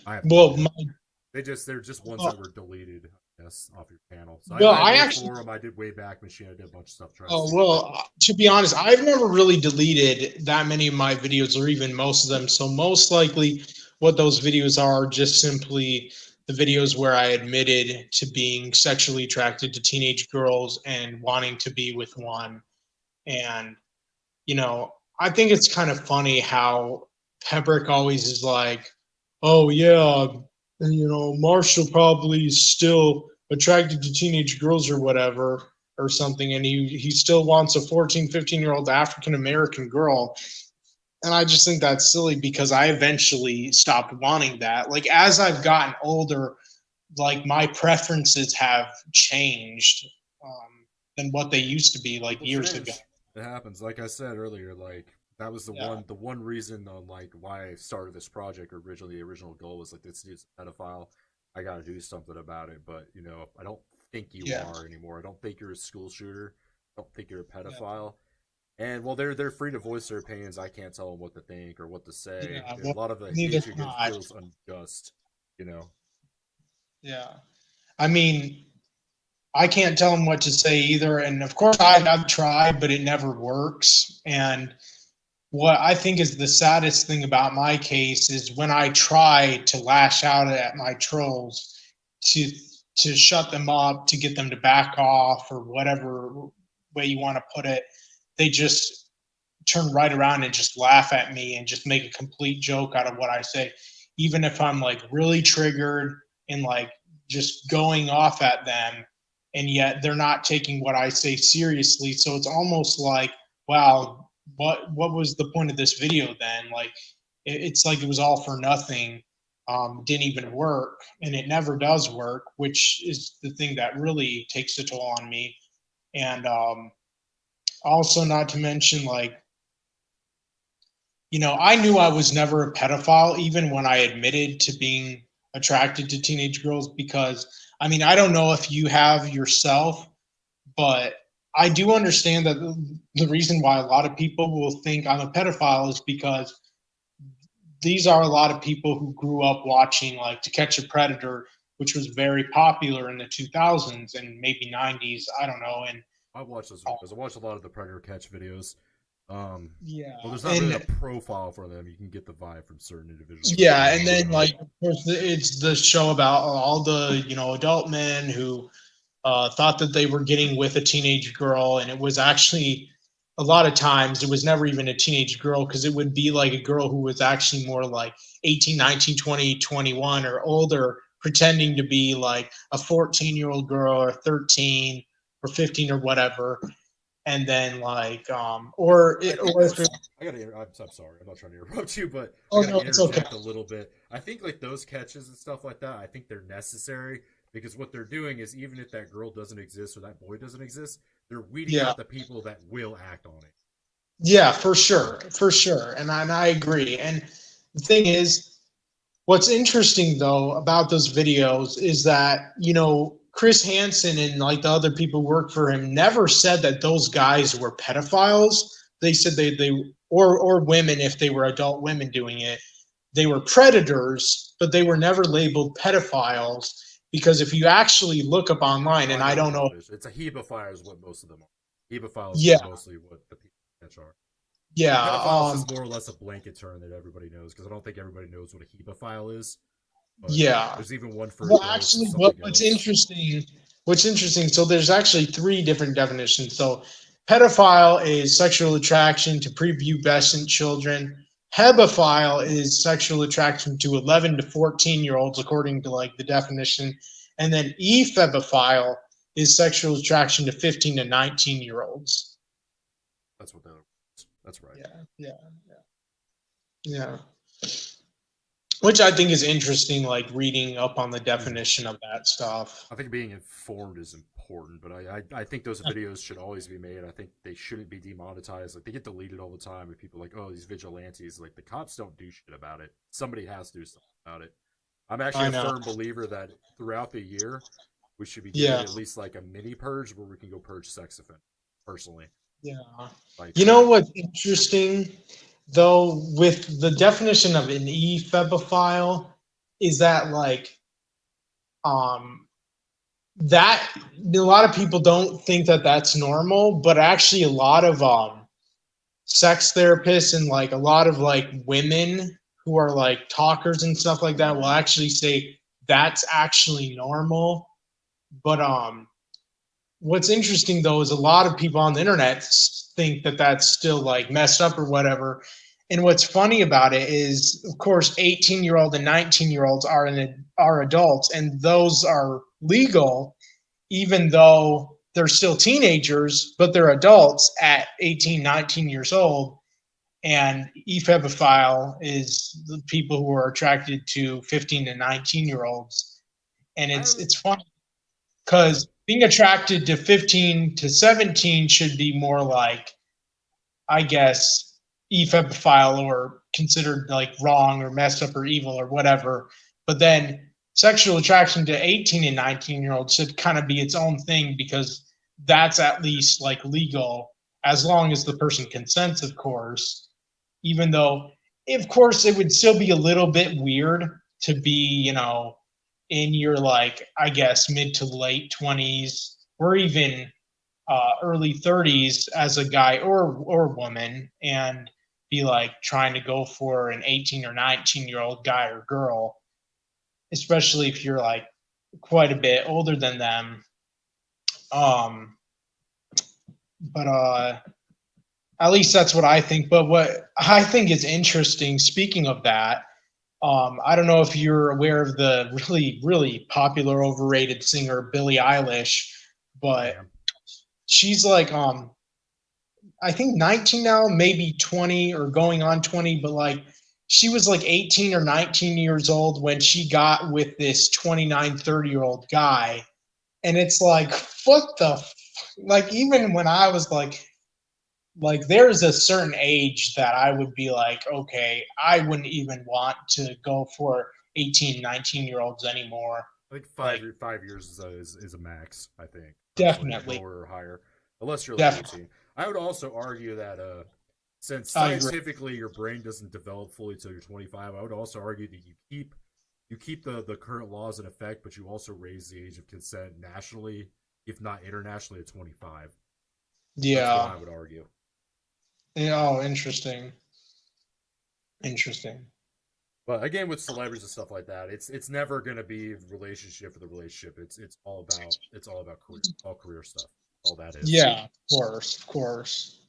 I have no Well, idea. They're just ones that were deleted, I guess, off your channel. So well, I I looked actually. for them. I did Wayback Machine. I did a bunch of stuff trying to Oh see. well, to be honest, I've never really deleted that many of my videos, or even most of them. So most likely, what those videos are just simply the videos where I admitted to being sexually attracted to teenage girls and wanting to be with one. And I think it's kind of funny how Pembroke always is like, "Oh yeah, and Marshall probably is still attracted to teenage girls or whatever or something, and he still wants a 14, 15-year-old African American girl." And I just think that's silly because I eventually stopped wanting that. Like as I've gotten older, like my preferences have changed than what they used to be like It'll years ago. change. It happens. Like I said earlier, like that was Yeah. the one reason on like why I started this project originally. The original goal was like this dude's a pedophile. I got to do something about it. But I don't think you Yeah. are anymore. I don't think you're a school shooter. I don't think you're a Yeah. pedophile. And well, they're free to voice their opinions. I can't tell them what to think or what to say. Yeah, A well, lot of the neither hatred can I. feels unjust. You know, Yeah. I mean, I can't tell them what to say either. And of course, I've tried, but it never works. And what I think is the saddest thing about my case is when I try to lash out at my trolls to to shut them up, to get them to back off, or whatever way you want to put it, they just turn right around and just laugh at me and just make a complete joke out of what I say, even if I'm like really triggered and like just going off at them, and yet they're not taking what I say seriously. So it's almost like, wow, what was the point of this video then? Like it's like it was all for nothing. Didn't even work, and it never does work, which is the thing that really takes a toll on me. And also, not to mention, like, I knew I was never a pedophile, even when I admitted to being attracted to teenage girls, because, I mean, I don't know if you have yourself, but I do understand that the reason why a lot of people will think I'm a pedophile is because these are a lot of people who grew up watching, like, To Catch a Predator, which was very popular in the 2000s and maybe 90s. I don't know. And I've watched those videos. I watched a lot of the Predator Catch videos. yeah, Well, there's not really a and profile for them. You can get the vibe from certain individuals. yeah, and then like of course it's the show about all the adult men who thought that they were getting with a teenage girl, and it was actually a lot of times it was never even a teenage girl because it would be like a girl who was actually more like 18, 19, 20, 21 or older, pretending to be like a 14-year-old girl or 13 or 15 or whatever. And then like I think or if that's. it, I'm sorry. I'm not trying to interrupt you, but I oh gotta no, it's okay. interject a little bit. I think like those catches and stuff like that. I think they're necessary because what they're doing is even if that girl doesn't exist or that boy doesn't exist, they're weeding Yeah. out the people that will act on it. Yeah, for sure, and I agree. And the thing is, what's interesting though about those videos is that Chris Hansen and like the other people who work for him never said that those guys were pedophiles. They said they or women if they were adult women doing it, they were predators, but they were never labeled pedophiles because if you actually look up online, Oh, and I I know the don't know, definition. It's a hebephiler is what most of them are. Hebephiles yeah, are mostly what the people catch are. yeah, Pedophile is just more or less a blanket term that everybody knows because I don't think everybody knows what a hebephile is. But yeah. there's even one for Well, adults and actually, something what's else. interesting, so there's actually three different definitions. So, pedophile is sexual attraction to prepubescent children. Hebephile is sexual attraction to 11 to 14-year-olds, according to like the definition. And then ephebophile is sexual attraction to 15 to 19-year-olds. That's what that is. That's right. Yeah, yeah, yeah. Which I think is interesting, like reading up on the definition of that stuff. I think being informed is important. important, but I think those videos should always be made. I think they shouldn't be demonetized. Like, they get deleted all the time, and people are like, oh, these vigilantes. Like, the cops don't do shit about it. Somebody has to do something about it. I'm actually I a know. firm believer that throughout the year, we should be Yeah. getting at least like a mini purge where we can go purge sex offenders. Personally, Yeah. like, You know what's interesting, though, with the definition of an ephebophile is that, like, um, that a lot of people don't think that that's normal, but actually a lot of sex therapists and like a lot of like women who are like talkers and stuff like that will actually say that's actually normal. But what's interesting though is a lot of people on the internet think that that's still like messed up or whatever. And what's funny about it is, of course, 18-year-old and 19-year-olds are adults, and those are legal, even though they're still teenagers, but they're adults at 18, 19 years old. And ephebophile is the people who are attracted to 15 to 19-year-olds. And it's funny because being attracted to 15 to 17 should be more like, I guess, ephebophile or considered like wrong or messed up or evil or whatever. But then sexual attraction to 18 and 19-year-olds should kind of be its own thing, because that's at least like legal as long as the person consents, of course. Even though, of course, it would still be a little bit weird to be, in your, like, I guess, mid to late 20s or even early 30s as a guy or woman, and be like trying to go for an 18 or 19-year-old guy or girl, especially if you're like quite a bit older than them. Um, but at least that's what I think. But what I think is interesting, speaking of that, I don't know if you're aware of the really, really popular, overrated singer Billie Eilish, but she's like, I think 19 now, maybe 20 or going on 20, but like she was like 18 or 19 years old when she got with this 29, 30-year-old guy. And it's like, what the, like, even when I was like there's a certain age that I would be like, okay, I wouldn't even want to go for 18, 19-year-olds anymore. I think Like, 5 years is a max. I think personally, definitely. lower or higher, unless you're like Definitely. 18. I would also argue that since I agree. scientifically your brain doesn't develop fully till you're 25, I would also argue that you keep the current laws in effect, but you also raise the age of consent nationally, if not internationally, to 25. That's what Yeah. I would argue. Oh, interesting. Interesting. But again, with celebrities and stuff like that, it's never gonna be relationship for the relationship. It's all about career stuff. All that is. Yeah, of course.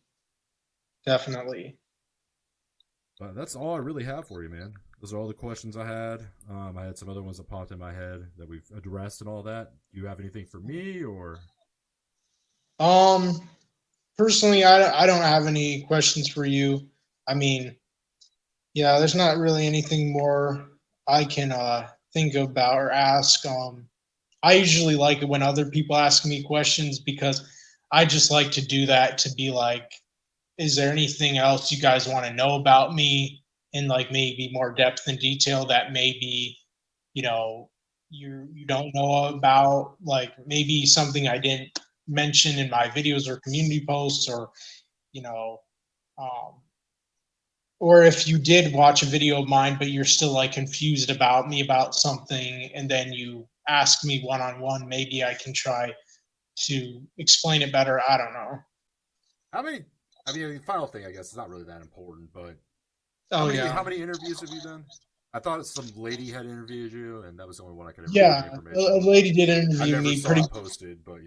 Definitely. But that's all I really have for you, man. Those are all the questions I had. I had some other ones that popped in my head that we've addressed and all that. Do you have anything for me, or? Um, Personally, I don't have any questions for you. I mean, yeah, there's not really anything more I can think about or ask. I usually like it when other people ask me questions, because I just like to do that, to be like, is there anything else you guys want to know about me in like maybe more depth and detail that maybe, you know, you don't know about, like maybe something I didn't mention in my videos or community posts, or you know, um, or if you did watch a video of mine but you're still like confused about me about something, and then you ask me one on one, maybe I can try to explain it better. I don't know. How many? I mean, final thing, I guess, it's not really that important, but Oh how yeah. many interviews have you done? I thought some lady had interviewed you, and that was the only one I could ever find Yeah, any a information on. lady did I interview never me saw pretty. it posted, but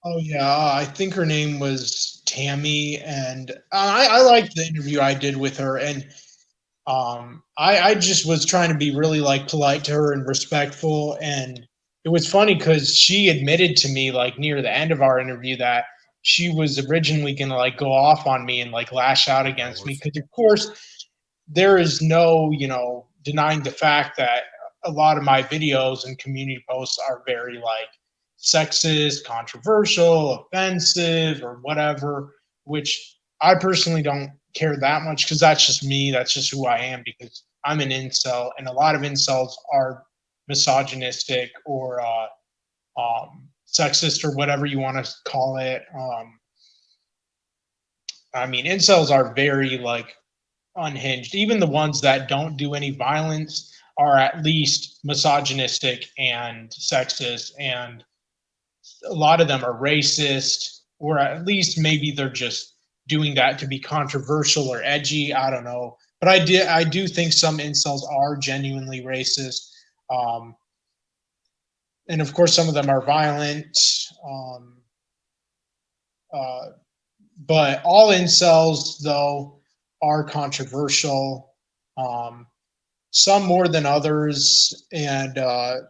Oh yeah, I think her name was Tammy, and I liked the interview I did with her, and I just was trying to be really like polite to her and respectful, and it was funny because she admitted to me like near the end of our interview that she was originally gonna like go off on me and like lash out against me, because of course there is no, denying the fact that a lot of my videos and community posts are very like sexist, controversial, offensive, or whatever, which I personally don't care that much because that's just me. That's just who I am because I'm an incel, and a lot of incels are misogynistic or sexist or whatever you want to call it. I mean, incels are very like unhinged. Even the ones that don't do any violence are at least misogynistic and sexist, and a lot of them are racist, or at least maybe they're just doing that to be controversial or edgy. I don't know, but I do think some incels are genuinely racist, um, and of course some of them are violent. Um, uh, but all incels though are controversial. Um, some more than others, and there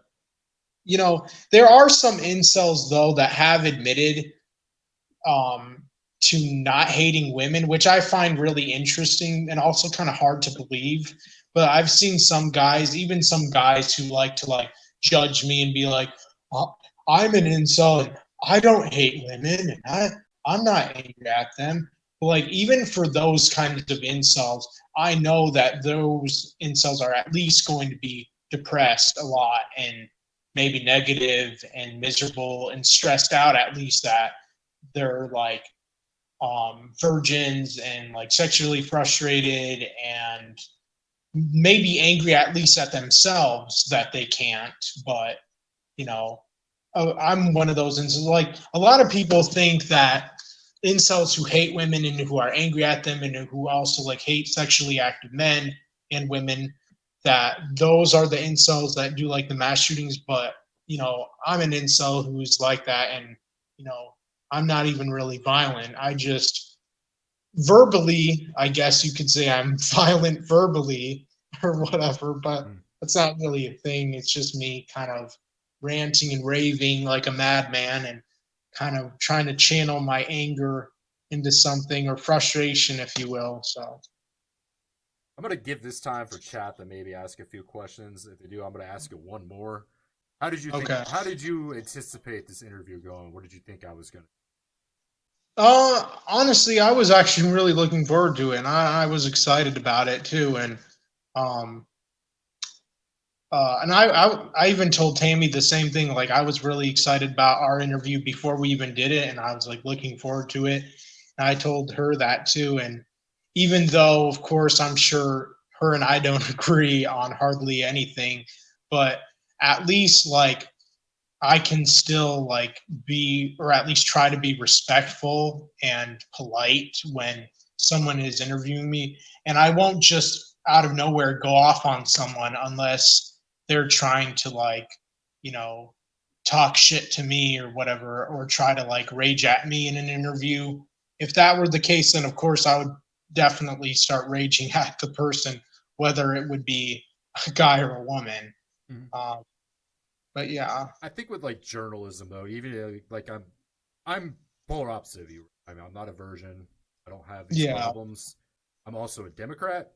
are some incels though that have admitted um, to not hating women, which I find really interesting and also kind of hard to believe. But I've seen some guys, even some guys who like to like judge me and be like, I'm an incel and I don't hate women and I'm not angry at them. But like even for those kinds of incels, I know that those incels are at least going to be depressed a lot and maybe negative and miserable and stressed out, at least that they're like virgins and like sexually frustrated and maybe angry at least at themselves that they can't. But you know, I'm one of those incels. Like a lot of people think that incels who hate women and who are angry at them and who also like hate sexually active men and women, that those are the incels that do like the mass shootings. But I'm an incel who's like that, and I'm not even really violent. I just verbally, I guess you could say I'm violent verbally or whatever, but that's not really a thing. It's just me kind of ranting and raving like a madman and kind of trying to channel my anger into something, or frustration, if you will. So I'm gonna give this time for chat to maybe ask a few questions. If they do, I'm gonna ask it one more. How did you think? okay. How did you anticipate this interview going? What did you think I was gonna? Honestly, I was actually really looking forward to it, and I was excited about it too. And um, I even told Tammy the same thing. Like I was really excited about our interview before we even did it, and I was like looking forward to it. And I told her that too. And even though, of course, I'm sure her and I don't agree on hardly anything, but at least like I can still like be, or at least try to be respectful and polite when someone is interviewing me. And I won't just out of nowhere go off on someone unless they're trying to like, you know, talk shit to me or whatever, or try to like rage at me in an interview. If that were the case, then of course I would definitely start raging at the person, whether it would be a guy or a woman. Mhm. But yeah. I think with like journalism though, even like I'm polar opposite of you. I mean, I'm not a virgin. I don't have these Yeah. problems. I'm also a Democrat,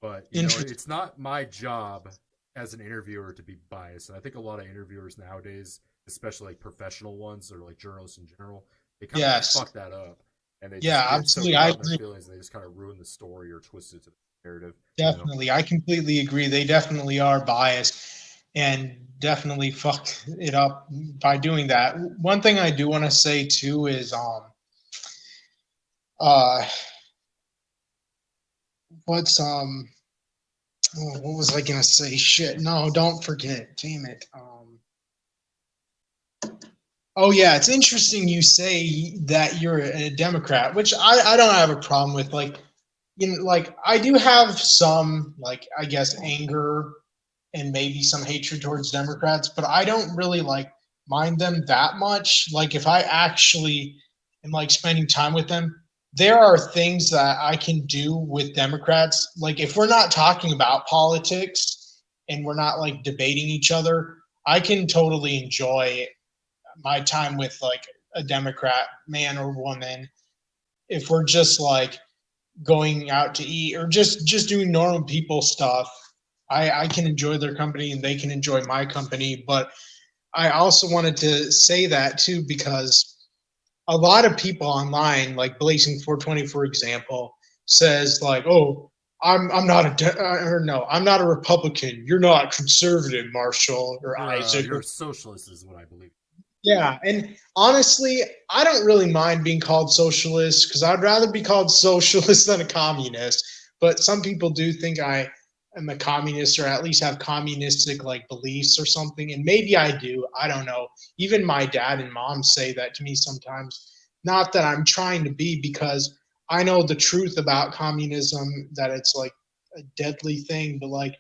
but Interesting. it's not my job as an interviewer to be biased. And I think a lot of interviewers nowadays, especially like professional ones or like journalists in general, they kind of Yes. fuck that up, and they Yeah, just get so absolutely. I caught in their agree. feelings, and they just kind of ruin the story or twist it to the narrative. Definitely. I completely agree. They definitely are biased and definitely fuck it up by doing that. One thing I do want to say too is uh what's what was I gonna say? Shit. No, don't forget. Damn it. Oh yeah, it's interesting you say that you're a Democrat, which I don't have a problem with. Like, like I do have some like I guess anger and maybe some hatred towards Democrats, but I don't really like mind them that much. Like if I actually am like spending time with them, there are things that I can do with Democrats. Like if we're not talking about politics and we're not like debating each other, I can totally enjoy my time with like a Democrat man or woman. If we're just like going out to eat or just doing normal people stuff, I can enjoy their company and they can enjoy my company. But I also wanted to say that too, because a lot of people online, like Blazing 420, for example, says like, "Oh, I'm not or no, I'm not a Republican. You're not conservative, Marshall or Isaac." You're a socialist, is what I believe. Yeah, and honestly, I don't really mind being called socialist because I'd rather be called socialist than a communist. But some people do think I am a communist or at least have communistic like beliefs or something, and maybe I do. I don't know. Even my dad and mom say that to me sometimes. Not that I'm trying to be, because I know the truth about communism, that it's like a deadly thing, but like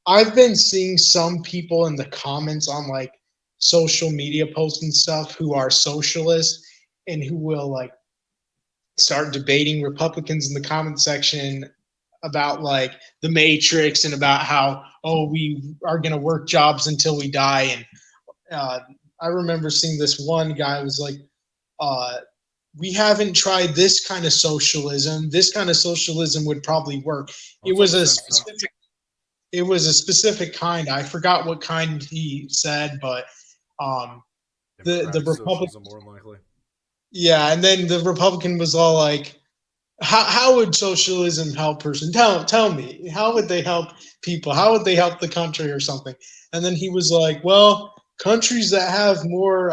I've been seeing some people in the comments on like social media posts and stuff who are socialists and who will like start debating Republicans in the comment section about like the Matrix and about how, oh, we are going to work jobs until we die. And uh, I remember seeing this one guy was like, uh, we haven't tried this kind of socialism. This kind of socialism would probably work. Well, It it's all was the a same stuff. specific it was a specific kind. I forgot what kind he said, but um, the Democratic Republican, socialism, more than likely. yeah, and then the Republican was all like, how would socialism help person? Tell me, how would they help people? How would they help the country or something?" And then he was like, "Well, countries that have more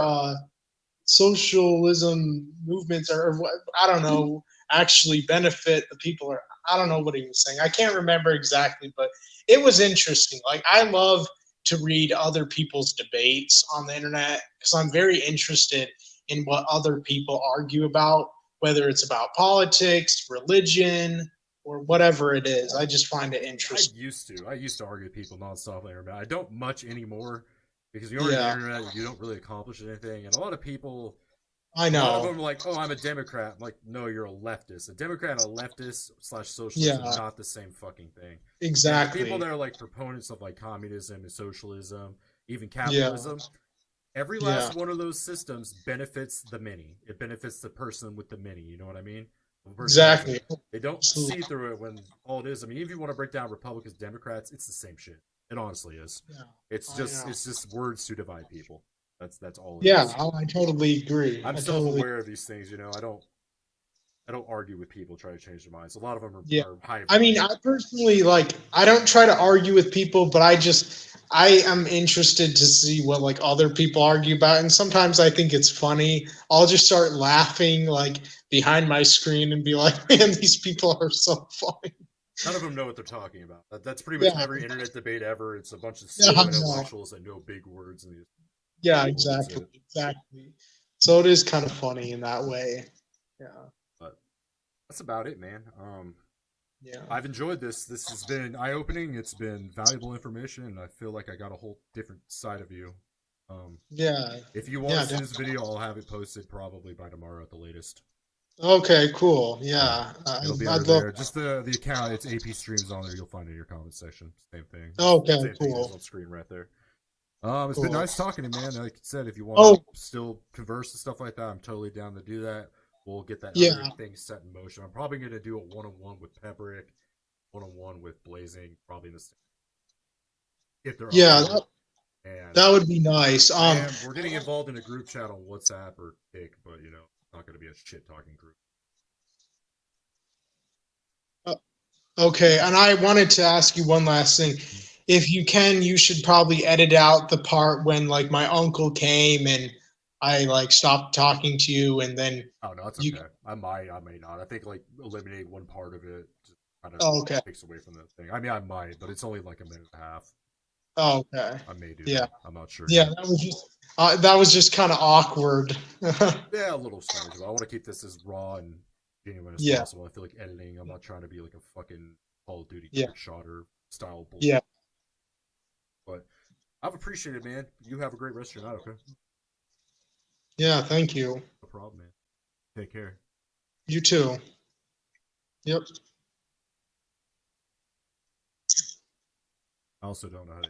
socialism movements or I don't know actually benefit the people." Or I don't know what he was saying. I can't remember exactly, but it was interesting. Like I love to read other people's debates on the internet because I'm very interested in what other people argue about, whether it's about politics, religion, or whatever it is. I just find it interesting. I used to argue with people nonstop on the internet. I don't much anymore because you are on the Yeah, internet, you don't really accomplish anything, and a lot of people, I a lot of know. them are like, "Oh, I'm a Democrat." I'm like, "No, you're a leftist. A Democrat and a leftist slash socialist are Yeah, not the same fucking thing." And the people exactly. that are like proponents of like communism and socialism, even Yeah, capitalism, every yeah, last one of those systems benefits the many. It benefits the person with the many. You know what I mean? The person who has it. exactly. They don't Absolutely. see through it when all it is. I mean, if you want to break down Republicans, Democrats, it's the same shit. It honestly is. Yeah, It's I just know. it's just words to divide people. That's all it Yeah, is. I totally agree. I'm I totally, self-aware of these things. You know, I don't argue with people try to change their minds. A lot of them yeah. are high I mean, value. I personally like, I don't try to argue with people, but I am interested to see what like other people argue about. And sometimes I think it's funny. I'll just start laughing like behind my screen and be like, man, these people are so funny. None of them know what they're talking about. That's pretty much Yeah, every internet debate ever. It's a bunch of yeah, pseudo I know. intellectuals that know big words and these Yeah, people. That's exactly. it. Exactly. So it is kind of funny in that way. Yeah. But that's about it, man. Yeah. I've enjoyed this. This has been eye opening. It's been valuable information, and I feel like I got a whole different side of you. Um, Yeah. if you want Yeah. to see this video, I'll have it posted probably by tomorrow at the latest. Okay, cool. Yeah, Yeah. it'll be under I'd love there. that. Just the account. It's AP Streams on there. You'll find it in your comment section. Same thing. Okay, Same thing it is cool. on screen right there. It's been Cool. nice talking to you, man. Like I said, if you want to Oh, still converse and stuff like that, I'm totally down to do that. We'll get that other yeah. thing set in motion. I'm probably going to do a one-on-one with Peperick, one-on-one with Blazing, probably in the same if they're up Yeah, to it. And that would be nice. we're getting involved in a group chat on WhatsApp or Kick, but you know, it's not going to be a shit talking group. Uh, okay, and I wanted to ask you one last thing. If you can, you should probably edit out the part when like my uncle came and I like stopped talking to you, and then Oh no, it's you. okay. I may not. I think like eliminate one part of it just kind of Oh, okay. takes away from the thing. I mean, I might, but it's only like a minute and a half. Oh, okay. I may do Yeah. that. I'm not sure Yeah, yet. that was just kind of awkward. Yeah, a little strange, but I want to keep this as raw and genuine as Yeah. possible. I feel like editing. I'm not trying to be like a fucking Call of Duty Yeah. trick shotter style bullshit. Yeah. But I've appreciated, man. You have a great rest of your night. Okay. Yeah, thank you. No problem, man. Take care. You too. Yep. I also don't know how to